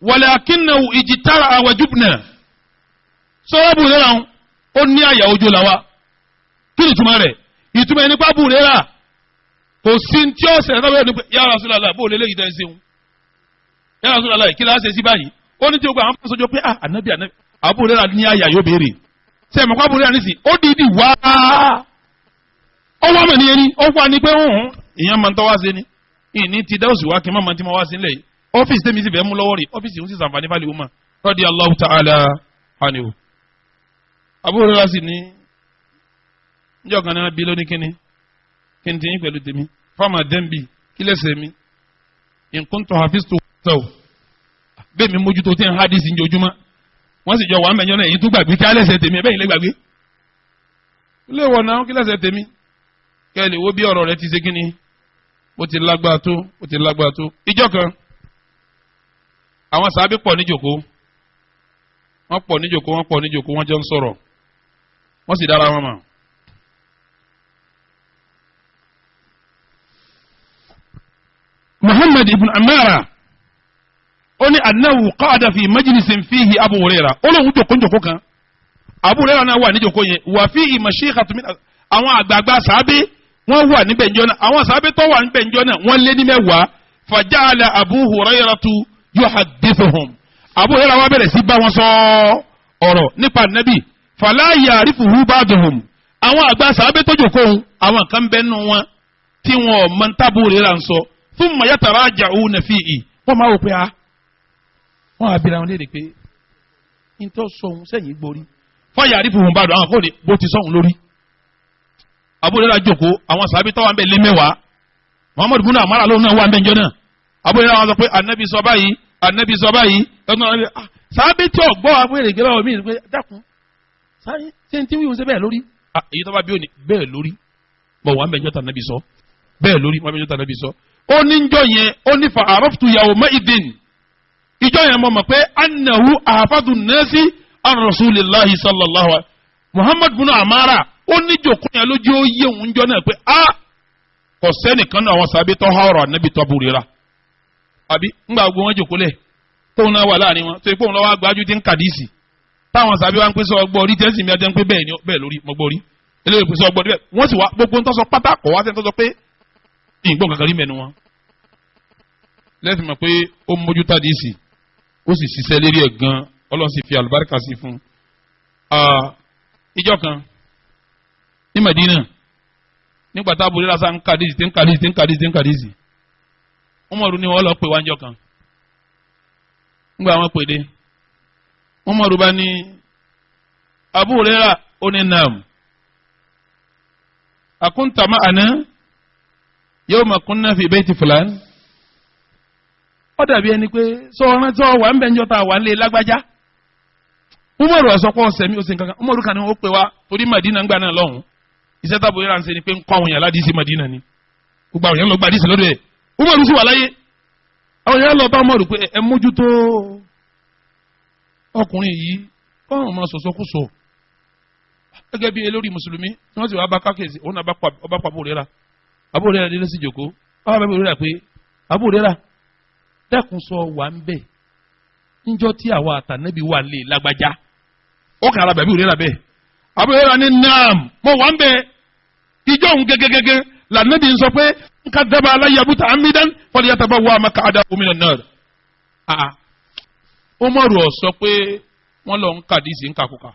walakinnahu ijtara wajubna sọ́wọ́ Abu Hurairah ó ní àyà ojú làwa kí ni ìtumọ̀ rẹ̀ ìtumọ̀ ẹni pa Abu Hurairah kò sí tí ó ṣẹlẹ̀ náà ní pé ya Rasulullah bó lè léyìí dẹ́sẹ̀ wọn ya Rasulullah kí láṣẹ sí báyìí ó ní tí o gba àwọn fásọjọ pé ànábì Abu Hurairah ní àyà yóò béèrè sẹ́mi kó Abu Hurairah nísì ó dìídì wá ọwọ́ àmọ̀ nìyẹn ni ó wà ní pé ìyẹn máa ń tọ́wá sí ni ìní ti dá òsì wá kí n má máa ti máa wá sí nílẹ̀ yìí ọ́fíìsì tẹ́mi sì fẹ́ mú lọ́wọ́ rè ọ́fíìsì ń sì sàǹfààní fáliwò mà radiyallahu ta'ala anhu. Abu Hurairah sì ní níjọ́ kan náà bí lónìí kíni kí n ti yín pẹ̀lú tèmi fáwọn àdẹ́nbì kí lẹ́sẹ̀ mi in kuntu hafiztu tọ̀ bẹ́ẹ̀ mi mójútó tí ń hadisi ní ojúmọ́ wọ́n sì jọ wà mẹ́yọ́ náà èyí tó gbàgbé kí alẹ́sẹ̀ tèmi bẹ́ẹ̀ ilé gbàgbé ilé wọ̀ náà kí lẹ́sẹ̀ tèmi kẹ́ ẹ lè wo bí ọ̀rọ̀ rẹ ti ṣe kíni ó ti lágbára tó ìjọ kan àwọn sàábí pọ̀ níjòkó wọ́n jọ ń sọ̀rọ̀ wọ́n sì dára wọn mọ̀ Muhammad ibn Amara ó ní annahu qa'ada fi majlisin fihi Abu Hurairah ó lóun jòkó kan Abu Hurairah náà wà níjòkó yẹn wà fihi mashikhatu min àwọn àgbààgbà sàábí wọ́n wà níbẹ̀ njọ́ náà àwọn sábẹ́ tó wà níbẹ̀ njọ́ náà wọ́n lé ní mẹ́wàá faja'ala Abu Hurairatu yuhaddithuhum Abu Hurairah wá bẹ̀rẹ̀ sí bá wọn sọ ọ̀rọ̀ nípa Nabi fala ya'rifuhu ba'duhum àwọn àgbà sábẹ́ tó jókòó àwọn kan bẹ́ nù wọn tí wọn mọ̀ ní Abu Hurairah ń sọ thumma yataraja'una fihi wọ́n máa wò pé wọ́n á bira wọn léde pé ntọ́ sọ̀hún sẹ́yìn gborí fa ya'rifuhum ba'du àwọn kò ní bó ti sọ̀hún lórí Abu Hurairah jókòó àwọn sàbí tó wà ń bẹ lé mẹ́wàá Muhammad ibn Amara lóun náà wà ń bẹ njọ́ náà Abu Hurairah wọn sọ pé anabi sọ báyìí sàbí tí ọgbọ́ abúlé gẹ́gẹ́ báwọn míì pé dákun sáyé ṣé n tí wíwọ́n ṣe bẹ́ẹ̀ lórí èyí tó bá bí òní bẹ́ẹ̀ lórí bọ̀ wà ń bẹ njọ́ tà anabi sọ bẹ́ẹ̀ lórí wà ń bẹ njọ́ tà anabi sọ ó ní njọ́ yẹn ó ní fa araftu yawma'idin ìjọ́ yẹn mọ̀ pé annahu ahfadun nasi an rasulillahi sallallahu alaihi Muhammad ibn Amara ó ní jòkó yẹn lójú ó yé òun jọ náà pé kò sẹ́nìkan náà àwọn sábẹ́ tó há ọ̀rọ̀ ànábì tó Abu Hurairah àbí ńgbà gbogbo wọn jòkó lẹ̀ tóun náà wà láàrin wọn tó ipò òun lọ́wọ́ agbájú tí ń kàdíìsì táwọn sábẹ́ wa ń pèsè ọgbọ́ orí tẹ́sí mi ajẹ́ ń pé bẹ́ẹ̀ lórí mọ́gbọ́ orí eléyìí pèsè ọgbọ́ orí bẹ́ẹ̀ wọ́n sì wá gbogbo ńtọ́sọ pátá kọ̀ wá sẹ́ni tó sọ pé ìgbọ́n kankan rí mẹ́nu wọn. lẹ́sìn mọ̀ pé ó mójú tàdíìsì ó sì ṣiṣẹ́ lérí ẹ̀ gan Ọlọ́run sì fi àlùbáríkà sí fún ìjọ kan ní Madina nígbà tá Abu Hurairah ń kàdíìsì Umaru ni wọ́n lọ pè wá ńjọ́ kan ńgbà wọn pè dé Umaru bá ní Abu Hurairah ó ní naam akunta ma'ana yawma kunna fi bayti fulan ó dàbí ẹni pé sọ ọ̀rán tí wà ń bẹ̀ ń jọta wà ń lé lágbájá Umaru ọ̀sọ́kọ́ ọ̀sẹ̀mí òsìn kankan Umaru kan ní ó pè wá torí Madina ń gbà náà lọ́hùn iṣẹ́ tábò yẹn ránṣẹ́ ni pé ń kọ́ àwọn èèyàn ládìí sí Madina ni gbogbo àwọn èèyàn lọ gbàdí sí lọ́dọ̀ ẹ̀ Umaru sì wà láyé àwọn èèyàn lọ bá Umaru pé ẹ mójútó ọkùnrin yìí kọ́ọ̀rùn máa sọ̀sọ́kùsọ gẹ́gẹ́ bí olórí mùsùlùmí tí wọ́n sì wá bá kákèsì òun náà bá pa Abu Hurairah Abu Hurairah délé sí jòkó ọba bẹ́ẹ̀ Abu Hurairah pé Abu Hurairah dákun sọ wà ń bẹ̀ níjọ́ tí àwa àtànẹ́bí wà lè lágbájá ó kàn ara bàbí Hurairah bẹ́ẹ̀ Abu Hurairah ní naam mo wà ń bẹ̀ ìjọ òun gẹ́gẹ́gẹ́gẹ́ lànàbí ń sọ pé ń ká dábàá aláyé abúta amidan falyatabawwa maq'adahu minan nar. Umaru sọ pé wọ́n lọ ń kàdísì ń kàkùkà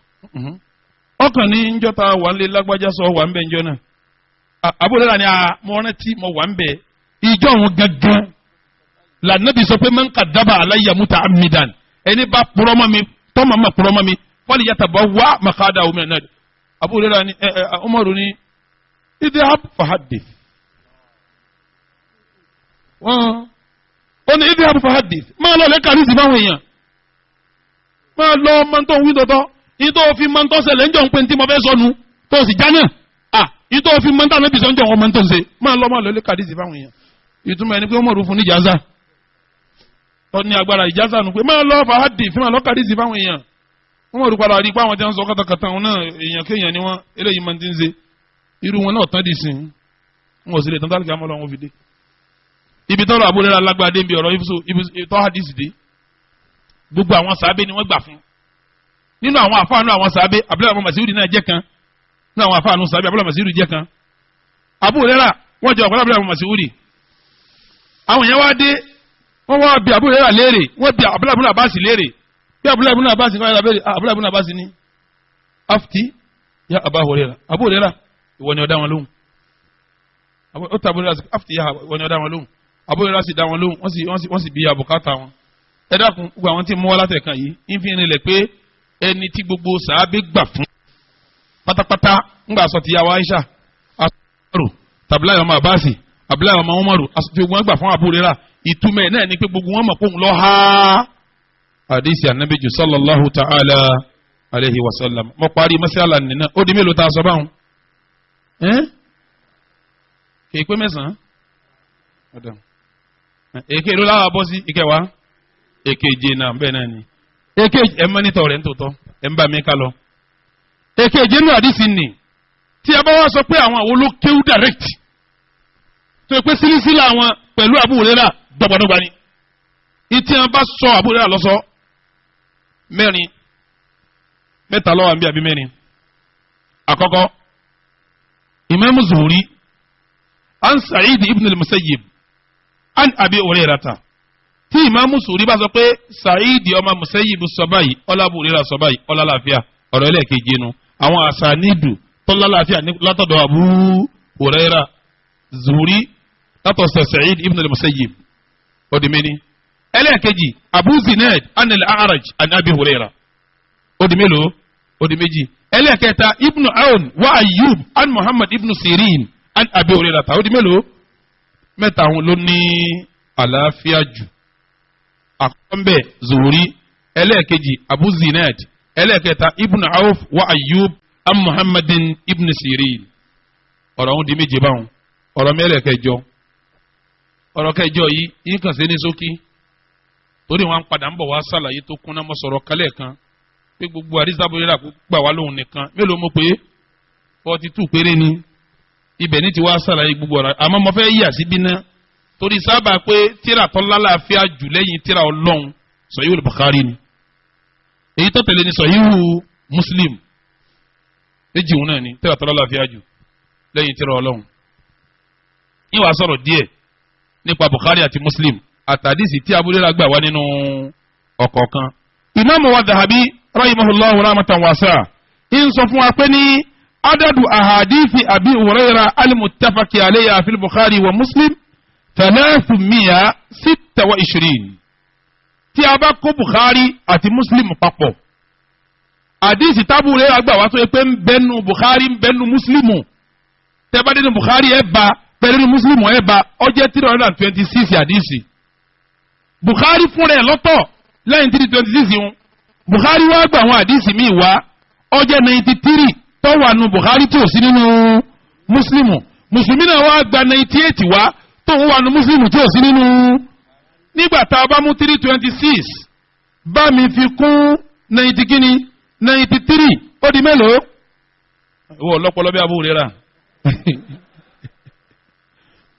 ọkàn ní njọta wà ń lé lágbájá sọ wà ń bẹ njọ náà Abu Hurairah ni mo rántí mo wà ń bẹ ìjọ òun gangan lànàbí sọ pé man kadaba alayya muta'ammidan ẹni bá purọ́mọ́ mi tọ́mọ̀ mọ̀ purọ́mọ́ mi falyatabawwa maq'adahu minan nar. Abu Hurairah ni Umaru ni idhhab fahaddith ó ní idhhab fahaddith máa lọ lẹ́ka ní ìsìnbáwọn èèyàn máa lọ mọ́tò wí tọ́tọ́ ìtò òfin mọ́tò ṣẹlẹ̀ ń jọ ń pè tí mo fẹ́ sọnù tó sì já náà ìtò òfin mọ́tò àná bìsọ̀ ń jọ wọn mọ́tò ṣe máa lọ lẹ́ka ní ìsìnbáwọn èèyàn ìtumọ̀ ẹni pé wọ́n mọ̀rún fún ní ìjáza tó ní agbára ìjáza nù pé máa lọ fahaddith máa lọ kàdí ìsìnbáwọn èèyàn wọ́n mọ̀rún padà rí pé àwọn tí wọ́n sọ kàtàkàtà wọn náà èèyàn kéèyàn ni wọ́n eléyìí máa ti ń ṣe irú wọn náà tán dì sí wọn ò sì lè tán tálíkà mọ́ lọ́wọ́ fi dé ibi tọ́rọ Abu Hurairah alágbádé ń bi ọ̀rọ̀ tọ́ hadisi dé gbogbo àwọn sàábé ni wọ́n gbà fún nínú àwọn àfáànú àwọn sàábé Abdullahi ibn Mas'ud náà jẹ́ kan nínú àwọn àfáànú sàábé Abdullahi ibn Mas'ud jẹ́ kan Abu Hurairah wọ́n jẹ́ ọ̀pọ̀lọpọ̀ Abdullahi ibn Mas'ud àwọn yẹn wá dé wọ́n wá bi Abu Hurairah léèrè wọ́n bi Abdullahi ibn Abbas léèrè bí Abdullahi ibn Abbas kan yára bẹ́ẹ̀ Abdullahi ibn Abbas ní afti ya Abu Hurairah Abu Hurairah ìwọ ni ó dá wọn lóhùn ó ta Abu Hurairah afti ya ìwọ ni ó dá wọn lóhùn Abu Hurairah sì dá wọn lóhùn wọ́n sì bí abùkátà wọn. Ẹ dákun gbogbo àwọn tí mú wá látẹ̀kan yìí ń fi rinlẹ̀ pé ẹni tí gbogbo sàábé gbà fún pátápátá ńgbà sọ ti yà wá Aisha asọ́rò tàbíláyà ọmọ Abasi abúláyà ọmọ Umaru asọ́tì wọn gbà fún Abu Hurairah ìtumẹ̀ náà ni pé gbogbo wọn mọ̀ kóhun lọ ha hadisi anabi sallallahu ta'ala alayhi wa sallam mo parí masala nínú ó di mélòó tá a sọ báwọn kì í pé mẹ́sàn-án èké ló láwa bọ́ sí ìkẹwàá èkejì náà bẹ́ẹ̀ náà ni èkejì ẹ̀ mọ́nítọ̀ rẹ̀ ń tòótọ́ ẹ̀ ń bá mi ká lọ. èkejì nínú àdìsí ni tí a bá wá sọ pé àwọn àwọn olókéwú direct tó yẹ pé sílísílà àwọn pẹ̀lú Abu Hurairah dọ́gbadọ́gba ni ìtì wọn bá sọ Abu Hurairah lọ́sọ mẹ́ta lọ́wọ́ àbí àbí mẹ́rin. àkọ́kọ́ Imam Zuhri an Sa'id ibn al-Musayyib an Abi Hurairata tí Imam Zuhri bá sọ pé Sa'id ọmọ Musayyib sọ báyìí ọlá Abu Hurairah sọ báyìí ọlá láàfíà ọ̀rọ̀ ẹlẹ́ẹ̀kejì nu àwọn àṣànídù tọ́lá láàfíà látọ̀dọ̀ Abu Hurairah Zuhri látọ̀sẹ̀ Sa'id ibn al-Musayyib ọdìmẹ́ni ẹlẹ́ẹ̀kejì Abu Zinad an al-A'raj an Abi Hurairah ọdìmẹ́lò ọdìmẹ́jì ẹlẹ́ẹ̀kẹta Ibn Aun wa Ayyub an Muhammad ibn Sirin an Abi Hurairah ọdìmẹ́lò mẹ́ta àwọn ló ní àlàáfíà jù àkọ́ńbẹ̀ Zuhri ẹlẹ́ẹ̀kejì Abu Zinad ẹlẹ́ẹ̀kẹta Ibn Auf wa Ayyub an Muhammadin ibn Sirin ọ̀rọ̀ àwọn di méje báwọn ọ̀rọ̀ mẹ́lẹ̀kẹjọ ọ̀rọ̀ kẹjọ yìí kàn sí ní ṣókí torí wọn padà ń bọ̀ wá sàlàyé tó kúnná mọ́ sọ̀rọ̀ kálẹ̀ kan pé gbogbo àdìsá Abu Hurairah gbà wá lóhùn nìkan mélòó mo pé 42 péré ni ibẹ̀ ní ti wá sàlàyé gbogbo ọ̀rọ̀ àmọ́ mo fẹ́ yíyà síbí náà torí sábà pé tíra tó lálàáfíà jù lẹ́yìn tíra Ọlọ́run Sahihul Bukhari ni èyí tó tẹ̀lé ni Sahihu Muslim méjì wọn náà ni tíra tó lálàáfíà jù lẹ́yìn tíra Ọlọ́run yín wàá sọ̀rọ̀ díẹ̀ nípa Bukhari àti Muslim àtàdísì tí Abu Hurairah gbà wá nínú ọ̀kọ̀ọ̀kan. Imam wa Dhahabi rahimahullahu rahmatan wasi'a ń sọ fún wa pé ní adadu ahadithi Abi Hurairah al-muttafaqi alayha fil Bukhari wa Muslim 326 tí a bá kó Bukhari àti Muslim papọ̀ àdìsí tábù rẹ̀ àgbà wá tó yẹ pé ń bẹnu Bukhari ń bẹnu Muslim tẹ́bá nínú Bukhari ẹ̀ bá pẹ̀lú nínú Muslim ẹ̀ bá ó jẹ́ 326 àdìsí Bukhari fúnra ẹ̀ lọ́tọ̀ lẹ́yìn 326 yìí Bukhari wá gbà àwọn àdìsí míì wá ó jẹ́ 93 tó wà nù Bukhari tí ò sí nínú Muslim Mùsùlùmí náà wá gba 98 wá tó wà nù Muslim tí ò sí nínú nígbà tá a bá mú 326 bá mi fi kún 90 kíni 93 ó di mélòó ìwọ ọlọ́pọ̀lọ́ bí abúrò rẹ̀ rà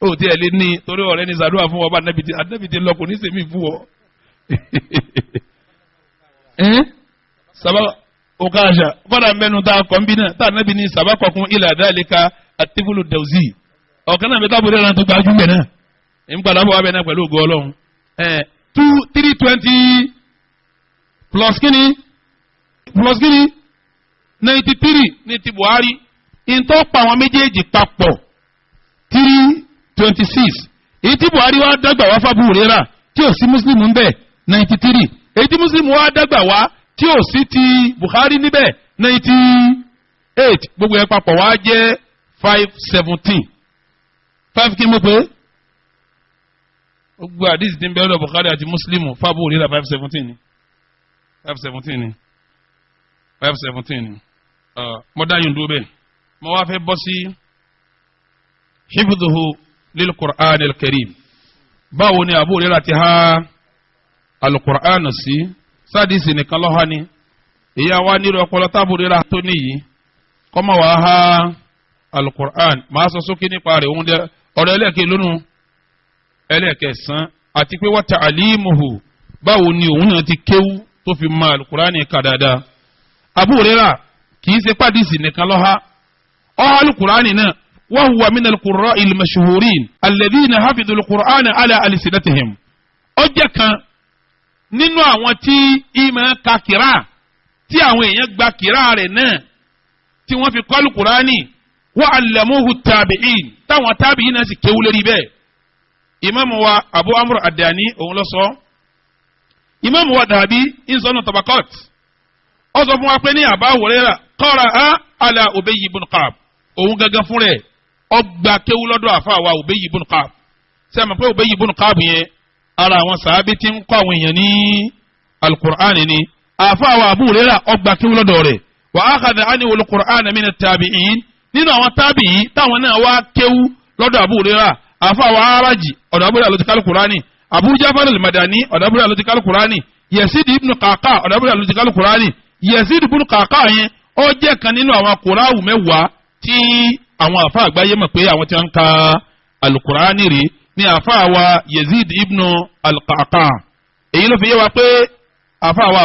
ó tí ẹ̀ lé ní torí ọ̀rẹ́ ní sàdúrà fún ọba adébìtì lọ́kùn ní sèmí fún ọ sábà ọ̀káàṣà kọ́dà mẹ́nu tá a kọ́ ń bí náà tá a nábì ní sábà kọ̀kún ilẹ̀ àdáyẹlẹ́ka àtìfúlù dẹ̀wùsì ọ̀kan náà mẹ́ta bóde náà tó gbajú mẹ́ náà ń padà bọ̀ wá bẹ́ẹ̀ náà pẹ̀lú ògo ọlọ́run 320 plus kini 93 ní ti Buhari ìntọ́ pa àwọn méjèèjì papọ̀ 326 èyí tí Buhari wá dàgbà wá fábù rẹ́rà tí ò sí Muslim ń bẹ̀ 93 èyí tí Muslim wá dàgbà wá tí ò sí ti Buhari níbẹ̀ 98 gbogbo ẹ̀ papọ̀ wá jẹ́ 517 5 kí n mọ̀ pé gbogbo àdìsí tí ń bẹ̀rẹ̀ Bukhari àti Muslim fábù rírà 517 ni 517 ni 517 ni mo dá yín dúró bẹ́ẹ̀ mo wá fẹ́ bọ́ sí hifdhuhu lil Qur'an al-Karim báwo ni Abu Hurairah ti ha al-Qur'an sí sádìsì nìkan lọ́ha ni ìyá wa nílò ọpọlọ tábù rírà tó níyì kọ́mọ wàá ha al-Qur'an máa sọ sókè nípa rẹ̀ òun dẹ ọ̀rọ̀ ẹlẹ́ẹ̀kẹ́ lónìí ẹlẹ́ẹ̀kẹsàn àti pé wa ta'alimuhu báwo ni òun náà ti kéwú tó fi ma alukurani ka dáadáa Abu Hurairah kìí ṣe pàdísì nìkan lọ́ha ọ̀há alukurani náà wa huwa min al-qurra'i al-mashhurin alladhina hafidhu al-Qur'ana ala alsinatihim ó jẹ́ kan nínú àwọn tí ìmọ̀ ka kìrá tí àwọn èèyàn gba kìrá rẹ̀ náà tí wọ́n fi kọ́ alukurani wa allamuhu tabi'in táwọn tabi'in náà sì kéwú lérí bẹ́ẹ̀ imamu wa Abu Amr Adani òun lọ sọ imamu wa Dhahabi insanu tabaqat ó sọ fún wa pé ní Abu Hurairah qara'a ala Ubay ibn Ka'b òun gangan fún rẹ̀ ó gba kéwú lọ́dọ̀ àfa wa Ubay ibn Ka'b ṣé ma pé Ubay ibn Ka'b yẹn ara àwọn sàábí tí ń kọ́ àwọn èèyàn ní al-Qur'an ni àfa wa Abu Hurairah ó gba kéwú lọ́dọ̀ rẹ̀ wa akhadha anhu al-Qur'ana min at-tabi'in nínú àwọn tábìí táwọn náà wá kéwú lọ́dọ̀ Abu Hurairah àfa wa Araji ọ̀dọ̀ Abu Hurairah ló ti kálù Qur'ani Abu Ja'far al-Madani ọ̀dọ̀ Abu Hurairah ló ti kálù Qur'ani Yazid ibn Qaqa ọ̀dọ̀ Abu Hurairah ló ti kálù Qur'ani Yazid ibn Qaqa yẹn ó jẹ́ kan nínú àwọn kùráwù mẹ́wàá tí àwọn àfa àgbáyé mọ̀ pé àwọn tí wọ́n ń ka al-Qur'ani rí ní àfa wa Yazid ibn al-Qaqa èyí ló fi yé wa pé àfa wa